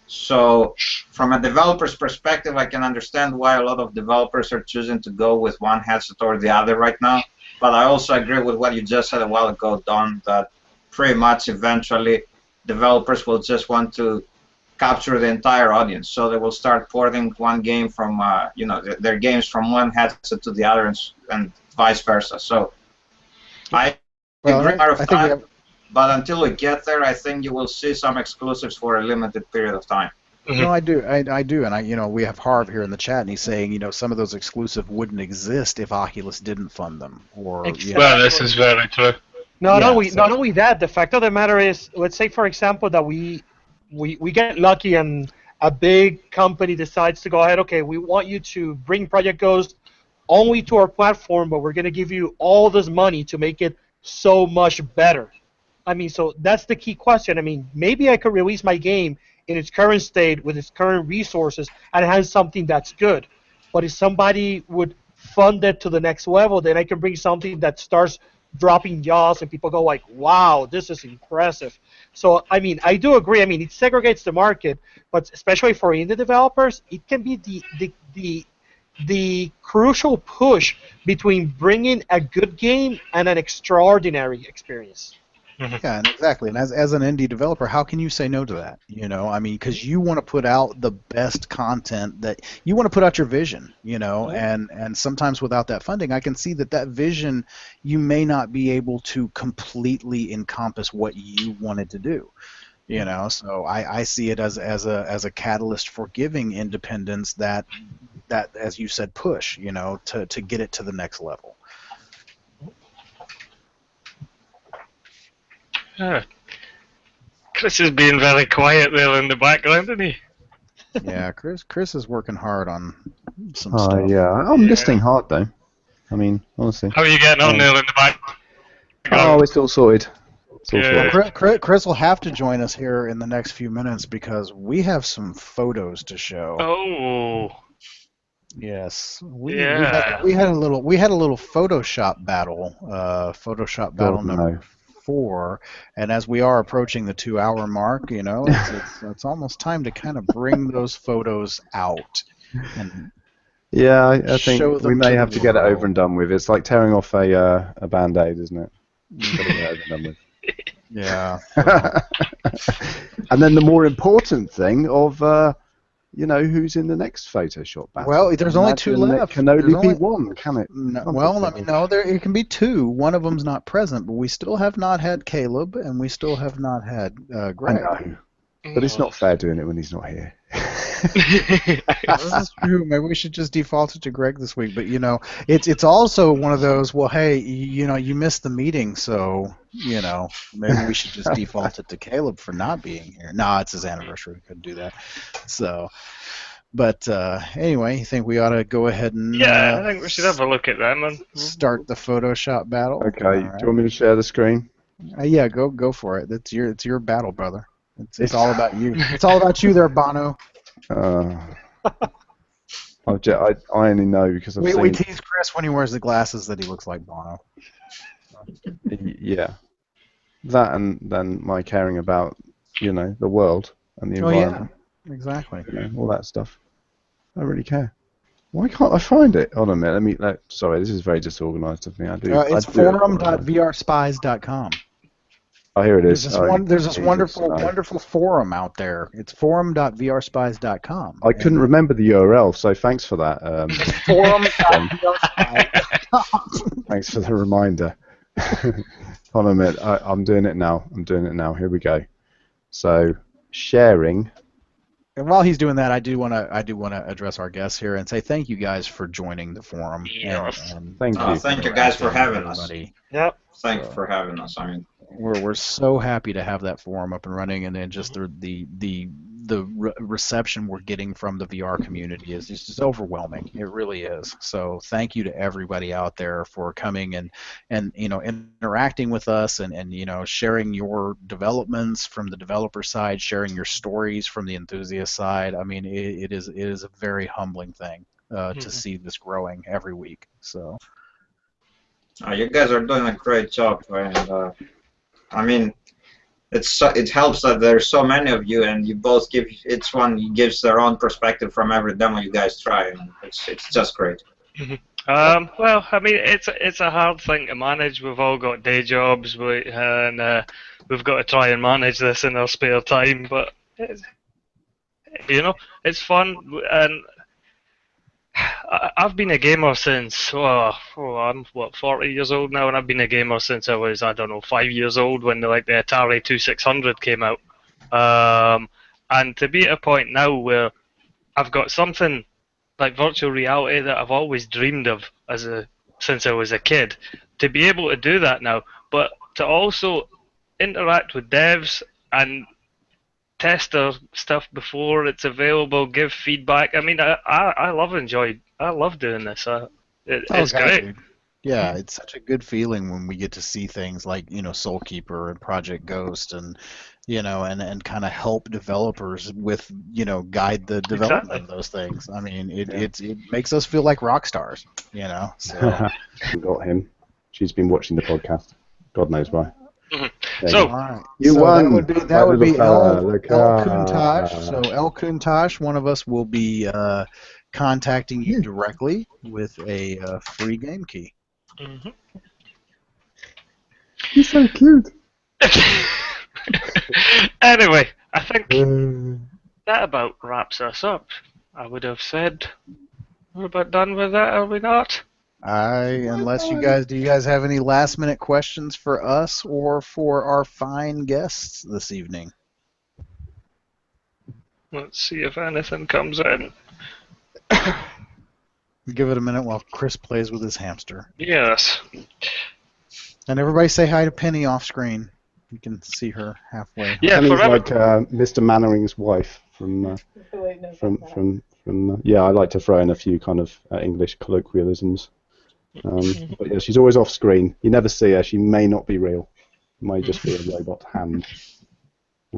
[SPEAKER 7] So, from a developer's perspective, I can understand why a lot of developers are choosing to go with one headset or the other right now. But I also agree with what you just said a while ago, Don, that pretty much eventually developers will just want to capture the entire audience, so they will start porting one game from their games from one headset to the other, and vice versa. So I agree but until we get there, I think you will see some exclusives for a limited period of time.
[SPEAKER 6] No, I do, and we have Harv here in the chat, and he's saying, some of those exclusive wouldn't exist if Oculus didn't fund them, or
[SPEAKER 2] Well, this is very true.
[SPEAKER 9] Not only that, the fact of the matter is, let's say, for example, that we get lucky and a big company decides to go ahead, okay, we want you to bring Project Ghost only to our platform, but we're going to give you all this money to make it so much better. I mean, so that's the key question. I mean, maybe I could release my game in its current state with its current resources and it has something that's good. But if somebody would fund it to the next level, then I can bring something that starts dropping jaws and people go like, wow, this is impressive. So, I mean, I do agree. I mean, it segregates the market, but especially for indie developers, it can be the crucial push between bringing a good game and an extraordinary experience.
[SPEAKER 6] Yeah, and exactly. And as an indie developer, how can you say no to that? I mean, because you want to put out the best content, that you want to put out your vision, and sometimes without that funding, I can see that vision, you may not be able to completely encompass what you wanted to do. So I see it as a catalyst for giving independence that as you said, push, to get it to the next level.
[SPEAKER 2] Chris is being very quiet there in the background, isn't he?
[SPEAKER 6] Yeah, Chris is working hard on some stuff.
[SPEAKER 4] Yeah, I'm listening hard though. I mean, honestly.
[SPEAKER 2] How are you getting on there in the back?
[SPEAKER 4] Oh, it's all sorted.
[SPEAKER 6] Well, Chris will have to join us here in the next few minutes because we have some photos to show.
[SPEAKER 2] Oh.
[SPEAKER 6] Yes, we had a little Photoshop battle. Photoshop battle number 4, and as we are approaching the 2-hour mark, it's almost time to kind of bring those photos out. And
[SPEAKER 4] I think we may have to get it over and done with. It's like tearing off a Band-Aid, isn't it? You've got to get it over and done with.
[SPEAKER 6] Yeah.
[SPEAKER 4] And then the more important thing of, who's in the next Photoshop battle.
[SPEAKER 6] Well, there's only 2 left.
[SPEAKER 4] It can only be 1, can it?
[SPEAKER 6] No, well, I mean, no, it can be 2. One of them's not present, but we still have not had Caleb, and we still have not had Greg.
[SPEAKER 4] I know. But it's not fair doing it when he's not here.
[SPEAKER 6] This is true. Maybe we should just default it to Greg this week. But it's also one of those. Well, hey, you missed the meeting, so maybe we should just default it to Caleb for not being here. No, it's his anniversary. We couldn't do that. So, but anyway, you think we ought to go ahead and
[SPEAKER 2] I think we should have a look at that, man.
[SPEAKER 6] Start the Photoshop battle.
[SPEAKER 4] Okay. Right. Do you want me to share the screen?
[SPEAKER 6] Yeah, go for it. It's your battle, brother. It's all about you. It's all about you there, Bono.
[SPEAKER 4] I only know because I've seen...
[SPEAKER 6] We tease Chris when he wears the glasses that he looks like Bono.
[SPEAKER 4] Yeah. That and then my caring about, the world and the environment.
[SPEAKER 6] Yeah, exactly.
[SPEAKER 4] All that stuff. I really care. Why can't I find it? Hold on a minute. Sorry, this is very disorganised of me.
[SPEAKER 6] It's forum.vrspies.com.
[SPEAKER 4] Oh, here it is.
[SPEAKER 6] There's this wonderful forum out there. It's forum.vrspies.com.
[SPEAKER 4] I couldn't remember the URL, so thanks for that.
[SPEAKER 6] Forum.vrspies.com.
[SPEAKER 4] Thanks for the reminder. Hold on a minute. I'm doing it now. Here we go. So, sharing.
[SPEAKER 6] And while he's doing that, I do want to address our guests here and say thank you guys for joining the forum.
[SPEAKER 2] Yes.
[SPEAKER 6] And
[SPEAKER 4] Thank you.
[SPEAKER 7] Thank you guys for having us.
[SPEAKER 9] Yep.
[SPEAKER 7] Thanks for having us. I mean,
[SPEAKER 6] we're so happy to have that forum up and running, and then just the reception we're getting from the VR community is just overwhelming. It really is. So thank you to everybody out there for coming and interacting with us and sharing your developments from the developer side, sharing your stories from the enthusiast side. I mean, it is a very humbling thing to see this growing every week. So
[SPEAKER 7] you guys are doing a great job, and I mean, it helps that there's so many of you, and you both give each one gives their own perspective from every demo you guys try, and it's just great.
[SPEAKER 2] Well, I mean, it's a hard thing to manage. We've all got day jobs, and we've got to try and manage this in our spare time. But it's fun, and I've been a gamer since I'm 40 years old now, and I've been a gamer since I was 5 years old when the Atari 2600 came out. And to be at a point now where I've got something like virtual reality that I've always dreamed of since I was a kid, to be able to do that now, but to also interact with devs and test their stuff before it's available, give feedback. I mean, I love doing this. It's great.
[SPEAKER 6] Dude. Yeah, it's such a good feeling when we get to see things like Soulkeeper and Project Ghost and and kind of help developers with guide the development of those things. I mean, it makes us feel like rock stars. So.
[SPEAKER 4] We got him. She's been watching the podcast. God knows why.
[SPEAKER 2] So,
[SPEAKER 4] you won.
[SPEAKER 6] That would be El Kuntash. So El Kuntash, one of us will be contacting you directly with a free game key.
[SPEAKER 4] You're so cute.
[SPEAKER 2] Anyway, I think that about wraps us up. I would have said we're about done with that, are we not?
[SPEAKER 6] Unless do you guys have any last minute questions for us or for our fine guests this evening?
[SPEAKER 2] Let's see if anything comes in.
[SPEAKER 6] Give it a minute while Chris plays with his hamster.
[SPEAKER 2] Yes.
[SPEAKER 6] And everybody say hi to Penny off screen. You can see her halfway.
[SPEAKER 2] Yeah,
[SPEAKER 4] Penny's like Mr. Mannering's wife from yeah, I like to throw in a few kind of English colloquialisms. But yeah, she's always off screen. You never see her. She may not be real. It might just be a robot hand.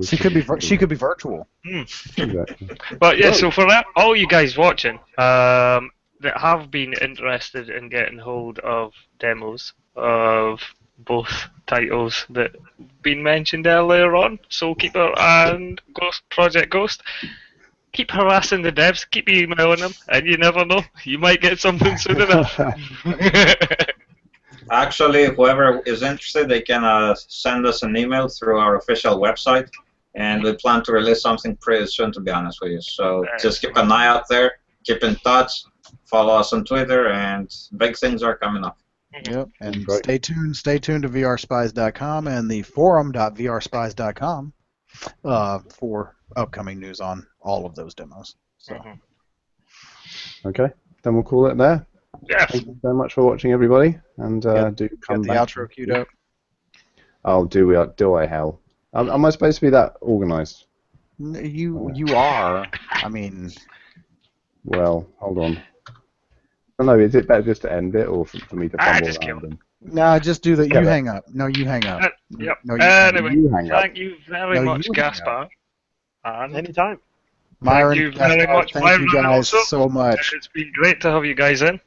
[SPEAKER 6] She could be virtual.
[SPEAKER 4] Exactly.
[SPEAKER 2] But yeah, so for that, all you guys watching that have been interested in getting hold of demos of both titles that been mentioned earlier on, Soulkeeper and Project Ghost, keep harassing the devs, keep emailing them, and you never know, you might get something soon enough.
[SPEAKER 7] Actually, whoever is interested, they can send us an email through our official website, and we plan to release something pretty soon, to be honest with you. So just keep an eye out there, keep in touch, follow us on Twitter, and big things are coming up.
[SPEAKER 6] Yep, and stay tuned to VRSpies.com and the forum.vrspies.com for upcoming news on all of those demos. So.
[SPEAKER 4] Okay, then we'll call it there.
[SPEAKER 2] Yes.
[SPEAKER 4] Thank you so much for watching, everybody, and do come
[SPEAKER 6] back. Get the outro queued up.
[SPEAKER 4] Oh, do I hell? Am I supposed to be that organised?
[SPEAKER 6] You are. I mean.
[SPEAKER 4] Well, hold on. I don't know, is it better just to end it, or for me to fumble around them?
[SPEAKER 6] No, just do that. You hang up. No, you hang up.
[SPEAKER 2] Yep.
[SPEAKER 6] No,
[SPEAKER 2] anyway,
[SPEAKER 4] you hang up.
[SPEAKER 2] thank you very much, Gaspar. And
[SPEAKER 9] anytime.
[SPEAKER 6] Myron,
[SPEAKER 2] thank you very much,
[SPEAKER 6] thank you guys
[SPEAKER 2] also.
[SPEAKER 6] So much.
[SPEAKER 2] It's been great to have you guys in.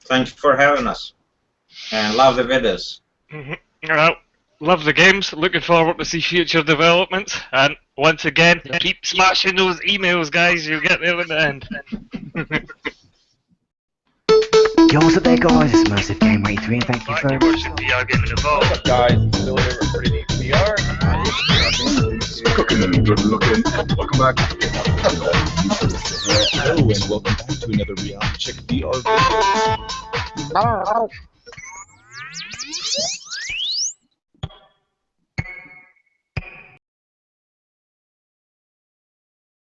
[SPEAKER 7] Thanks for having us, and love the videos.
[SPEAKER 2] Well, love the games. Looking forward to see future developments. And once again, keep smashing those emails, guys. You'll get there in the end.
[SPEAKER 1] Yo, what's up there, guys? It's Immersive Gamer 83, and thank you very much.
[SPEAKER 3] What's up, guys? Billy here with Pretty Neat VR.
[SPEAKER 10] Cooking and good looking. Welcome back.
[SPEAKER 11] Hello, and welcome back to another Reality Check VR video.